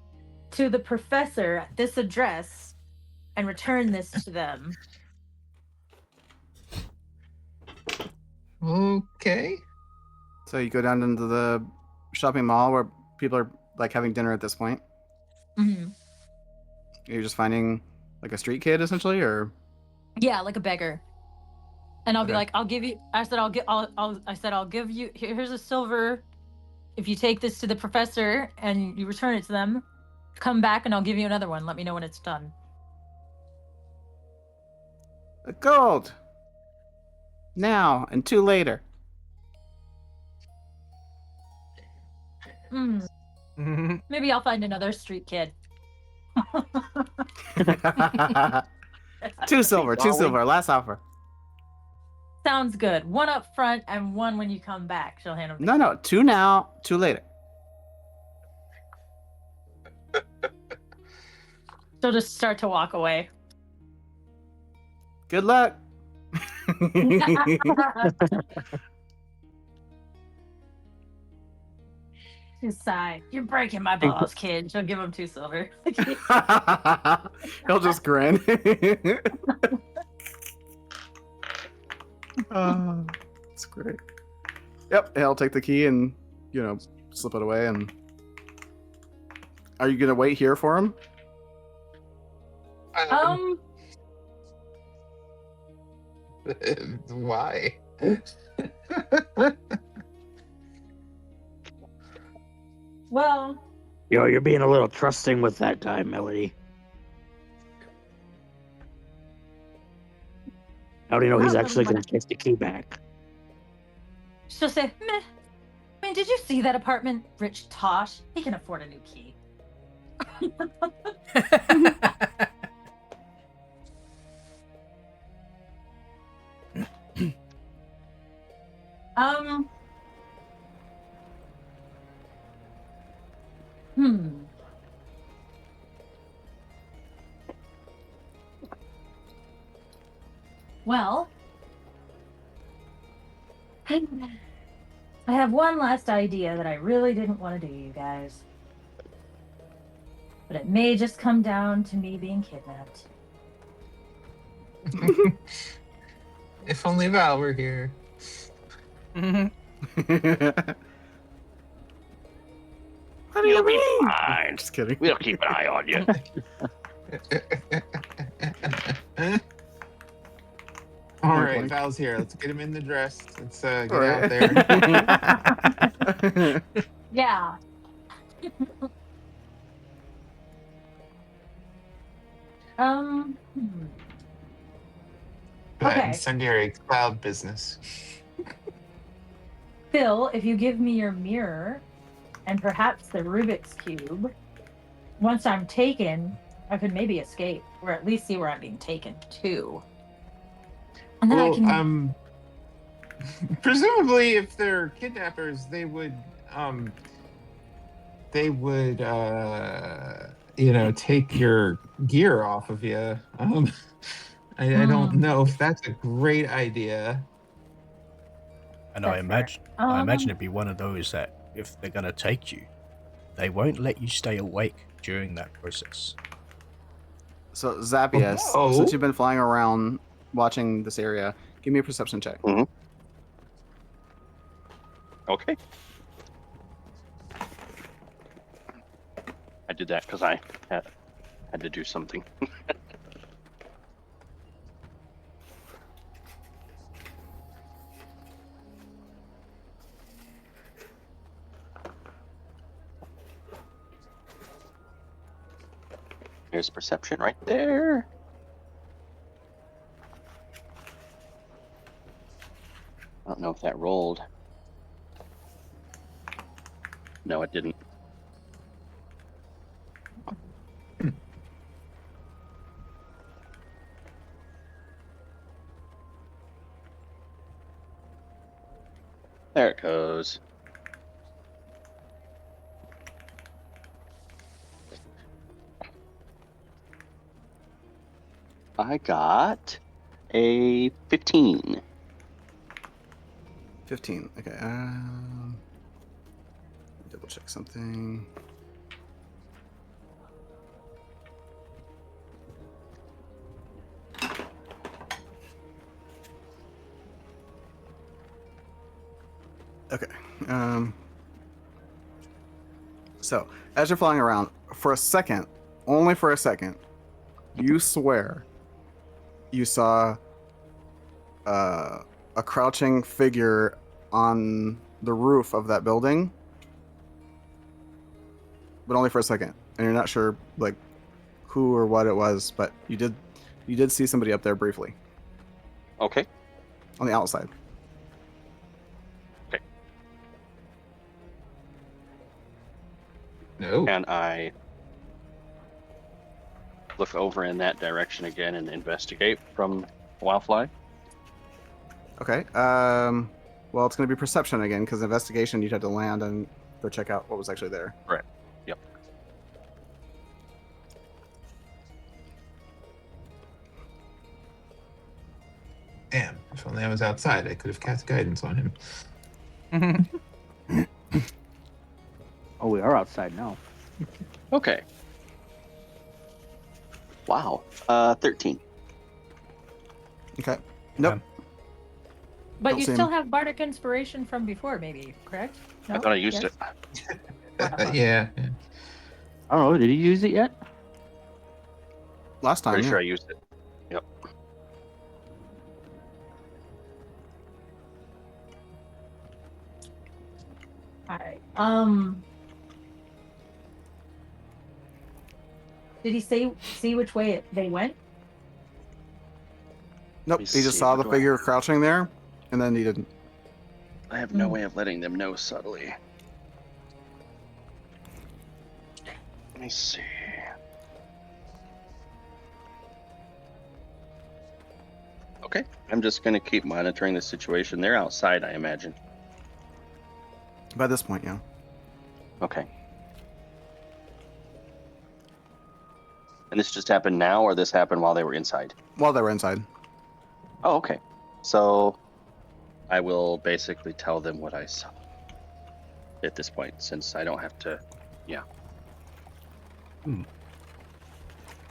to the professor at this address and return this to them. Okay. So you go down into the shopping mall where people are like having dinner at this point. Mm-hmm. You're just finding like a street kid essentially, or Yeah, like a beggar. And I'll be Okay. like, I'll give you. I said I'll give you. Here's a silver. If you take this to the professor and you return it to them, come back and I'll give you another one. Let me know when it's done. gold. Now and 2 later. Maybe I'll find another street kid. 2 silver, 2 silver, last offer. Sounds good. 1 up front and 1 when you come back. She'll hand him. No, 2 now, 2 later. She'll just start to walk away. Good luck. She'll sigh. You're breaking my balls, kid. She'll give him 2 silver. He'll just grin. That's great. Yep, he'll take the key and, slip it away. And are you gonna wait here for him? Why? Well, You're being a little trusting with that guy, Melody. How do you know he's actually going to take the key back? she'll say, meh. I mean, did you see that apartment? Rich Tosh. He can afford a new key. Well, I have one last idea that I really didn't want to do, you guys. But it may just come down to me being kidnapped. If only Val were here. What do you mean? Fine. Just kidding. We'll keep an eye on you. All right, Val's here. Let's get him in the dress. Let's get All out right. there. Yeah. That Okay. incendiary cloud business. Phil, if you give me your mirror and perhaps the Rubik's Cube, once I'm taken, I could maybe escape, or at least see where I'm being taken to. And then I can. Presumably, if they're kidnappers, they would, take your gear off of you. I don't know if that's a great idea. And I imagine it'd be one of those that if they're gonna take you, they won't let you stay awake during that process. So Zappius, since you've been flying around watching this area, give me a perception check. Mm-hmm. Okay. I did that because I had to do something. Here's perception right there. I don't know if that rolled. No, it didn't. There it goes. I got a 15. 15. Okay. Double check something. Okay. So, as you're flying around, for a second, only for a second, you swear you saw a crouching figure on the roof of that building, but only for a second, and you're not sure like who or what it was, but you did see somebody up there briefly Okay. on the outside. Okay. No. And I look over in that direction again and investigate from Wildfly. Okay. Well, it's going to be perception again because investigation you'd have to land and go check out what was actually there. Right. Yep. Damn. If only I was outside, I could have cast guidance on him. Oh, we are outside now. Okay. Wow. 13. Okay. Nope. But Don't you seem- still have bardic inspiration from before, maybe, correct? I thought I used Yes? it. Yeah. I don't know. Did you use it yet? Last time. Pretty yeah. sure I used it. Yep. All right. Did he see which way they went? Nope. Let He me just see, saw what the do I- figure crouching there, and then he didn't. I have no way of letting them know subtly. Let me see. Okay, I'm just gonna keep monitoring the situation. They're outside, I imagine. By this point, yeah. Okay. And this just happened now, or this happened while they were inside? While they were inside. Oh, okay. So I will basically tell them what I saw at this point, since I don't have to. Yeah.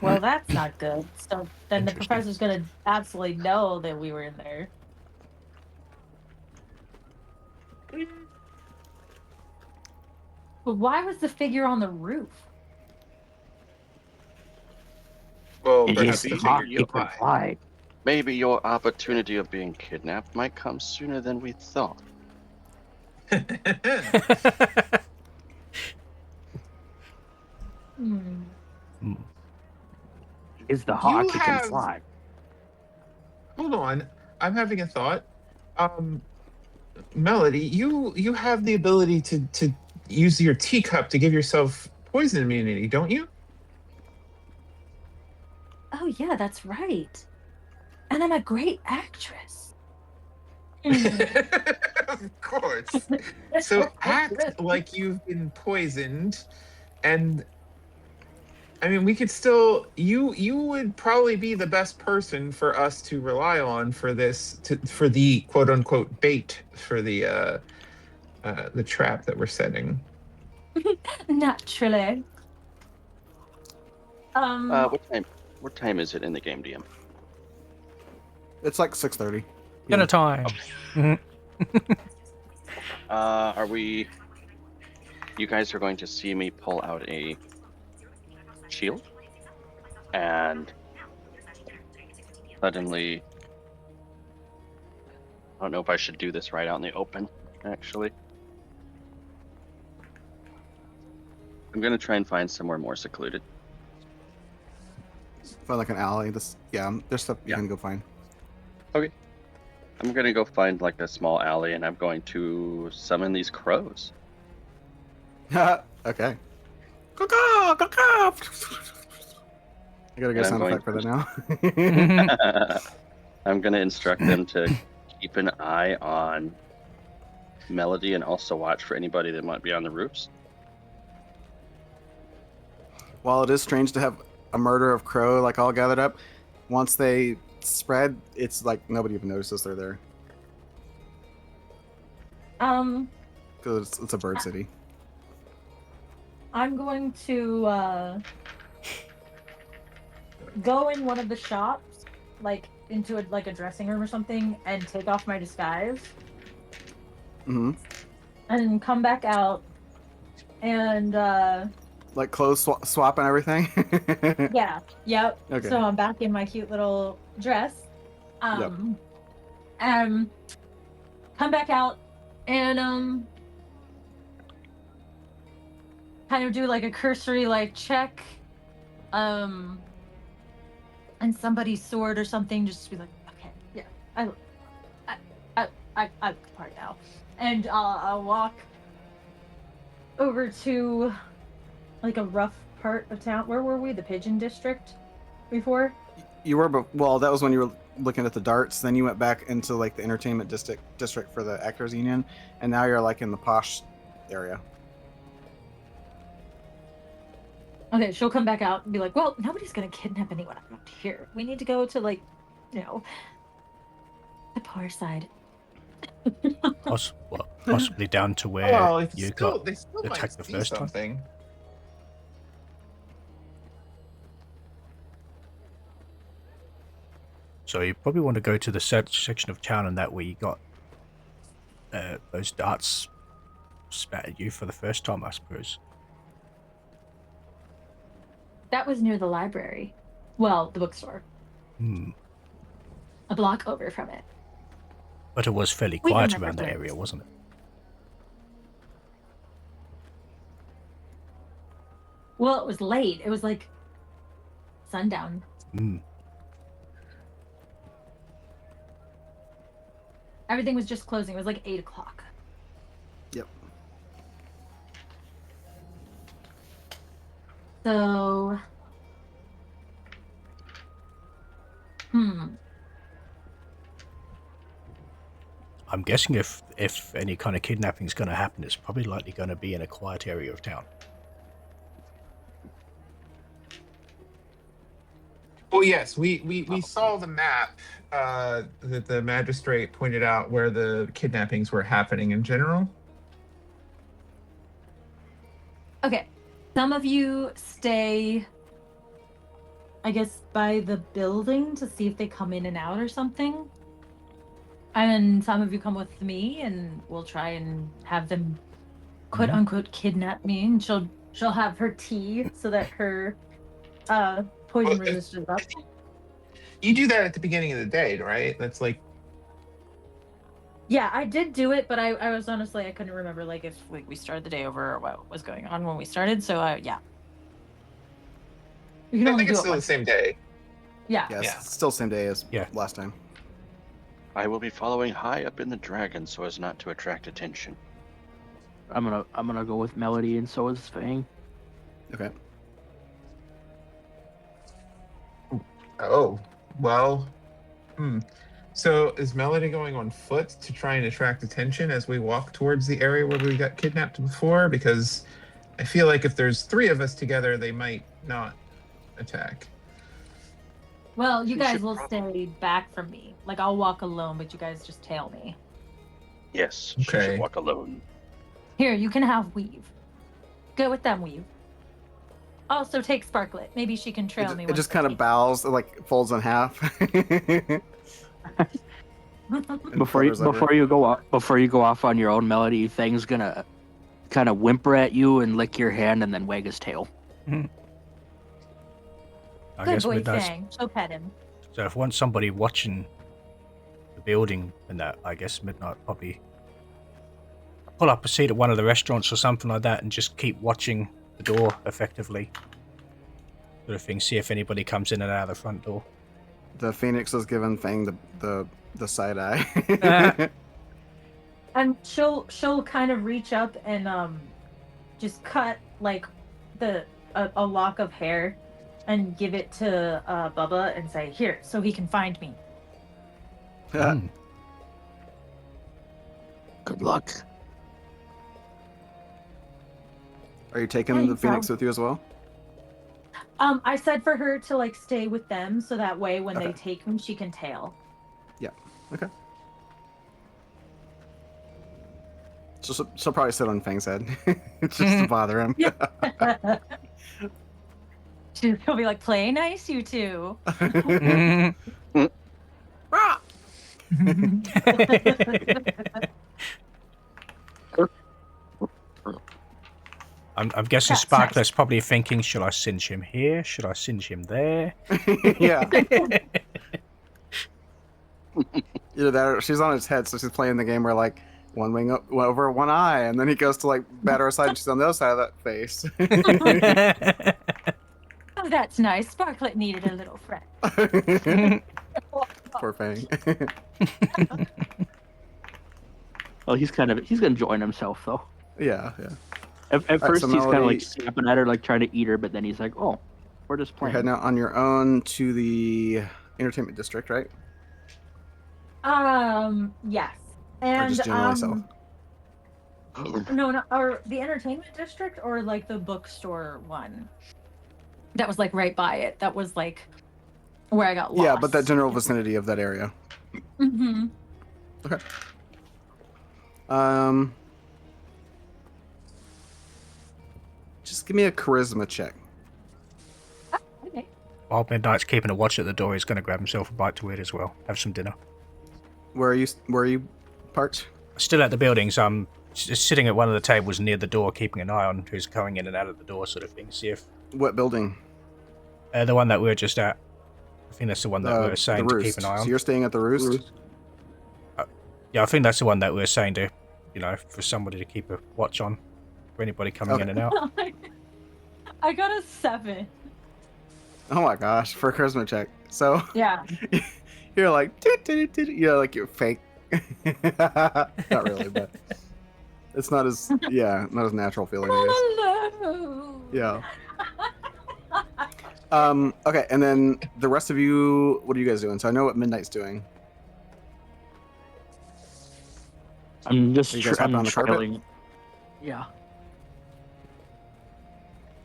Well, that's not good. So then the Interesting. professor's gonna absolutely know that we were in there. But why was the figure on the roof? Well, It perhaps is he the hawk. figured you It can apply. fly. Maybe your opportunity of being kidnapped might come sooner than we thought. Hmm. It is the hawk. You It can have- fly. Hold on. I'm having a thought. Melody, you have the ability to use your teacup to give yourself poison immunity, don't you? Oh yeah, that's right. And I'm a great actress. Hmm. Of course. So act like you've been poisoned, and I mean, we could still. You would probably be the best person for us to rely on for this, for the quote unquote bait for the trap that we're setting. Naturally. What time is it in the game, DM? It's like 6:30. Dinner time. Mhm. Are we? You guys are going to see me pull out a shield, and suddenly, I don't know if I should do this right out in the open. Actually, I'm gonna try and find somewhere more secluded. Find like an alley. There's stuff you Yeah. can go find. Okay. I'm gonna go find like a small alley, and I'm going to summon these crows. Okay. Caw-caw, caw-caw. I gotta get a And I'm sound going effect for that now. I'm gonna instruct them to keep an eye on Melody and also watch for anybody that might be on the roofs. While it is strange to have a murder of crow like all gathered up, once they spread, it's like nobody even notices they're there because it's a bird city. I'm going to go in one of the shops, like into a dressing room or something, and take off my disguise, Mm-hmm. and come back out, and Like clothes swap and everything. yeah, yep. Okay. So I'm back in my cute little dress, and come back out, and kind of do like a cursory check, and somebody's sword or something, just to be like, okay, yeah, I can part now, and I'll walk over to like a rough part of town. Where were we? The Pigeon District before? You were, but well, that was when you were looking at the darts. Then you went back into like the entertainment district for the Actors Union, and now you're like in the posh area. Okay, she'll come back out and be like, well, nobody's gonna kidnap anyone around here. We need to go to the poor side. Possibly down to where Well, you they still might attacked the see first time. something. So you probably want to go to the section of town, and that where you got those darts spat at you for the first time, I suppose. That was near the library. Well, the bookstore. A block over from it. But it was fairly We quiet remember around that things. area, wasn't it? Well, it was late. It was like sundown. Everything was just closing. It was like 8 o'clock. Yep. So, I'm guessing if any kind of kidnapping is going to happen, it's probably likely going to be in a quiet area of town. Well, yes, we saw the map that the magistrate pointed out where the kidnappings were happening in general. okay. Some of you stay, I guess, by the building to see if they come in and out or something. And some of you come with me, and we'll try and have them, quote unquote, kidnap me. And she'll have her tea so that her poison resistance is up. You do that at the beginning of the day, right? That's like, Yeah, I did do it, but I was honestly, I couldn't remember if we started the day over or what was going on when we started. So yeah. You can I only think do it's it still the once. same day. Yeah. Yes, Yeah. it's still same day as last time. I will be following high up in the dragon so as not to attract attention. I'm gonna go with Melody, and so is Fang. Okay. Oh, well. So is Melody going on foot to try and attract attention as we walk towards the area where we got kidnapped before? Because I feel like if there's 3 of us together, they might not attack. Well, you She guys should will probably- stay back from me. I'll walk alone, but you guys just tail me. Yes, she Okay. should walk alone. Here, you can have Weave. Go with them, Weave. Also take Sparklet. Maybe she can trail me. It just kind of bows, folds in half. Before you go off on your own, Melody, Fang's gonna kind of whimper at you and lick your hand, and then wag his tail. I Good guess boy, Midnight's- Fang. She'll pet him. So if I want somebody watching the building and that, I guess Midnight probably pull up a seat at one of the restaurants or something like that and just keep watching the door effectively. sort of thing. See if anybody comes in and out of the front door. The Phoenix is giving Fang the side eye. And she'll kind of reach up and just cut like a lock of hair and give it to Bubba and say, "Here, so he can find me." Mm. Good luck. Are you taking Yeah, the you Phoenix go. with you as well? I said for her to like stay with them so that way when they Okay. take him, she can tail. Yeah. Okay. So she'll probably sit on Fang's head just to bother him. She'll be like, "Play nice, you two." Ah! I'm guessing That's Sparkler's probably thinking, should I singe him here? Should I singe him there? Yeah. Either that or she's on his head, so she's playing the game where like one wing up, over one eye, and then he goes to like bat her aside and she's on the other side of that face. Oh, that's nice. Sparklet needed a little friend. Poor Fang. Well, he's enjoying himself though. Yeah. At right, first, so he's kind of Melody- like snapping at her, like trying to eat her, but then he's like, "Oh, we're just You're playing." heading out on your own to the entertainment district, right? Yes. Or And just generally so? no, or the entertainment district or like the bookstore one. That was like right by it. That was like where I got lost. Yeah, but that general vicinity of that area. Mm-hmm. Okay. Just give me a charisma check. Okay. While Midnight's keeping a watch at the door, he's going to grab himself a bite to eat as well. Have some dinner. Where are you parked? Still at the buildings. I'm just sitting at one of the tables near the door, keeping an eye on who's going in and out of the door, sort of thing. See if What building? the one that we were just at. I think that's the one that we were saying the to Roost. keep an eye on. So you're staying at the Roost? Yeah, I think that's the one that we were saying to, for somebody to keep a watch on for anybody coming in and out. I got a 7. Oh my gosh, for a charisma check. So Yeah. you're like, like you're fake. Not really, but it's not as not as natural feeling, I guess. Hello. Yeah. Okay, and then the rest of you, what are you guys doing? So I know what Midnight's doing. I'm just Are you guys hopping on the carpet? trailing. Yeah.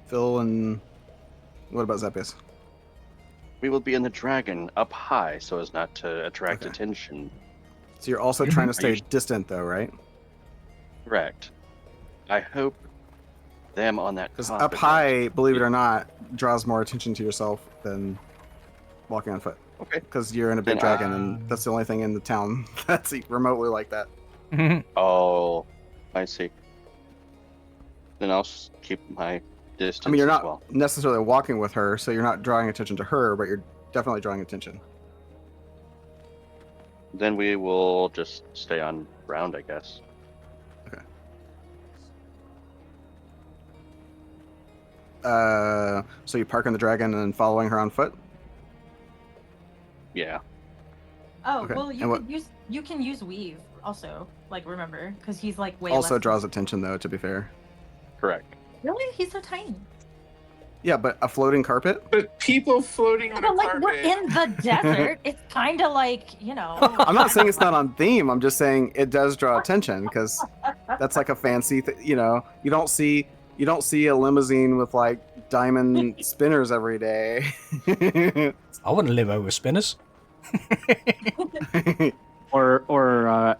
Phil and what about Zeppius? We will be in the dragon up high so as not to attract Okay. attention. So you're also trying to Are stay you- distant though, right? Correct. I hope them on that Because carpet up high, believe it or not, draws more attention to yourself than walking on foot. Okay. Because you're in a big Then, dragon, and that's the only thing in the town that's remotely like that. Oh, I see. Then I'll keep my distance I mean, you're as not well. necessarily walking with her, so you're not drawing attention to her, but you're definitely drawing attention. Then we will just stay on ground, I guess. So you park on the dragon and then following her on foot? Yeah. Oh, Okay, well, and you can use weave also. Like, remember, because he's like way Also less. draws attention, though, to be fair. Correct. Really? He's so tiny. Yeah, but a floating carpet? But people floating on a But like carpet. we're in the desert. It's kind of like I'm not saying it's not on theme. I'm just saying it does draw attention because that's like a fancy, you don't see a limousine with like diamond spinners every day. I wouldn't live over spinners. Or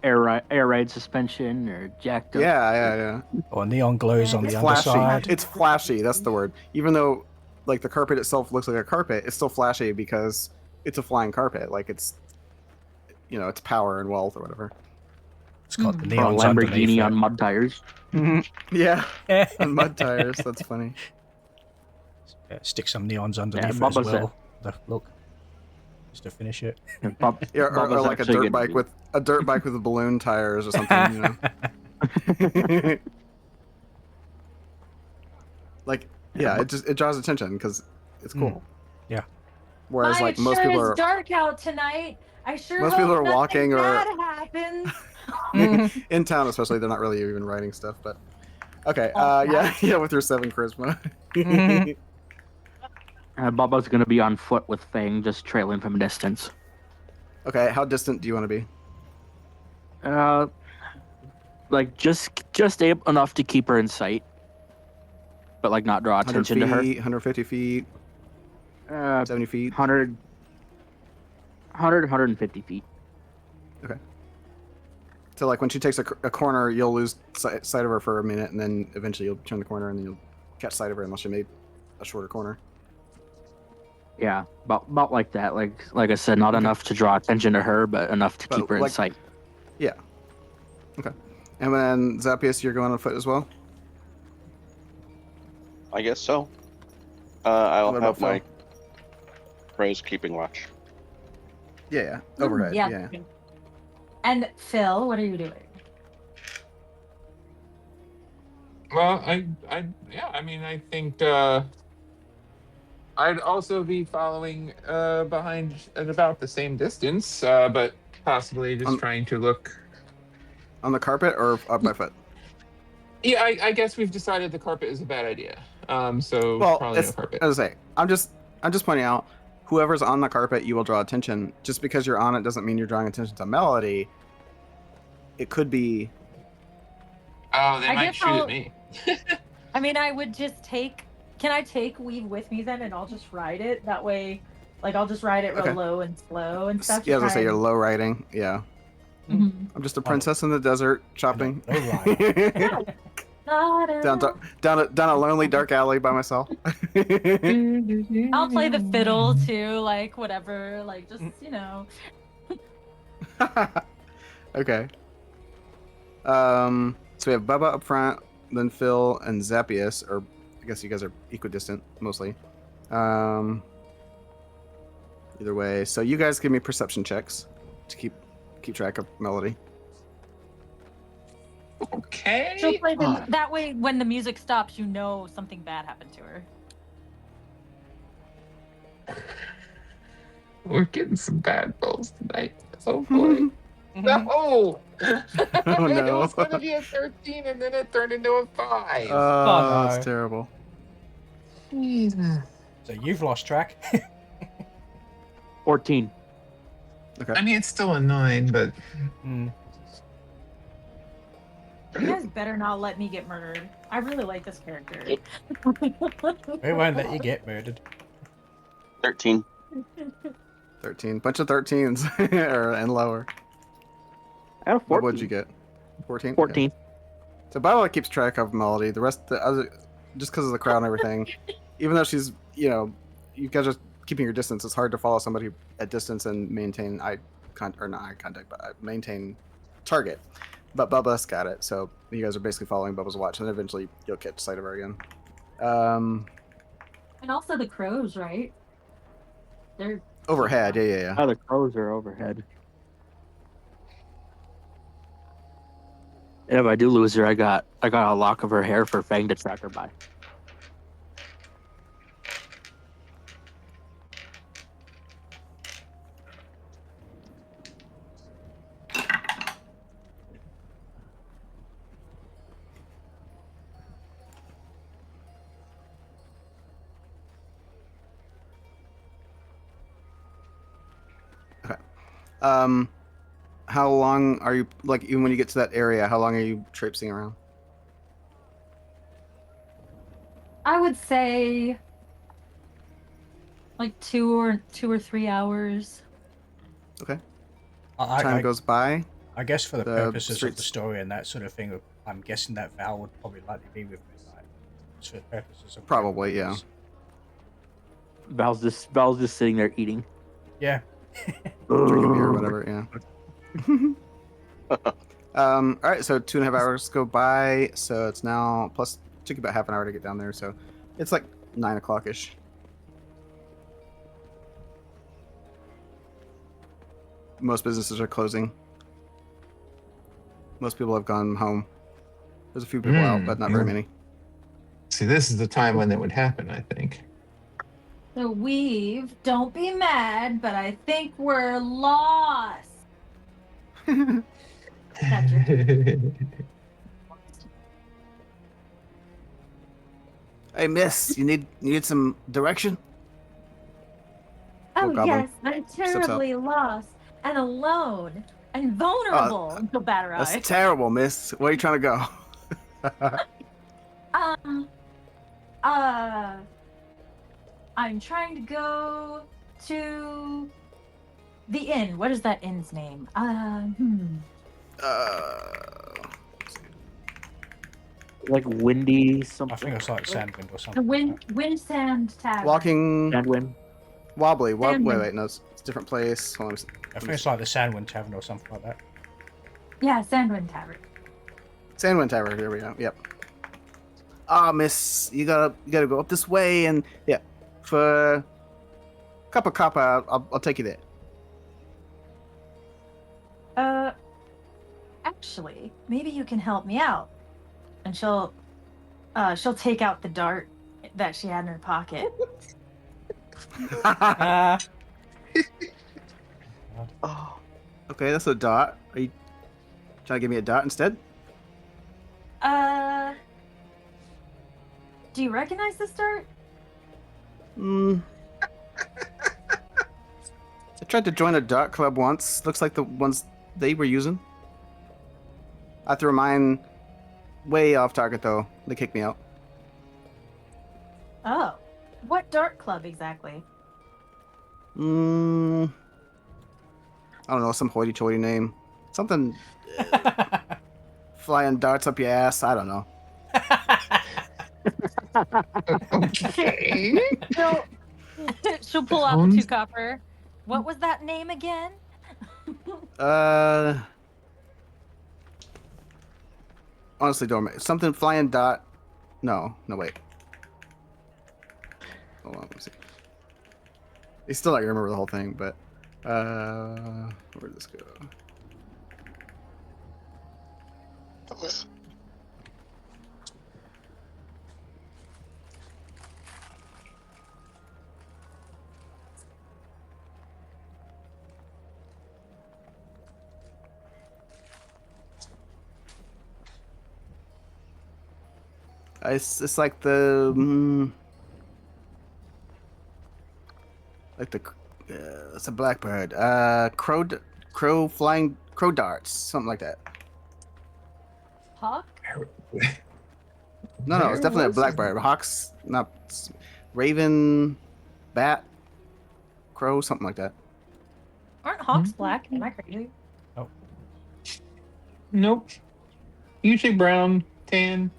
air ride suspension or jacked up. Yeah. Or neon glows on It's the flashy. underside. It's flashy. That's the word. Even though, like, the carpet itself looks like a carpet, it's still flashy because it's a flying carpet. Like, it's power and wealth or whatever. It's got the Or a neons underneath Lamborghini it. on mud tires. Yeah. And mud tires. That's funny. Yeah, stick some neons underneath it as Bubba's well. Look, just to finish it. And Bob, Yeah, or Bubba's like a actually dirt gonna bike with balloon tires or something. Like, yeah, it draws attention because it's cool. Yeah. Whereas My, like it most sure people is are dark out tonight. I sure most hope people are nothing walking or bad happens. in town, especially. They're not really even writing stuff. But okay, Oh, yeah, yeah, with your 7 charisma. Bubba's gonna be on foot with Fang, just trailing from a distance. Okay, how distant do you want to be? Like just enough to keep her in sight, but like not draw 100 attention feet, to her. 150 feet, 70 feet. 100, 150 feet. Okay. So like when she takes a corner, you'll lose sight of her for a minute, and then eventually you'll turn the corner, and then you'll catch sight of her unless you made a shorter corner. Yeah, about like that. Like I said, not enough to draw attention to her, but enough to keep her in sight. Yeah. Okay. And then Zappius, you're going on foot as well? I guess so. I'll What about have my crows keeping watch. Yeah. Overhead. Yeah. And Phil, what are you doing? Well, I think I'd also be following behind at about the same distance, but possibly just trying to look on the carpet or up by foot. Yeah, I guess we've decided the carpet is a bad idea. So well, probably no carpet. As I say, I'm just pointing out, whoever's on the carpet, you will draw attention. Just because you're on it doesn't mean you're drawing attention to Melody. It could be. Oh, they might shoot at me. I mean, I would just take. Can I take Weave with me then, and I'll just ride it that way? Like I'll just ride it real low and slow and stuff. Yeah, as I say, you're low riding. Yeah. Mm-hmm. I'm just a princess in the desert chopping. down a lonely dark alley by myself. I'll play the fiddle too, like whatever, like just Okay. So we have Bubba up front, then Phil and Zappius, or I guess you guys are equidistant mostly. Either way, so you guys give me perception checks to keep track of Melody. Okay. She'll play that way. When the music stops, you know something bad happened to her. We're getting some bad rolls tonight. Oh boy. No! Oh no! It was gonna be a 13 and then it turned into a 5. Oh, that's terrible. So you've lost track. 14. Okay. I mean, it's still a 9, but. You guys better not let me get murdered. I really like this character. We won't let you get murdered. 13. 13. Bunch of 13s and lower. I have 14. What would you get? 14? 14. Okay. So Bella keeps track of Melody. The rest, just because of the crowd and everything, even though she's, you guys are keeping your distance, it's hard to follow somebody at distance and maintain not eye contact, but maintain target. But Bubba's got it, so you guys are basically following Bubba's watch, and eventually you'll catch sight of her again. And also the crows, right? They're overhead, yeah. Oh, the crows are overhead. If I do lose her, I got a lock of her hair for Fang to track her by. How long are you, like, even when you get to that area, how long are you traipsing around? I would say like 2 or 3 hours. Okay. Time goes by. I guess for the purposes of streets. the story and that sort of thing, I'm guessing that Val would probably likely be with Midnight. For the purposes of Probably, yeah. Val's just sitting there eating. Yeah. Drinking beer or whatever, yeah. All right, so 2.5 hours go by, so it's now plus took you about half an hour to get down there, so it's like 9 o'clock ish. Most businesses are closing. Most people have gone home. There's a few people out, but not very many. See, this is the time when that would happen, I think. So we've. Don't be mad, but I think we're lost. Hey, miss, you need some direction? Oh Little goblin yes, I'm steps out. terribly lost and alone and vulnerable. Go batter That's eye. terrible, miss. Where are you trying to go? Um. Uh. I'm trying to go to the inn. What is that inn's name? Like windy something. I think it's like Sandwind or The something. Wind Sand Tavern. Walking Sandwind. wobbly. Sandwind. Wait, no, it's a different place. Hold on. I think it's like the Sandwind Tavern or something like that. Yeah, Sandwind Tavern. Sandwind Tower. Here we go. Yep. Ah, miss, you gotta go up this way, and yeah, for a cup of copper, I'll take you there. Actually, maybe you can help me out. And she'll take out the dart that she had in her pocket. Oh, okay, that's a dot. Are you trying to give me a dot instead? Do you recognize this dart? I tried to join a dart club once. Looks like the ones they were using. I threw mine way off target though. They kicked me out. Oh. What dart club exactly? I don't know, some hoity-toity name. Something flying darts up your ass. I don't know. Okay. She'll pull out the 2 copper. What was that name again? Honestly, don't remember. Something flying dot. No, wait. Hold on, let me see. It's still not gonna remember the whole thing, but where'd this go? It's like the it's a blackbird. Crow flying crow darts, something like that. Hawk? No, it's definitely a blackbird. Hawks, not raven, bat, crow, something like that. Aren't hawks black? Am I crazy? Nope. Usually brown, tan.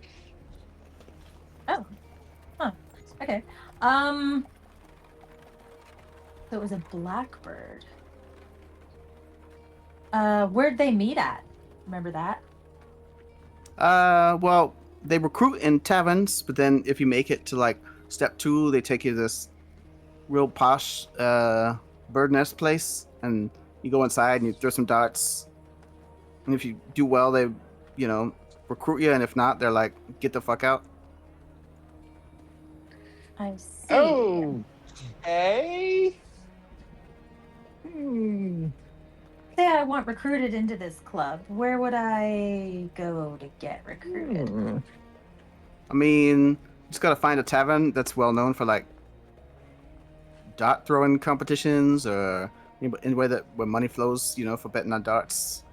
Oh. Huh. Okay. So it was a blackbird. Where'd they meet at? Remember that? Well, they recruit in taverns, but then if you make it to like step 2, they take you to this real posh bird nest place, and you go inside and you throw some darts. And if you do well, they, recruit you, and if not, they're like, get the fuck out. I see. Oh. Hey. Say I want recruited into this club. Where would I go to get recruited? I mean, just gotta find a tavern that's well known for like dart throwing competitions, or anywhere where money flows, for betting on darts.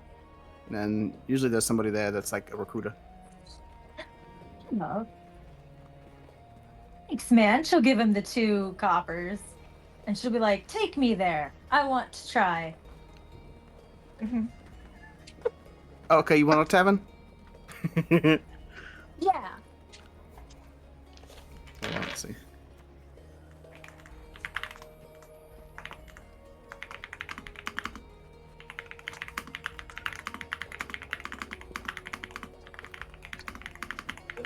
And then usually there's somebody there that's like a recruiter. Oh. Thanks, man. She'll give him the 2 coppers. And she'll be like, take me there. I want to try. Okay, you want a tavern? Yeah. Let's see.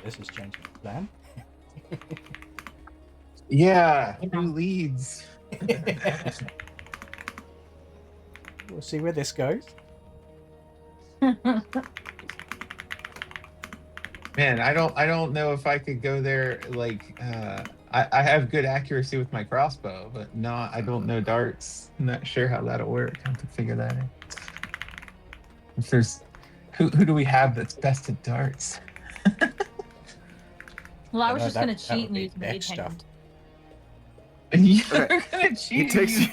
This is changing the plan. Yeah, new leads. We'll see where this goes. Man, I don't know if I could go there. Like, I have good accuracy with my crossbow, but I don't know darts. I'm not sure how that'll work. I have to figure that out. If there's who do we have that's best at darts? Well, I was No, just that- gonna that cheat would and be use mage next stuff. hand. You're Okay. gonna He cheat. takes you.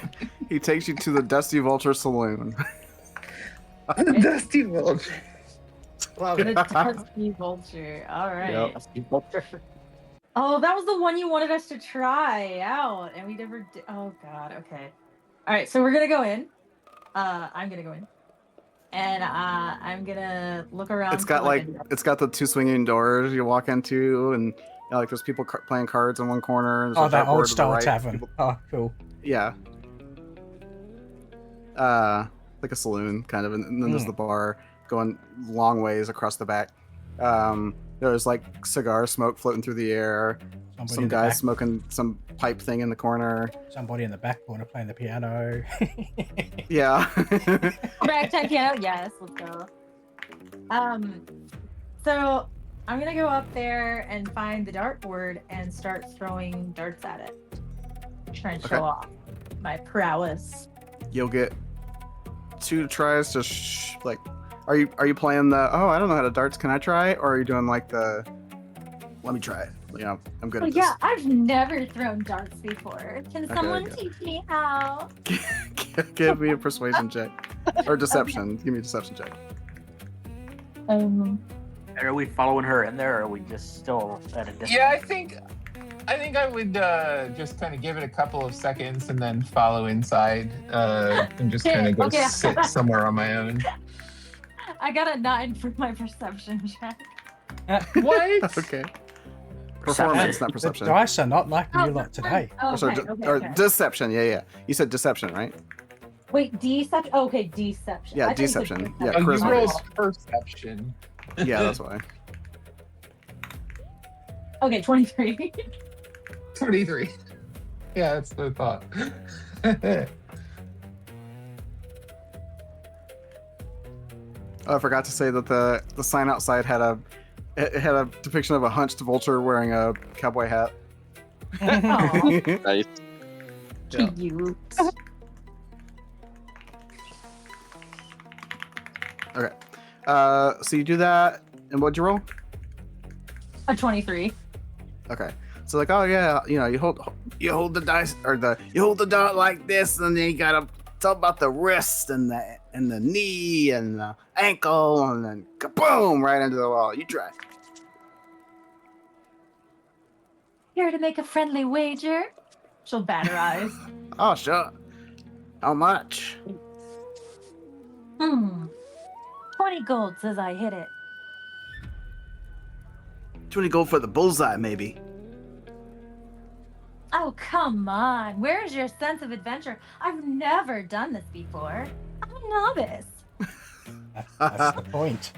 He takes you to the Dusty Vulture Saloon. Dusty Vulture. Wow, the Dusty Vulture. All right. Yep. Oh, that was the one you wanted us to try out, and we never did. Oh God. Okay. All right. So we're gonna go in. I'm gonna go in, and I'm gonna look around. It's for, got like a- it's got the 2 swinging doors you walk into, and like there's people playing cards in one corner. And there's Oh, a that dartboard old to the style right. tavern. People- Oh, cool. yeah. Like a saloon kind of, and then there's the bar going long ways across the back. There's like cigar smoke floating through the air. Somebody Some in the guy back- smoking some pipe thing in the corner. Somebody in the back corner playing the piano. Yeah. Ragtime piano. Yes, let's go. So I'm gonna go up there and find the dartboard and start throwing darts at it. Try and show Okay. off my prowess. You'll get 2 tries to like. Are you playing the? Oh, I don't know how to darts. Can I try? Or are you doing like the? Let me try it. You know, I'm good Well, at yeah, I've never thrown darts before. Can Okay, someone good. teach me how? this. Give me a persuasion check or deception. Give me a deception check. Are we following her in there, or are we just still at a distance? Yeah, I think I would just kind of give it a couple of seconds and then follow inside and just kind of go Okay. sit somewhere on my own. I got a 9 for my perception check. What? Okay. Performance, not The perception. dice are not like you lot today. Oh, Or sorry, okay, okay, or okay. deception. Yeah. You said deception, right? Wait, deception? Oh, okay, deception. Yeah, I thought you said deception. Yeah, Oh, you charisma. rolled perception. Yeah, that's why. Okay, 23. 23. Yeah, that's what I thought. Oh, I forgot to say that the sign outside had a depiction of a hunched vulture wearing a cowboy hat. Aw, Nice. Yeah. cute. Okay. So you do that, and what'd you roll? A 23. Okay. So like, oh yeah, you know, you hold the dice or you hold the dart like this, and then you gotta talk about the wrist and the knee and the ankle, and then kaboom right into the wall. You try. Here to make a friendly wager. She'll bat her eyes. Oh sure. How much? 20 gold says I hit it. 20 gold for the bullseye, maybe. Oh, come on. Where's your sense of adventure? I've never done this before. I'm a novice. That's the point.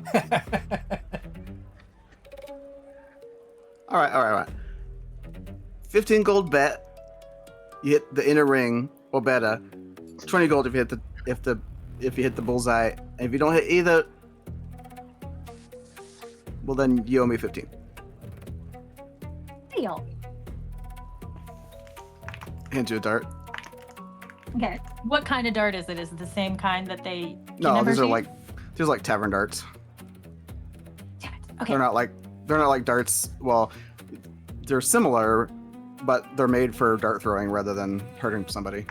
All right. 15 gold bet. You hit the inner ring or better. 20 gold if you hit the bullseye. And if you don't hit either, well then you owe me 15. Deal. Hand you a dart. Okay. What kind of dart is it? Is it the same kind that they can No, never these are see? like tavern darts. Damn it. Okay. They're not like darts. Well, they're similar, but they're made for dart throwing rather than hurting somebody.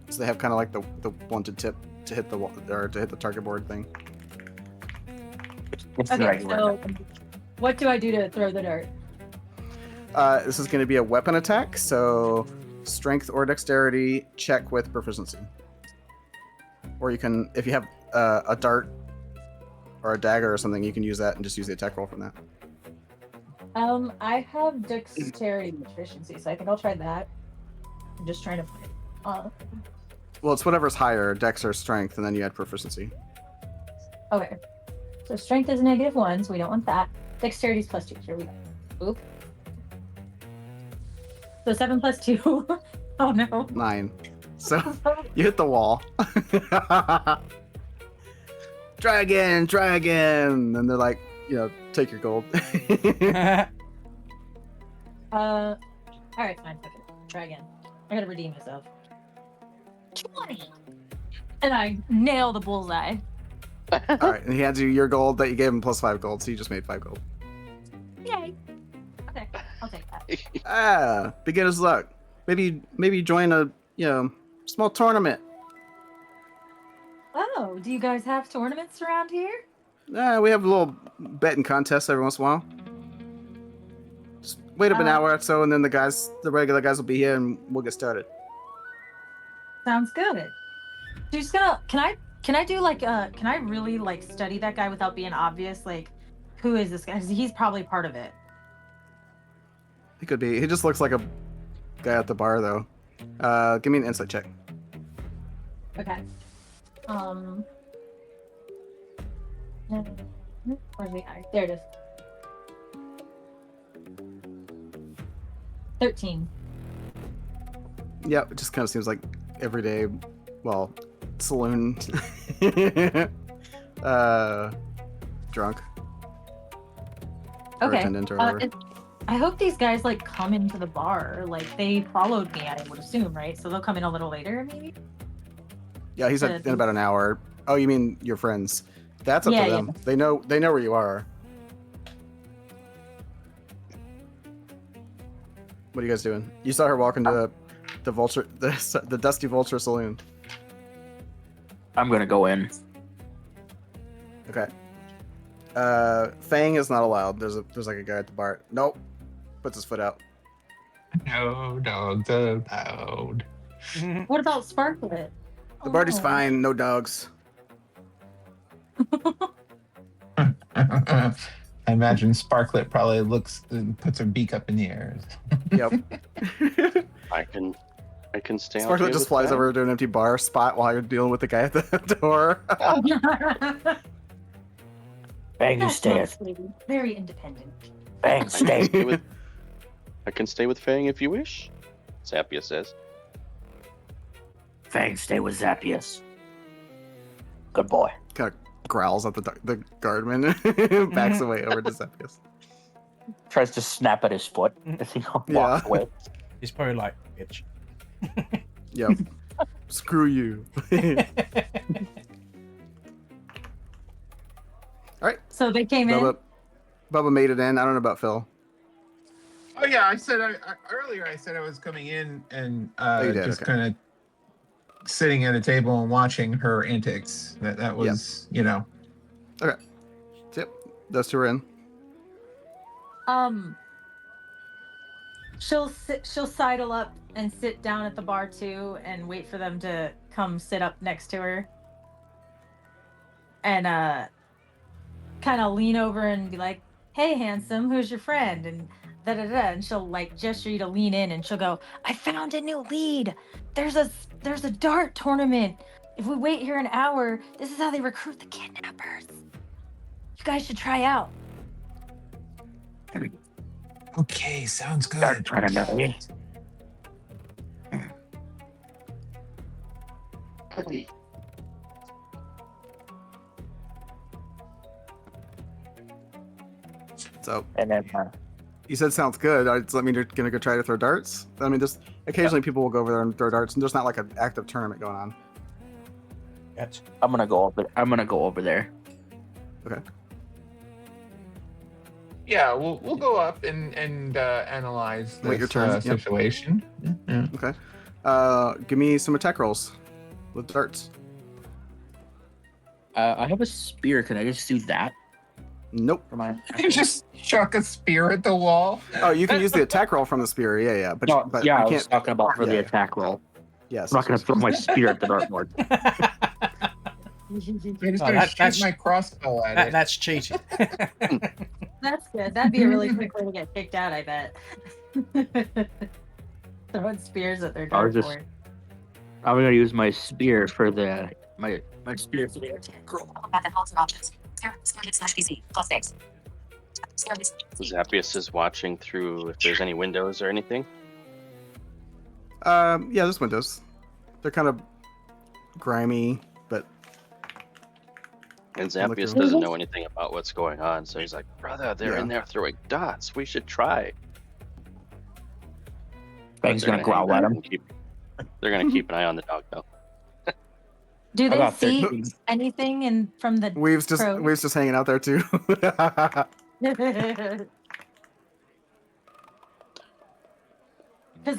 So they have kind of like the wanted tip to hit the or to hit the target board thing. Okay, so what do I do to throw the dart? This is going to be a weapon attack, so strength or dexterity check with proficiency. Or you can, if you have a dart or a dagger or something, you can use that and just use the attack roll from that. I have dexterity proficiency, so I think I'll try that. I'm just trying to put it on. Well, it's whatever's higher, dex or strength, and then you add proficiency. Okay. So strength is -1, so we don't want that. Dexterity is +2. Here we go. Oop. So 7 + 2. Oh no. 9. So you hit the wall. Try again. And they're like, take your gold. All right, fine. Okay, try again. I gotta redeem myself. 20. And I nail the bullseye. All right, and he hands you your gold that you gave him plus 5 gold, so you just made 5 gold. Yay. Okay, I'll take that. Beginner's luck. Maybe join a small tournament. Oh, do you guys have tournaments around here? We have a little betting contest every once in a while. Just wait up an hour or so, and then the regular guys will be here, and we'll get started. Sounds good. Just gonna. Can I do like can I really like study that guy without being obvious? Like, who is this guy? 'Cause he's probably part of it. He could be. He just looks like a guy at the bar, though. Give me an insight check. Okay. Where's the eye? There it is. 13. Yeah, it just kind of seems like everyday, saloon, drunk. Or Okay. attendant or whatever. I hope these guys like come into the bar. Like they followed me, I would assume, right? So they'll come in a little later, maybe. Yeah, he said in about an hour. Oh, you mean your friends? That's up to them. Yeah. They know where you are. What are you guys doing? You saw her walk into the vulture, the Dusty Vulture Saloon. I'm gonna go in. Okay. Fang is not allowed. There's like a guy at the bar. Nope. Puts his foot out. No dogs allowed. What about Sparklet? The party's fine. No dogs. I imagine Sparklet probably puts her beak up in the air. Yep. I can stay. Sparklet just flies over to an empty bar spot while you're dealing with the guy at the door. Bang, you stay. Very independent. Bang, stay. I can stay with Fang if you wish, Zappia says. Fang, stay with Zappius. Good boy. Kind of growls at the guardman, backs away over to Zappius. Tries to snap at his foot as he walks away. He's probably like, bitch. Yep. Screw you. All right. So they came in. Bubba made it in. I don't know about Phil. Oh yeah, I said earlier. I said I was coming in and just kind of sitting at a table and watching her antics. That was Okay. Yep. Those two are in. She'll sidle up and sit down at the bar too, and wait for them to come sit up next to her, and kind of lean over and be like, "Hey, handsome, who's your friend?" And and she'll like gesture you to lean in, and she'll go, "I found a new lead. There's a dart tournament. If we wait here an hour, this is how they recruit the kidnappers. You guys should try out." Okay, sounds good. Start trying to know me. So, and then you said sounds good. Does that mean you're gonna go try to throw darts? I mean, just occasionally people will go over there and throw darts, and there's not like an active tournament going on. Yet. I'm gonna go over there. Okay. Yeah, we'll go up and analyze this your turn. situation. Yeah. Okay. Give me some attack rolls with darts. I have a spear. Can I just do that? Nope. For my Just chuck a spear at the wall. Oh, you can use the attack roll from the spear. Yeah. But no, but yeah, you I can't. was talking about for the attack roll. Yes. I'm not gonna throw my spear at the dartboard. I'm just gonna shoot my crossbow at it. That's cheating. That's good. That'd be a really quick way to get kicked out, I bet. Throwing spears at their dartboard. I'm gonna use my spear for the my spear for the attack roll. Zappius is watching through if there's any windows or anything. Yeah, there's windows. They're kind of grimy, but. And Zappius doesn't know anything about what's going on, so he's like, "Brother, they're in there throwing dots. We should try." Bang's They're gonna growl hang at back him. and They're gonna keep an eye on the dog though. Do I they got see 13. anything from the Weave's crows? just hanging out there too. Because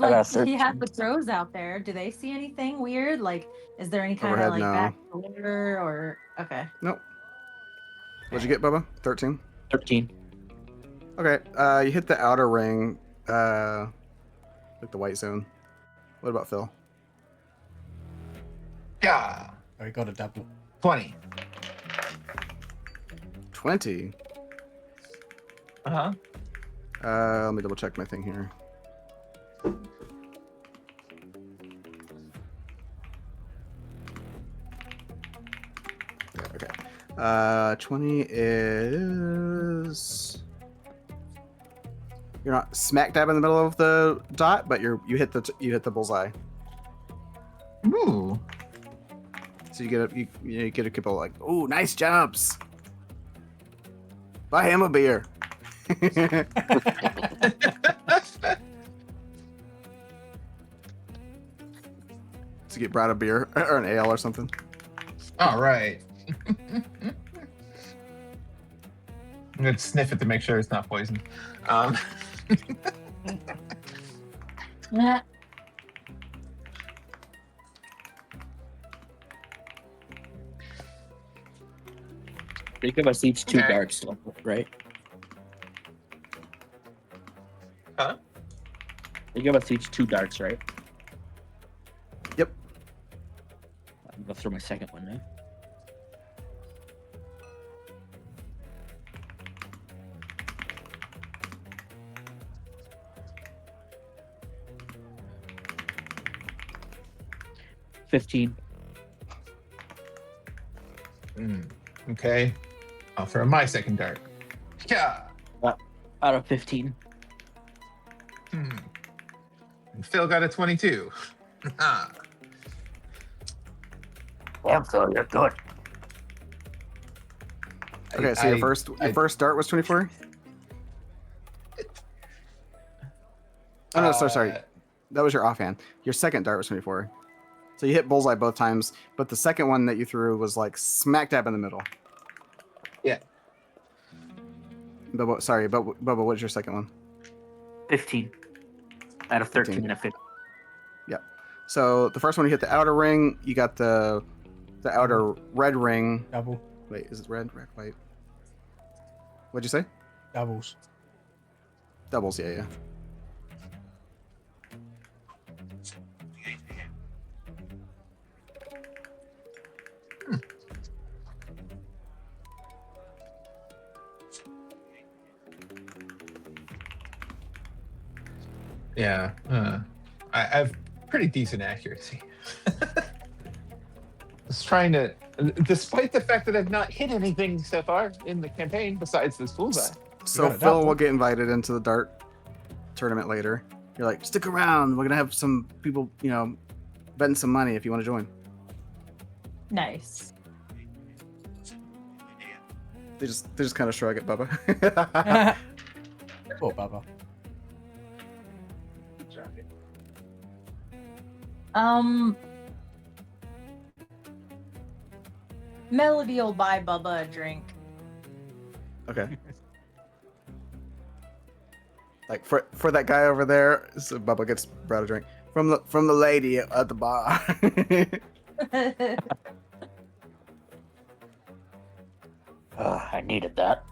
I got like a he has 13. the crows out there. Do they see anything weird? Like, is there any kind of Overhead, like no. back door or okay? Nope. What'd you get, Bubba? 13. 13. Okay. You hit the outer ring, like the white zone. What about Phil? Yeah. I got a double. 20. 20. Uh-huh. Let me double check my thing here. Yeah, okay. 20 is. You're not smack dab in the middle of the dot, but you hit the bullseye. Ooh. So you get a couple like, ooh, nice jumps. Buy him a beer. To get Brad a beer or an ale or something. All right. I'm gonna sniff it to make sure it's not poison. Yeah. They give us each 2 Okay. darts, right? Huh? They give us each 2 darts, right? Yep. I'm gonna throw my second one now. $15. Okay. I'll throw my second dart. Yeah. Out of 15. And Phil got a 22. Damn, Phil, you're good. Okay, so your first dart was 24? Oh no, sorry. That was your offhand. Your second dart was 24. So you hit bullseye both times, but the second one that you threw was like smack dab in the middle. Yeah. Bubba, what's your second one? 15. Out of 13 15. and a 15. Yep. So the first one you hit the outer ring, you got the outer red ring. Double. Wait, is it red, white? What'd you say? Doubles. Doubles, yeah. Yeah. I have pretty decent accuracy. Just trying to, despite the fact that I've not hit anything so far in the campaign besides this bullseye. So Phil will get invited into the dart tournament later. You're like, stick around. We're gonna have some people, betting some money if you want to join. Nice. They just kind of shrug at Bubba. Poor Bubba. Melody will buy Bubba a drink. Okay. Like for that guy over there, so Bubba gets Brad a drink from the lady at the bar. I needed that.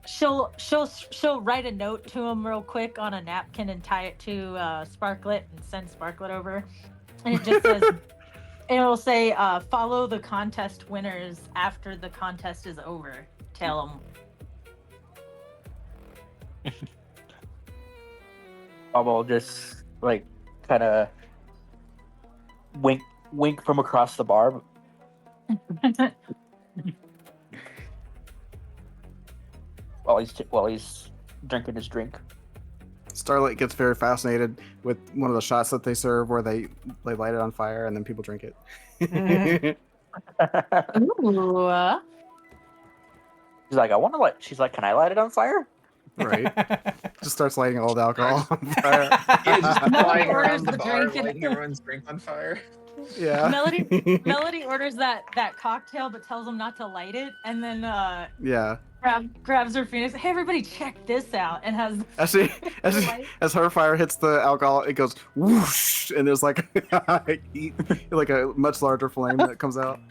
She'll write a note to him real quick on a napkin and tie it to Sparklet and send Sparklet over. And it just says, it'll say, follow the contest winners after the contest is over. Tell them. I'll just like kind of wink from across the bar. while he's drinking his drink. Starlight gets very fascinated with one of the shots that they serve where they light it on fire and then people drink it. Ooh. She's like, I want to light. She's like, can I light it on fire? Right. Just starts lighting all the alcohol on fire. Yeah, just Melody flying orders around the the bar, drink and- lighting everyone's drink on fire. Yeah. Melody orders that cocktail, but tells him not to light it, and then Yeah. grabs her Phoenix. Hey, everybody, check this out, and has As her fire hits the alcohol, it goes whoosh, and there's like heat, like a much larger flame that comes out.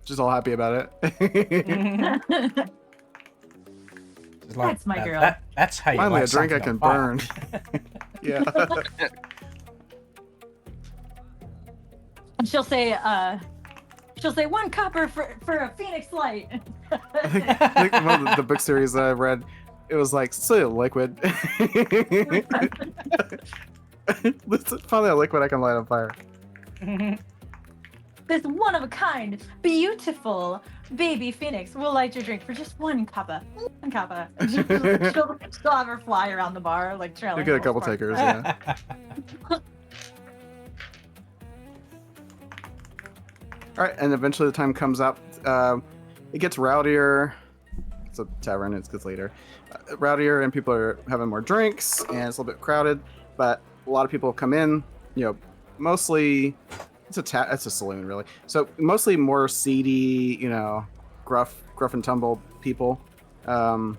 Just all happy about it. It's like, That's my girl. That's how you Finally, a light drink I something can on fire. burn. Yeah. And she'll say, one copper for a Phoenix light. I think one of the book series that I read, it was like still liquid. This is finally a liquid I can light on fire. This one of a kind, beautiful baby Phoenix will light your drink for just one copper. One copper. And she'll have her fly around the bar, like trailing. You'll get a little couple sparks. takers, yeah. All right, and eventually the time comes up. It gets rowdier. It's a tavern. It gets later. Rowdier, and people are having more drinks, and it's a little bit crowded. But a lot of people come in. You know, mostly it's a saloon, really. So mostly more seedy, you know, gruff and tumble people. There's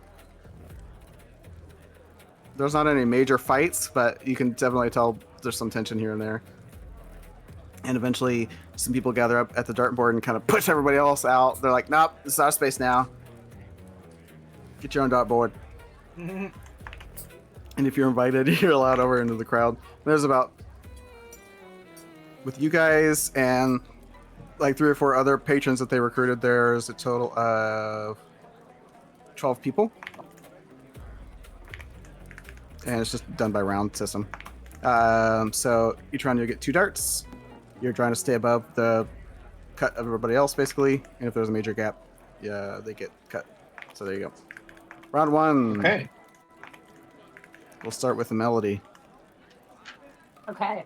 not any major fights, but you can definitely tell there's some tension here and there. And eventually, some people gather up at the dartboard and kind of push everybody else out. They're like, "Nope, this is our space now. Get your own dartboard." And if you're invited, you're allowed over into the crowd. There's about, with you guys and like 3 or 4 other patrons that they recruited, there's a total of 12 people. And it's just done by round system. So you're trying to get 2 darts. You're trying to stay above the cut of everybody else, basically. And if there's a major gap, yeah, they get cut. So there you go. Round 1. Okay. We'll start with the melody. Okay.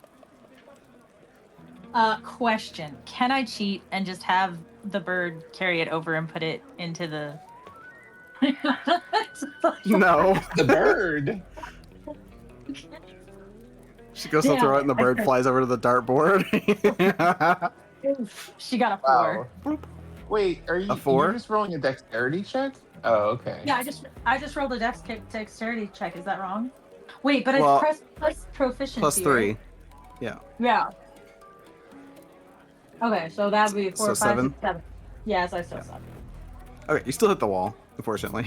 Question: can I cheat and just have the bird carry it over and put it into the? No. The bird. She goes to throw it, and the bird flies over to the dartboard. She got a 4. Wow. Wait, are you? A 4? You're just rolling a dexterity check? Oh, okay. Yeah, I just rolled a dexterity check. Is that wrong? Wait, but Well, it's plus proficiency. Plus 3. Right? Yeah. Yeah. Okay, so that would be 4, So 5, 7? 6, 7. Yes, I still 7. Okay, you still hit the wall, unfortunately.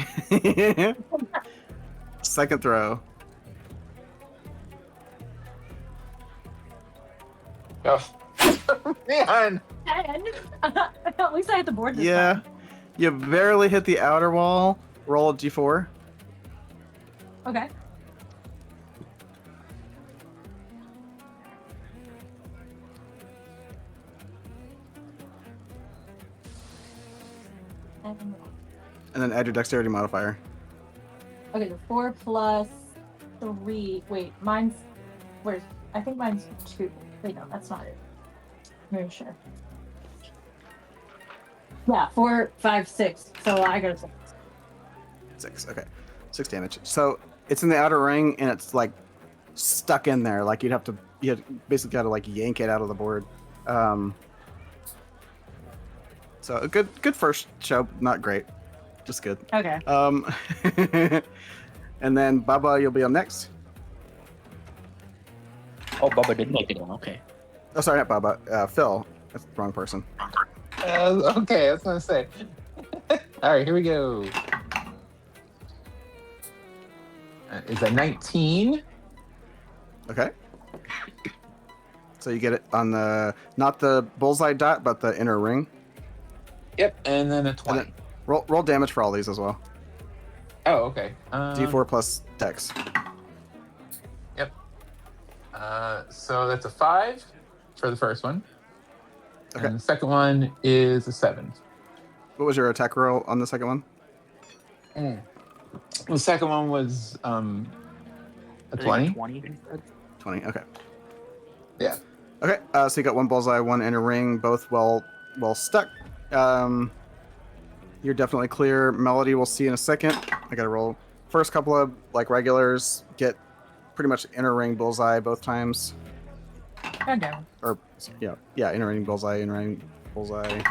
Second throw. Oh. Man. At least I hit the board this Yeah. time. You barely hit the outer wall. Roll a d4. Okay. And then add your dexterity modifier. Okay, the 4 plus 3. Wait, mine's. Where's. I think mine's 2. Wait, no, that's not it. Very sure. Yeah, 4, 5, 6. So I got a 6. 6, okay. 6 damage. So it's in the outer ring, and it's like stuck in there. Like you basically got to like yank it out of the board. So a good first show. Not great, just good. Okay. And then Bubba, you'll be up next. Oh, Bubba didn't make it on. Okay. Oh, sorry, not Bubba. Phil. That's the wrong person. Okay, I was gonna say. All right, here we go. Is a 19? Okay. So you get it on the not the bullseye dot, but the inner ring. Yep, and then a 20. And then roll damage for all these as well. Oh, okay. D4 plus dex. Yep. So that's a 5 for the first one. Okay. And the second one is a 7. What was your attack roll on the second one? The second one was a 20. 20. 20. Okay. Yeah. Okay, so you got one bullseye, one inner ring, both well stuck. You're definitely clear. Melody, we'll see in a second. I gotta roll. First couple of like regulars get pretty much inner ring bullseye both times. Calm down. Or yeah, inner ring bullseye, inner ring bullseye.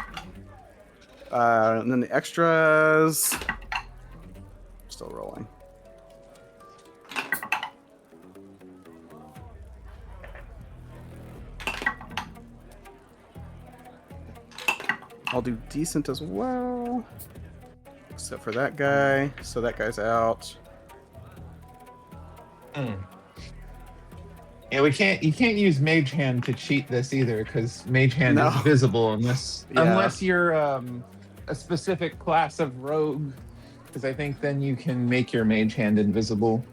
And then the extras. Still rolling. I'll do decent as well. Except for that guy. So that guy's out. Yeah, you can't use Mage Hand to cheat this either, because Mage Hand No. is visible unless Yeah. unless you're a specific class of rogue. Because I think then you can make your Mage Hand invisible.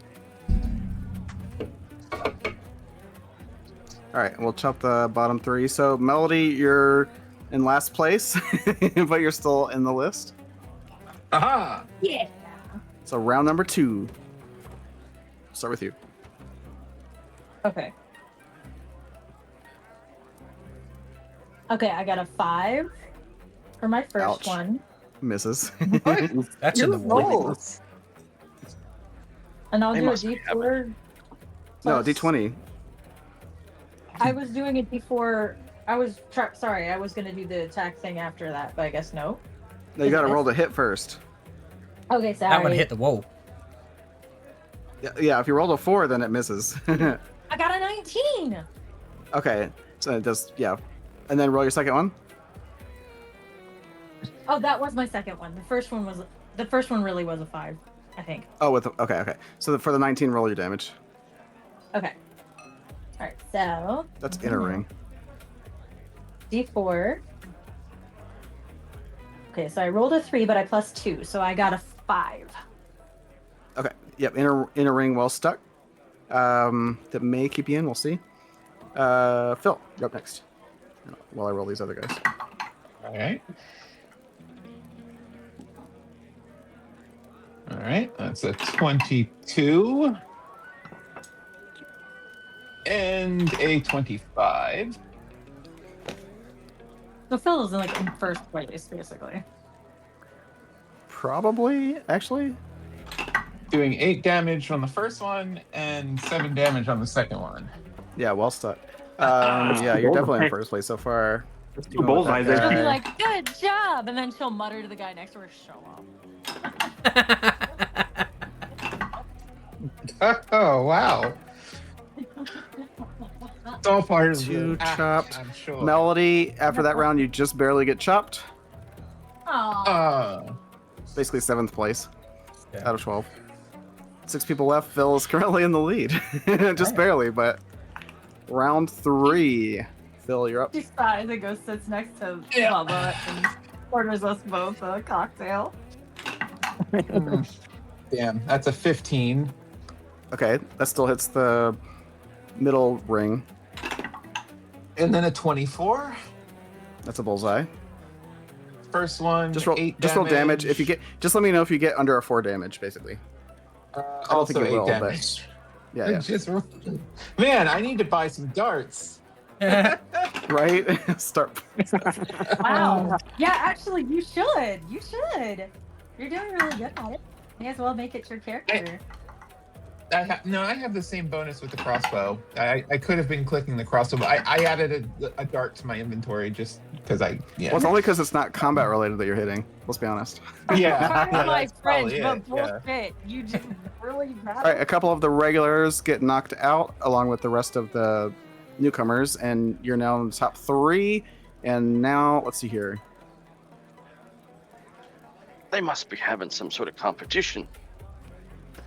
All right, we'll chop the bottom three. So Melody, you're in last place, but you're still in the list. Aha! Yeah. So round number 2. Start with you. Okay. Okay, I got a 5 for my first Ouch. one. Misses. That's in the wall. And I'll They do a must be D4. No, plus- D20. I was doing a D4. I was going to do the attack thing after that, but I guess no. No, you got to roll to hit first. Okay, sorry. That one hit the wall. Yeah, if you rolled a 4, then it misses. I got a 19. Okay, so it does, yeah. And then roll your second one. Oh, that was my second one. The first one really was a 5, I think. Oh, okay. So for the 19, roll your damage. Okay. All right, so That's inner ring. D4. Okay, so I rolled a 3, but I plus 2, so I got a 5. Okay, yep, inner ring well stuck. That may keep you in, we'll see. Phil, you're up next. While I roll these other guys. Alright. Alright, that's a 22. And a 25. So Phil is in first place, basically. Probably, actually. Doing 8 damage on the first one and 7 damage on the second one. Yeah, well stuck. Yeah, you're definitely in first place so far. There's 2 Going with bullseyes that there. She'll be guy. like, "Good job," and then she'll mutter to the guy next to her, "Show up." Oh, wow. It's all part of 2 the act, chopped. I'm sure. Melody, after that round, you just barely get chopped. Aw. Basically 7th place Yeah. out of 12. 6 people left. Phil is currently in the lead. Just barely, but round 3. Phil, you're up. She sighs and goes sits next to Bubba and orders us both a cocktail. Damn, that's a 15. Okay, that still hits the middle ring. And then a 24. That's a bullseye. First one, Just roll 8 roll damage. If you get, just let me know if you get under a 4 damage, basically. I don't also think you 8 will, damage. but yeah. Just, man, I need to buy some darts. Right? Start. Wow. Yeah, actually, you should. You should. You're doing really good at it. May as well make it your character. I have the same bonus with the crossbow. I could have been clicking the crossbow, but I added a dart to my inventory just because Well, it's only because it's not combat related that you're hitting. Let's be honest. Yeah. Pardon my that's French, probably but it, yeah. bullshit. You just really bad. All right, a couple of the regulars get knocked out along with the rest of the newcomers, and you're now in the top 3. And now, let's see here. They must be having some sort of competition.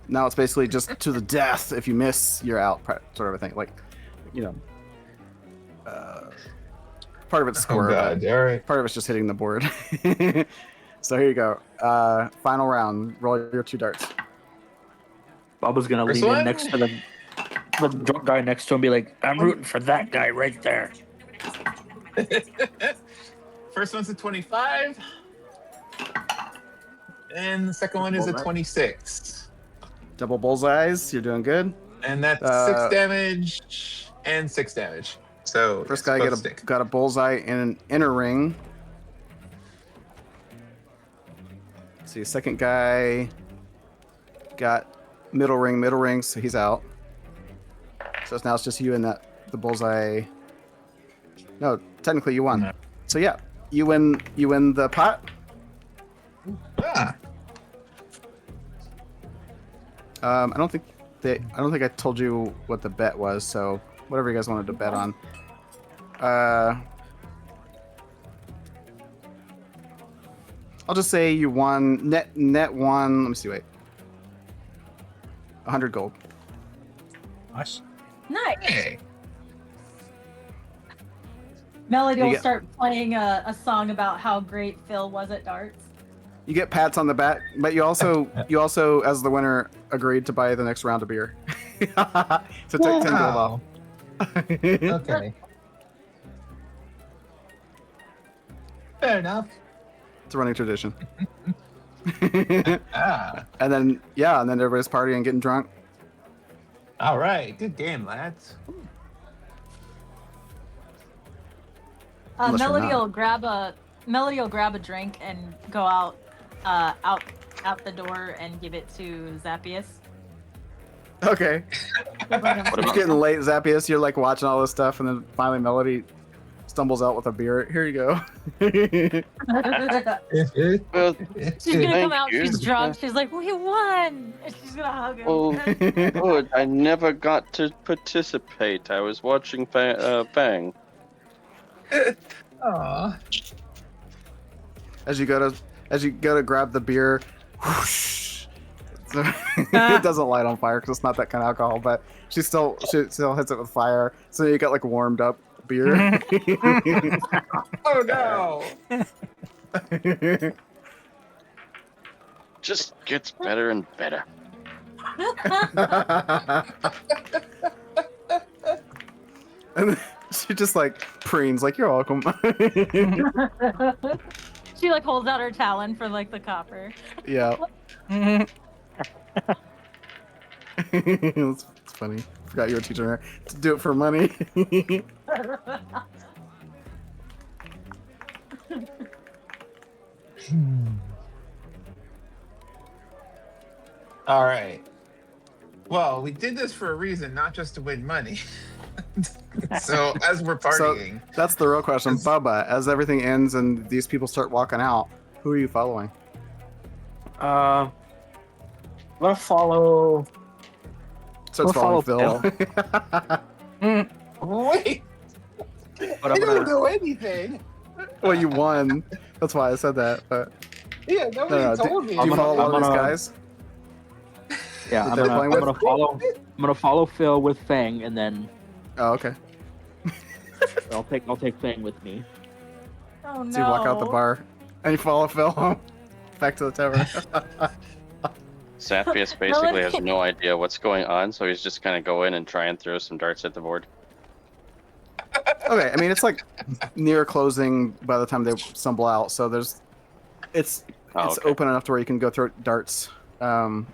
Now it's basically just to the death. If you miss, you're out, sort of a thing. Like, you know, part of it's score. Oh god, all right. Part of it's just hitting the board. So here you go. Final round. Roll your 2 darts. Bubba's gonna First lean one? in next to the drunk guy next to him and be like, "I'm rooting for that guy right there." First one's a 25. And the second one is a 26. Double bullseyes. You're doing good. And that's 6 damage and 6 damage. So First it's guy both stick. got a bullseye in an inner ring. Let's see, second guy got middle ring, so he's out. So now it's just you and the bullseye. No, technically you won. So yeah, you win the pot. Ah, I don't think I told you what the bet was, so whatever you guys wanted to bet on. I'll just say you won net won. Let me see. Wait, 100 gold. Nice. Nice. hey. Melody You will get- start playing a song about how great Phil was at darts. You get pats on the back, but you also as the winner agreed to buy the next round of beer. So take 10 gold off. Wow. Okay. Fair enough. It's a running tradition. Ah, And then everybody's partying and getting drunk. all right. Good game, lads. Unless you're Melody not. will grab a drink and go out the door and give it to Zappius. Okay. What It's about getting late, Zappius. You're like watching all this stuff, and then finally Melody stumbles out with a beer. Here you go. well, She's gonna Thank come out. you. She's drunk. She's like, "We won!" And she's gonna hug him. oh, good. I never got to participate. I was watching Fang. Aw. As you go to grab the beer, whoosh, so it doesn't light on fire because it's not that kind of alcohol, but she still hits it with fire. So you got like warmed up beer. Oh no. Just gets better and better. And then she just like preens like, "You're welcome." She like holds out her talon for like the copper. Yeah. It's funny. Forgot you were teaching her to do it for money. All right. Well, we did this for a reason, not just to win money. So as we're partying, That's the real question. Bubba, as everything ends and these people start walking out, who are you following? I'm gonna follow. Starts We'll following follow Phil. wait, But I I'm don't gonna. know anything. Well, you won. That's why I said that. But Yeah, nobody no. told me. Do you I'm follow gonna- one of these I'm gonna- guys? Yeah, that I'm they're gonna, playing I'm with? gonna follow. I'm gonna follow Phil with Fang, and then Oh, okay. I'll take Fang with me. Oh no! So you walk out the bar and you follow Phil home, back to the tavern. Zappius basically has no idea what's going on, so he's just gonna go in and try and throw some darts at the board. Okay, I mean it's like near closing by the time they stumble out, so it's Oh, okay. open enough to where you can go throw darts. They haven't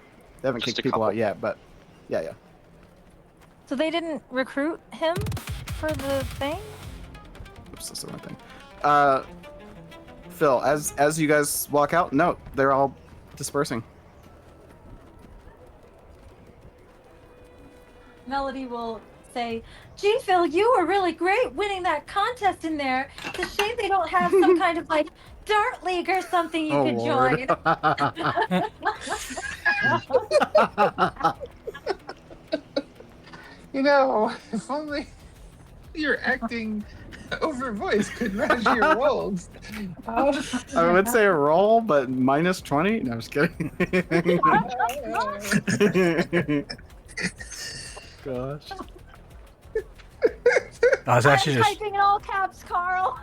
Just kicked a people couple. out yet, but yeah. So they didn't recruit him for the thing? Oops, that's the wrong thing. Phil, as you guys walk out, no, they're all dispersing. Melody will say, "Gee, Phil, you were really great winning that contest in there. It's a shame they don't have some kind of like dart league or something you could join." You know, if only your acting over voice could match your rolls. I would say a roll, but minus 20? No, I'm just kidding. Gosh. I was actually just typing in all caps, Carl.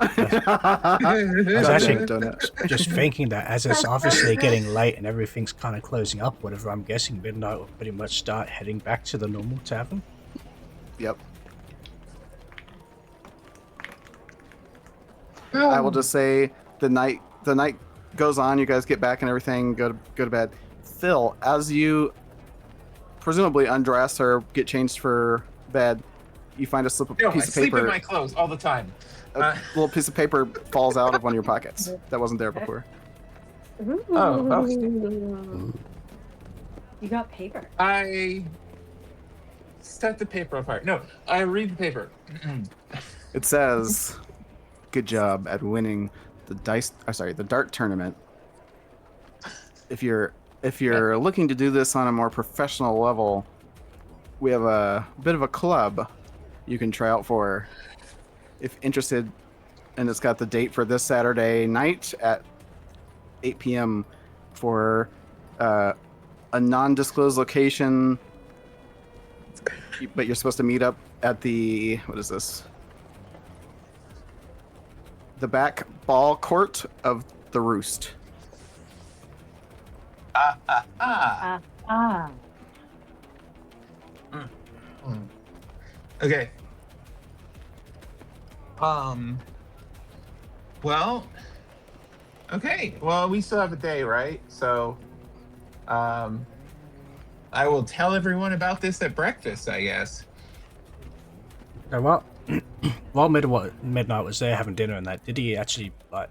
I was actually Donut. just thinking that as it's obviously getting late and everything's kind of closing up, whatever, I'm guessing midnight will pretty much start heading back to the normal tavern. Yep. I will just say the night goes on. You guys get back and everything. Go to bed. Phil, as you presumably undress or get changed for bed, you find a slip of No, I piece of sleep in paper. my clothes all the time. A little piece of paper falls out of one of your pockets that wasn't there before. Oh, okay. You got paper. I set the paper apart. No, I read the paper. It says, "Good job at winning the the dart tournament. If you're looking to do this on a more professional level, we have a bit of a club you can try out for if interested, and it's got the date for this Saturday night at 8 p.m. for a non-disclosed location, but you're supposed to meet up at the, what is this? The back ball court of the Roost." Okay. Well. Okay. Well, we still have a day, right? So, I will tell everyone about this at breakfast, I guess. So what? While Midnight was there having dinner and that, did he actually like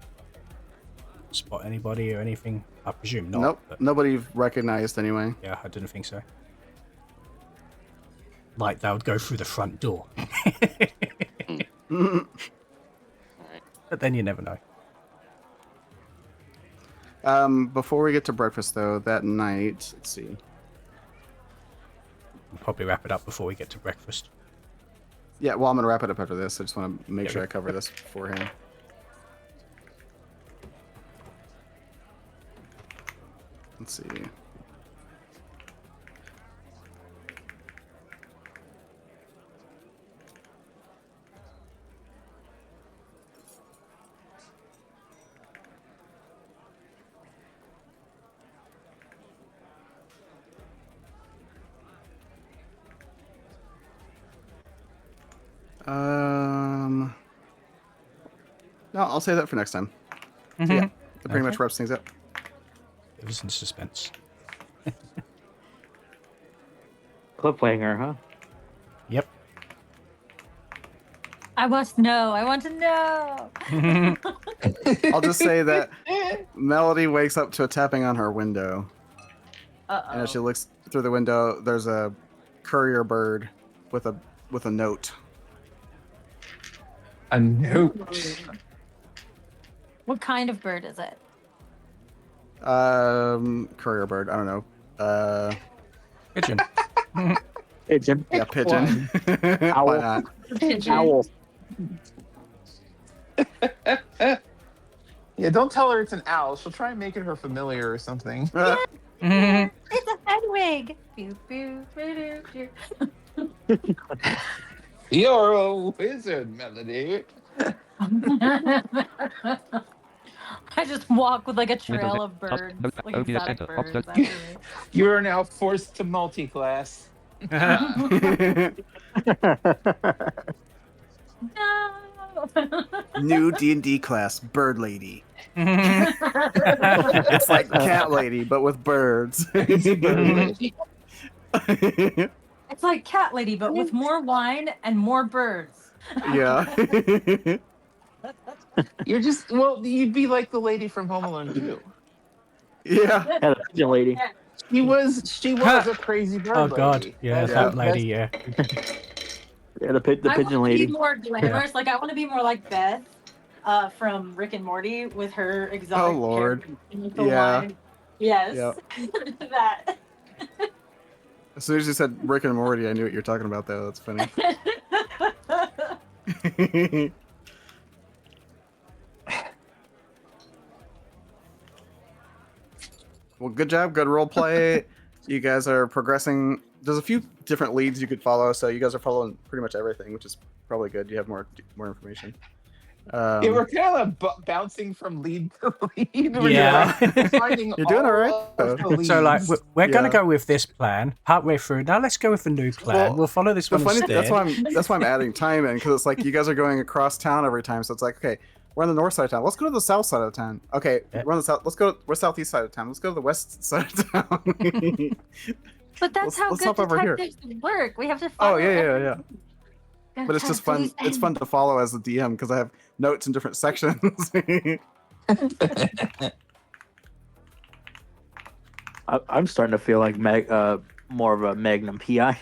spot anybody or anything? I presume not. Nope, But, nobody recognized anyway. yeah, I didn't think so. Like that would go through the front door. But then you never know. Before we get to breakfast, though, that night, let's see. We'll probably wrap it up before we get to breakfast. Yeah, well, I'm gonna wrap it up after this. I just want to make Yeah, sure I we- cover this beforehand. Let's see. No, I'll say that for next time. So, yeah, that pretty much wraps things up. It was in suspense. Cliffhanger, huh? Yep. I must know. I want to know. I'll just say that Melody wakes up to a tapping on her window. And as she looks through the window, there's a courier bird with a note. A note. What kind of bird is it? Courier bird. I don't know. Pigeon. Pigeon. Yeah, pigeon. Why Owl. not? Owl. Yeah, don't tell her it's an owl. She'll try and make it her familiar or something. It's a hedwig. Pew, pew, pew, pew, pew. You're a wizard, Melody. I just walk with like a trail Windows of Task birds, Note like OBS exotic Center. birds. Obstacle. after me. You are now forced to multi-class. No. New D&D class, Bird Lady. It's like Cat Lady, but with birds. It's like Cat Lady, but with more wine and more birds. Yeah. You're just, well, you'd be like the lady from Home Alone 2. Yeah. Yeah, the pigeon lady. She was a crazy bird Oh lady. god, yeah, that lady, yeah. Yeah, the I pigeon want to lady. be more glamorous. Like I want to be more like Beth from Rick and Morty with her exotic. Oh, Lord. hair with the Yeah. wine. Yes. Yep. That. As soon as you said Rick and Morty, I knew what you're talking about, though. That's funny. Well, good job. Good role play. You guys are progressing. There's a few different leads you could follow, so you guys are following pretty much everything, which is probably good. You have more information. Yeah, we're kind of bouncing from lead to lead. We're Yeah. finding You're doing all right, of though. the So like leads. we're gonna Yeah. go with this plan partway through. Now let's go with the new plan. Well, We'll follow this The one funny, instead. that's why I'm adding time in, because it's like you guys are going across town every time. So it's like, okay, we're on the north side of town. Let's go to the south side of town. Okay, Yeah. we're on the south. We're southeast side of town. Let's go to the west side of town. But that's Let's how hop good over here. detectives work. We have to Oh follow yeah. every But it's just fun. It's fun to follow as the DM because I have notes in different sections. I'm starting to feel like more of a Magnum PI.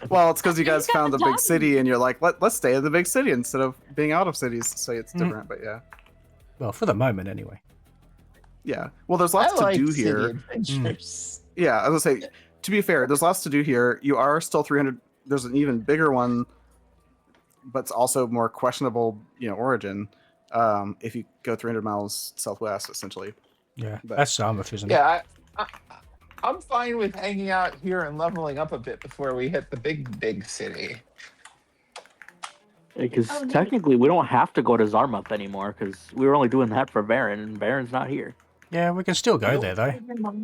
Well, it's because you guys got found the the big job. city and you're like, let's stay in the big city instead of being out of cities. So it's different, but yeah. Well, for the moment, anyway. Yeah. Well, there's lots I like to do city here. adventures. Yeah, I was gonna say, to be fair, there's lots to do here. You are still 300. There's an even bigger one, but it's also more questionable, origin. If you go 300 miles southwest, essentially. Yeah, But- that's Zarmouth, isn't it? Yeah, I'm fine with hanging out here and leveling up a bit before we hit the big city. Because Oh, neat. technically, we don't have to go to Zarmuth anymore because we were only doing that for Baron, and Baron's not here. Yeah, we can still go there, though.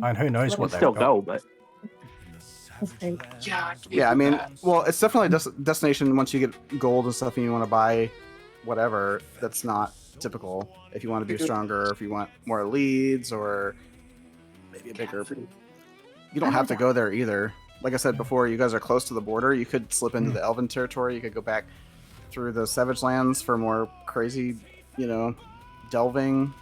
And who knows We what can they've still got. go, but Yeah, I mean, well, it's definitely a destination once you get gold and stuff and you want to buy whatever that's not typical. If you want to be stronger, or if you want more leads, or maybe a bigger. You don't have to go there either. Like I said before, you guys are close to the border. You could slip into the Elven territory. You could go back through the Savage Lands for more crazy, delving.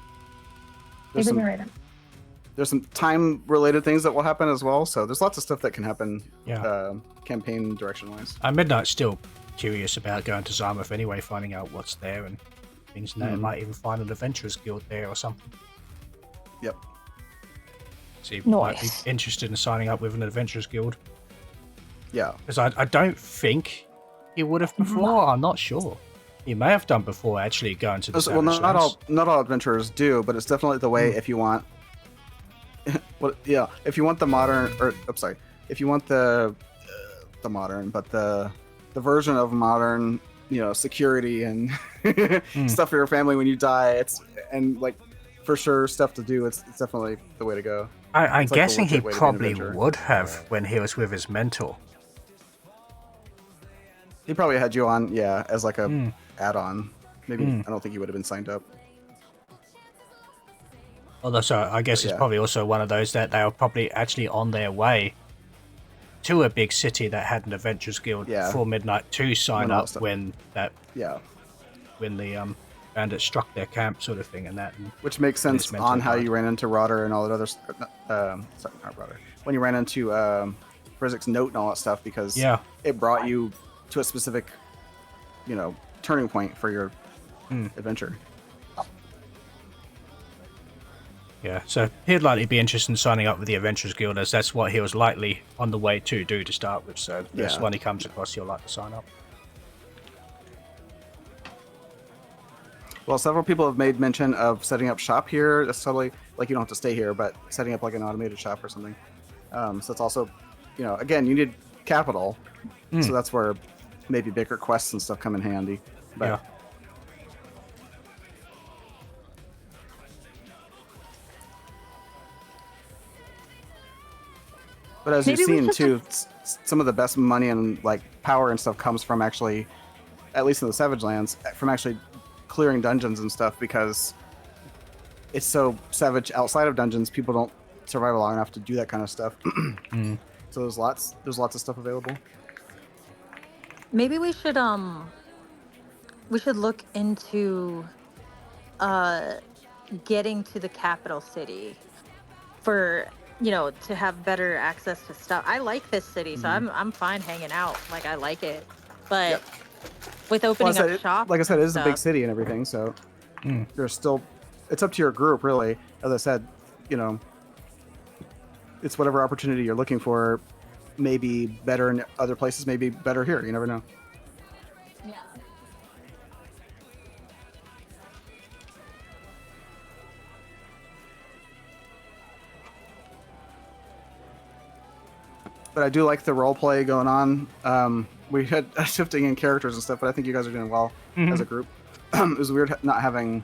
There's some time-related things that will happen as well. So there's lots of stuff that can happen. Yeah. Campaign direction-wise. Midnight's still curious about going to Zarmouth anyway, finding out what's there and things. And that might even find an adventurers guild there or something. Yep. So you might be interested in signing up with an adventurers guild. Yeah. Because I don't think he would have before. I'm not sure. He may have done before actually going to the Well, Savage Lands. not all adventurers do, but it's definitely the way if you want. If you want the modern, if you want the modern, but the version of modern, security and stuff for your family when you die, for sure stuff to do. It's definitely the way to go. I'm It's like the guessing he legit way to be an probably adventurer. would have when he was with his mentor. He probably had you on, as like a add-on. Maybe I don't think he would have been signed up. Although, so I guess it's Yeah. probably also one of those that they were probably actually on their way to a big city that had an adventurers guild before midnight to sign When all up that stuff- when Yeah, the bandits struck their camp, sort of thing, and that. And which makes and his sense mentor on how died. you ran into Rotter and all that other. Sorry, not Rotter. When you ran into Frizzik's note and all that stuff, because it brought you to a specific, turning point for your adventure. Yeah, so he'd likely be interested in signing up with the Adventurers Guild, as that's what he was likely on the way to do to start with. So this when he comes across, he'll like to sign up. Well, several people have made mention of setting up shop here. That's totally like you don't have to stay here, but setting up like an automated shop or something. So it's also, again, you need capital, so that's where maybe bigger quests and stuff come in handy. But, Yeah. But as Maybe you've we seen should too, some of the best money and like power and stuff comes from actually, at least in the Savage Lands, from actually clearing dungeons and stuff, because it's so savage outside of dungeons. People don't survive long enough to do that kind of stuff. So there's lots of stuff available. Maybe we should look into getting to the capital city for to have better access to stuff. I like this city, so I'm fine hanging out. Like, I like it, but with opening up shop, Like I said, it is a big stuff, city and everything, so there's still. It's up to your group, really. As I said, it's whatever opportunity you're looking for. Maybe better in other places, maybe better here. You never know. Yeah. But I do like the role play going on. We had shifting in characters and stuff, but I think you guys are doing well as a group. It was weird not having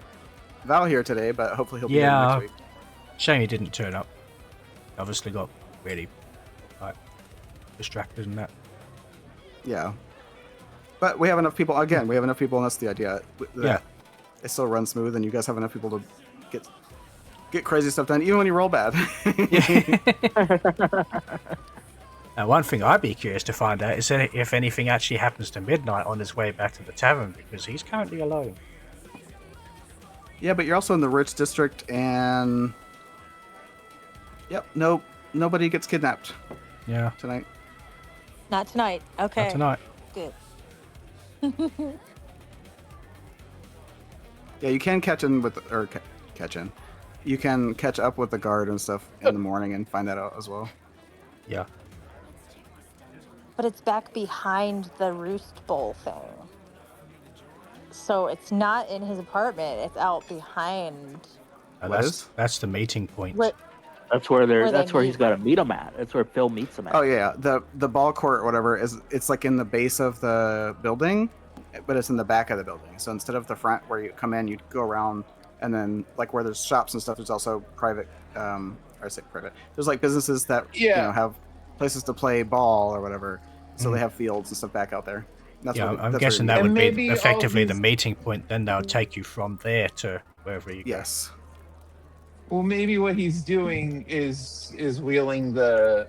Val here today, but hopefully he'll be here next week. Shame he didn't turn up. Obviously got really distracted in that. Yeah. But we have enough people. Again, we have enough people, and that's the idea. That it still runs smooth, and you guys have enough people to get crazy stuff done, even when you roll bad. Now, one thing I'd be curious to find out is if anything actually happens to Midnight on his way back to the tavern, because he's currently alone. Yeah, but you're also in the rich district, and yep, nobody gets kidnapped Yeah, tonight. Not tonight. Okay. not tonight. Good. Yeah, you can catch in with, or catch in. You can catch up with the guard and stuff in the morning and find that out as well. Yeah. But it's back behind the Roost Bowl thing. So it's not in his apartment. It's out behind. That's the meeting point. What? That's where they're. Where they That's where he's meet. got to meet him at. That's where Phil meets him at. Oh yeah, the ball court or whatever it's like in the base of the building, but it's in the back of the building. So instead of the front where you come in, you go around, and then like where there's shops and stuff, there's also private. Or I say private. There's like businesses that have places to play ball or whatever. So they have fields and stuff back out there. That's Yeah, what I'm that's guessing where that you- would And be maybe all effectively the these- meeting point. Then they'll take you from there to wherever you go. Yes. Well, maybe what he's doing is wheeling the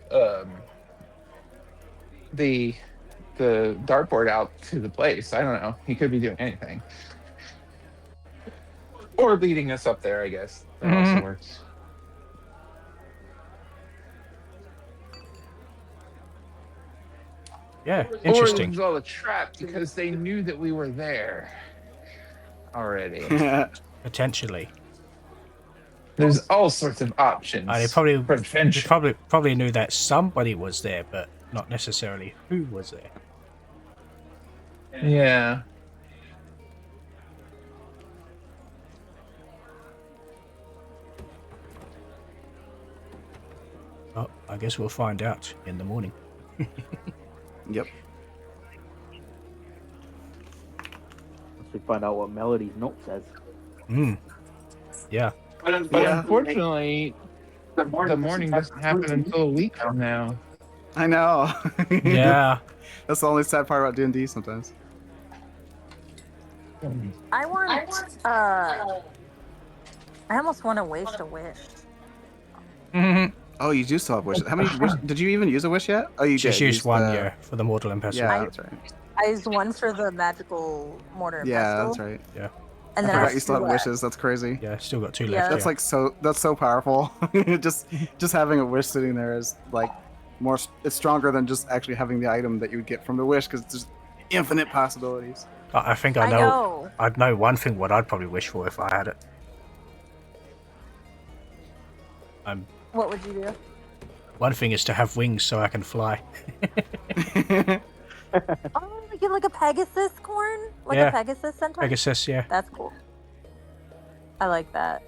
dartboard out to the place. I don't know. He could be doing anything, or leading us up there. I guess that also works. Yeah, Or interesting. it was all a trap because they knew that we were there already. Potentially. There's all sorts of options. They probably for adventure. probably knew that somebody was there, but not necessarily who was there. Yeah. Oh, I guess we'll find out in the morning. Yep. Once we find out what Melody's note says. Yeah. But unfortunately, the morning doesn't happen until a week from now. I know. Yeah. That's the only sad part about D&D sometimes. I want. I almost want to waste a wish. Oh, you do still have wishes. How many did you even use a wish yet? Oh, you Just did. used one, yeah, for the mortal and pestle. Yeah, that's right. I used one for the magical mortar and Yeah, pestle. that's right. Yeah. And I then forgot you still have left. wishes. That's crazy. Yeah, still got two Yeah. left. That's yeah. like that's so powerful. just having a wish sitting there is like more. It's stronger than just actually having the item that you would get from the wish because it's just infinite possibilities. I think I know. I'd know one thing what I'd probably wish for if I had it. What would you do? One thing is to have wings so I can fly. Oh, we get like a Pegasus corn? Like Yeah. a Pegasus centaur? Pegasus, yeah. That's cool. I like that.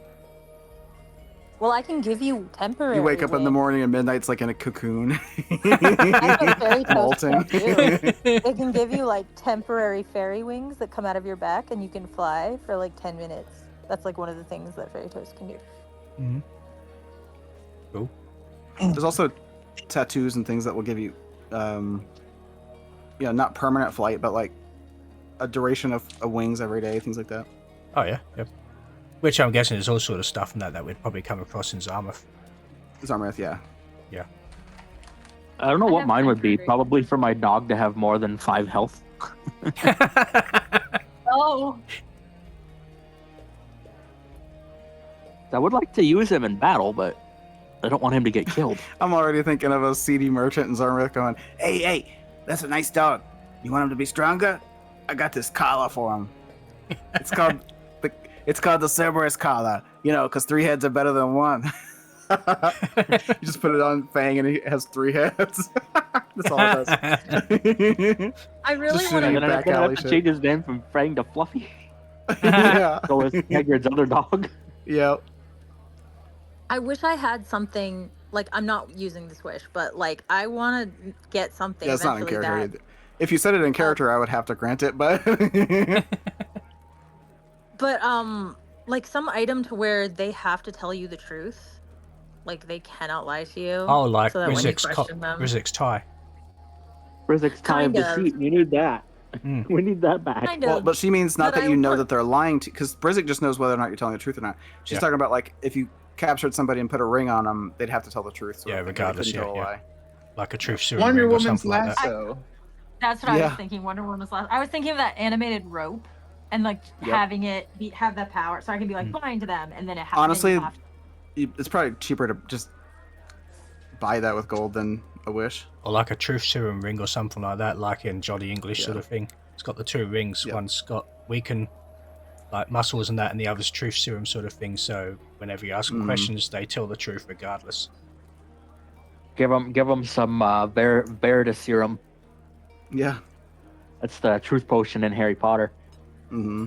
Well, I can give you temporary. You wake up in the wings. morning and midnight's like in a cocoon. That's what fairy toast Molten. can do. They can give you like temporary fairy wings that come out of your back and you can fly for like 10 minutes. That's like one of the things that fairy toast can do. Mm-hmm. Cool. There's also tattoos and things that will give you, not permanent flight, but like a duration of wings every day, things like that. Oh, yeah. Yep. Which I'm guessing is all sort of stuff that we'd probably come across in Zarmouth. Zarmouth, yeah. Yeah. I don't know what mine would be. Probably for my dog to have more than 5 health. Oh. I would like to use him in battle, but I don't want him to get killed. I'm already thinking of a seedy merchant in Zarmouth going, hey, that's a nice dog. You want him to be stronger? I got this collar for him. It's called the Cerberus collar, because 3 heads are better than 1. You just put it on Fang and it has 3 heads. That's all it does. I really Just want shooting And then back I alley have to shit. change his name from Frang to Fluffy. Yeah. So it's Hagrid's other dog. Yep. I wish I had something like I'm not using this wish, but like I want to get something. Yeah, it's not in eventually character. that- Either. If you said it in character, I would have to grant it, but But like some item to where they have to tell you the truth, like they cannot lie to you. Oh, like so that when you Rizik's question them, Rizik's tie. Rizik's time Kind of. deceit. You need that. Mm. We need that back. kind of. well, but she means not But that I you know want- that they're lying to, because Brizik just knows whether or not you're telling the truth or not. She's Yeah. talking about like if you captured somebody and put a ring on them, they'd have to tell the truth. So Yeah, that they regardless, couldn't tell a yeah. lie. like a truth serum Wonder ring or Woman's something like that. lasso. That's what I was Yeah. thinking. Wonder Woman's last. I was thinking of that animated rope and like Yep. having it have that power, so I can be like blind to them, and then it. Then Honestly, you have to- it's probably cheaper to just buy that with gold than a wish. Or like a truth serum ring or something like that, like in Johnny English sort Yeah. of thing. It's got the two rings. Yep. One's got weaken like muscles and that, and the other's truth serum sort of thing. So whenever you ask them questions, they tell the truth regardless. Give them some Veritas serum. Yeah. That's the truth potion in Harry Potter. Mm-hmm.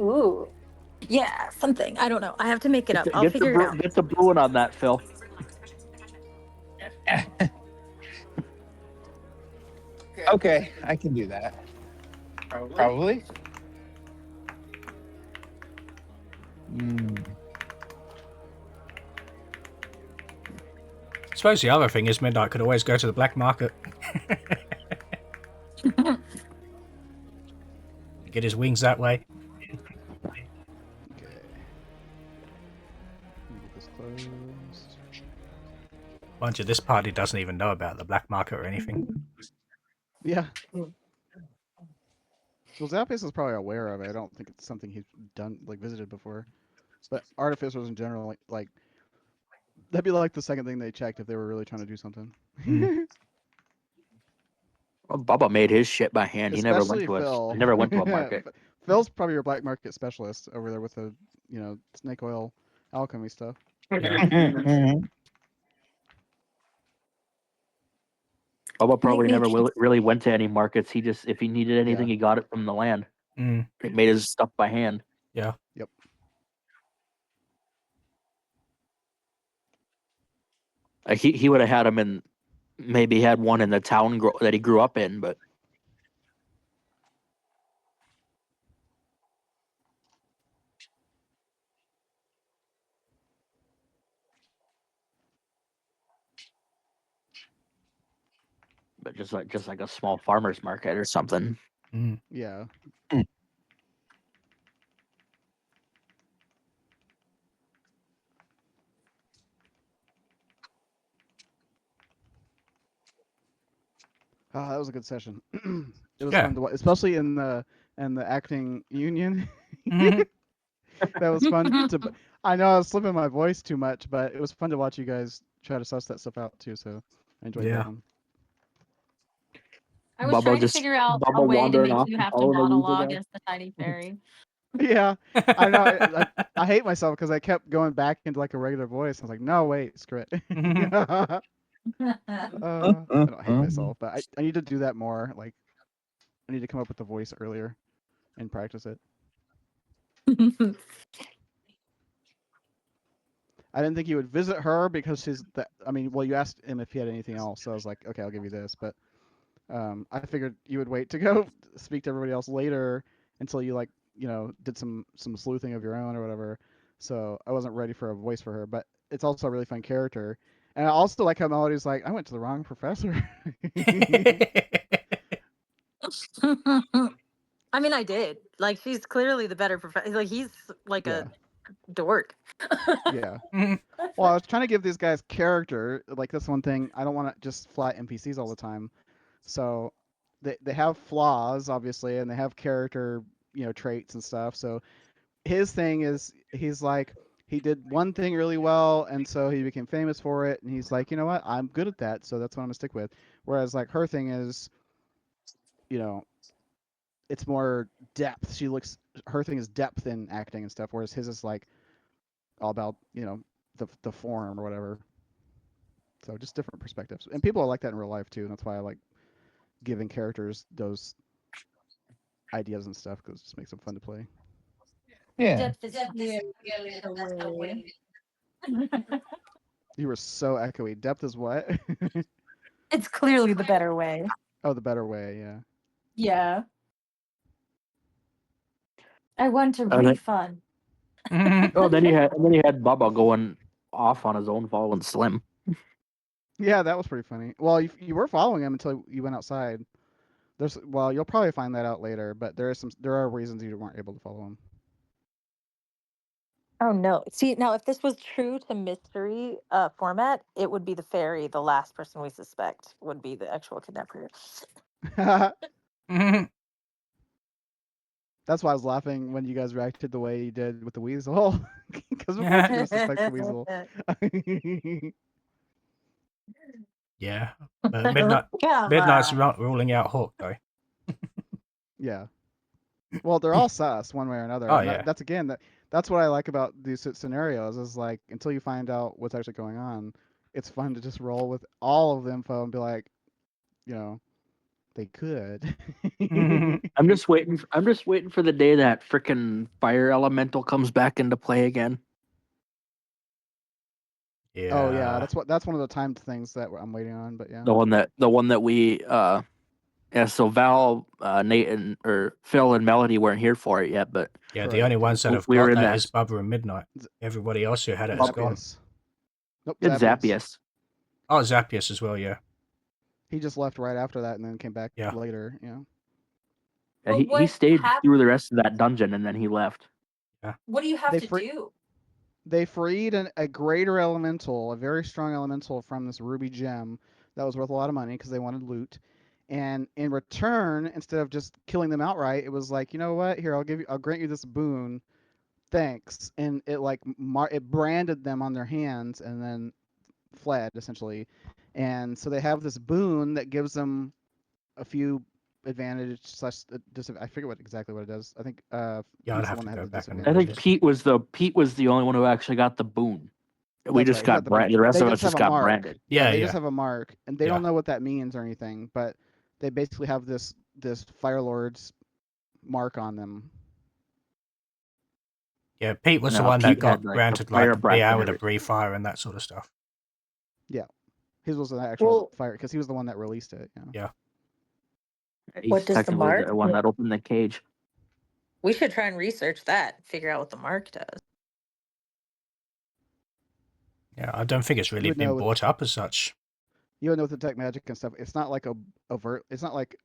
Ooh. Yeah, something. I don't know. I have to make it up. I'll figure it out. Get the brewing on that, Phil. Okay, I can do that. Probably. I suppose the other thing is Midnight could always go to the black market. Get his wings that way. Okay. Let me get this closed. Mind you, this party doesn't even know about the black market or anything. Yeah. Well, Zappas is probably aware of it. I don't think it's something he's done, like, visited before. But artificers in general, like that'd be like the second thing they checked if they were really trying to do something. Well, Bubba made his shit by hand. He never went Especially to Phil. He never went to a market. Phil's probably your black market specialist over there with the, snake oil alchemy stuff. Bubba probably never really went to any markets. He just, if he needed anything, he got it from the land. Mm. He made his stuff by hand. Yeah. Yep. He would have had him in, maybe had one in the town that he grew up in, but just like a small farmer's market or something. Mm. Yeah. Oh, that was a good session. It was fun to watch, especially in the acting union. That was fun to. I know I was slipping my voice too much, but it was fun to watch you guys try to suss that stuff out too. So I enjoyed that one. I was trying to figure out a way to make you have to monologue as the tiny fairy. Yeah, I know. I hate myself because I kept going back into like a regular voice. I was like, no, wait, screw it. I don't hate myself, but I need to do that more. Like, I need to come up with the voice earlier and practice it. I didn't think you would visit her because you asked him if he had anything else, so I was like, okay, I'll give you this. But I figured you would wait to go speak to everybody else later until you did some sleuthing of your own or whatever. So I wasn't ready for a voice for her, but it's also a really fun character. And I also like how Melody's like, I went to the wrong professor. I mean, I did. Like, she's clearly the better professor. Like, he's like a dork. Yeah. Well, I was trying to give these guys character. Like, that's one thing. I don't want to just flat NPCs all the time. So they have flaws, obviously, and they have character, traits and stuff. So his thing is he's like, he did one thing really well, and so he became famous for it. And he's like, you know what? I'm good at that, so that's what I'm gonna stick with. Whereas like her thing is, it's more depth. Her thing is depth in acting and stuff, whereas his is like all about the form or whatever. So just different perspectives, and people are like that in real life too, and that's why I like giving characters those ideas and stuff because it just makes them fun to play. Yeah. You were so echoey. Depth is what? It's clearly the better way. Oh, the better way, yeah. Yeah. I want to be fun. Oh, then you had Bubba going off on his own, following Slim. Yeah, that was pretty funny. Well, you were following him until you went outside. You'll probably find that out later, but there are reasons you weren't able to follow him. Oh no. See, now if this was true to mystery format, it would be the fairy, the last person we suspect would be the actual kidnapper. Mhm. That's why I was laughing when you guys reacted the way you did with the weasel, because of course you're gonna suspect the weasel. Yeah. Come Midnight's on. ruling out Hawk though. Yeah. Well, they're all sus one way or another, Oh and yeah. that's again that's what I like about these scenarios is like until you find out what's actually going on, it's fun to just roll with all of the info and be like, you know, they could. I'm just waiting. I'm just waiting for the day that frickin' fire elemental comes back into play again. Yeah. Oh yeah, that's one of the timed things that I'm waiting on. But yeah, The one that we yeah. So Val, Nate, or Phil and Melody weren't here for it yet, but Yeah, the only ones that have we were got in that that. is Bubba and Midnight. Everybody else who had it has gone. Zappius. Nope, It's Zappius. Zappius. Oh, Zappius as well, yeah. He just left right after that and then came back Yeah. later. Yeah. Yeah, Well, he what stayed hap- through the rest of that dungeon and then he left. What do you have They to free- do? They freed a greater elemental, a very strong elemental from this ruby gem that was worth a lot of money because they wanted loot. And in return, instead of just killing them outright, it was like, you know what? Here, I'll grant you this boon. Thanks. And it like it branded them on their hands and then fled essentially. And so they have this boon that gives them a few advantage slash I forget exactly what it does. I think Yeah, I'd Pete's the have one to that go had the back and I disadvantage. think Pete was the only one who actually got the boon. We That's just right, he got got the boon. branded. The rest They of us just have just a got mark. branded. Yeah, they Yeah. just have a mark, and they Yeah. don't know what that means or anything, but they basically have this Fire Lord's mark on them. Yeah, Pete was the No, one Pete that got had, like, granted the fire like be breath and able to everything. breathe fire and that sort of stuff. Yeah, his was an actual fire because he was the one that released it. Yeah. He's What does the technically mark? the one that opened the cage. We should try and research that, figure out what the mark does. Yeah, I don't think it's really would been know with- brought up as such. You would know with the tech magic and stuff. It's not like a overt. It's not like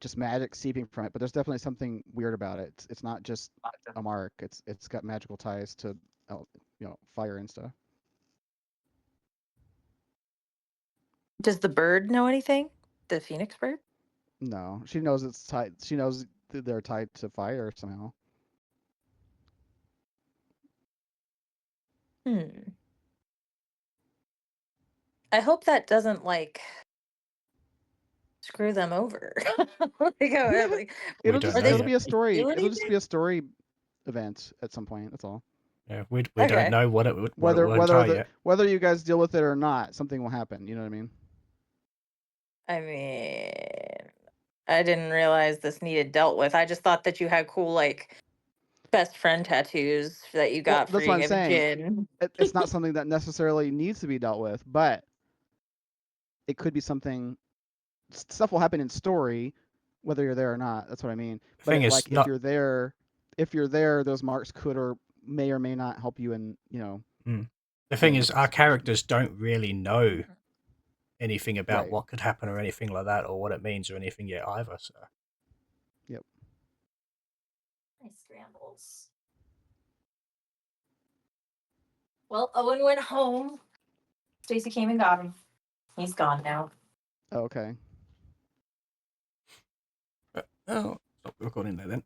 just magic seeping from it, but there's definitely something weird about it. It's not just a mark. It's got magical ties to fire and stuff. Does the bird know anything? The phoenix bird? No, she knows it's tied. She knows that they're tied to fire somehow. I hope that doesn't screw them over. It'll just be a story. do It'll just anything? be a story event at some point. That's all. Yeah, we Okay. don't know what it would Whether yet. whether you guys deal with it or not, something will happen. You know what I mean? I mean, I didn't realize this needed dealt with. I just thought that you had cool best friend tattoos that you got for that's what I'm being a saying. gin. It's not something that necessarily needs to be dealt with, but it could be something. Stuff will happen in story, whether you're there or not. That's what I mean. But Thing is, like if you're there, those marks could or may not help you in The thing is, our characters don't really know anything about Right. what could happen or anything like that, or what it means or anything yet either. So. Yep. Nice scrambles. Well, Owen went home. Stacy came and got him. He's gone now. Oh, okay. Oh, stop recording there then.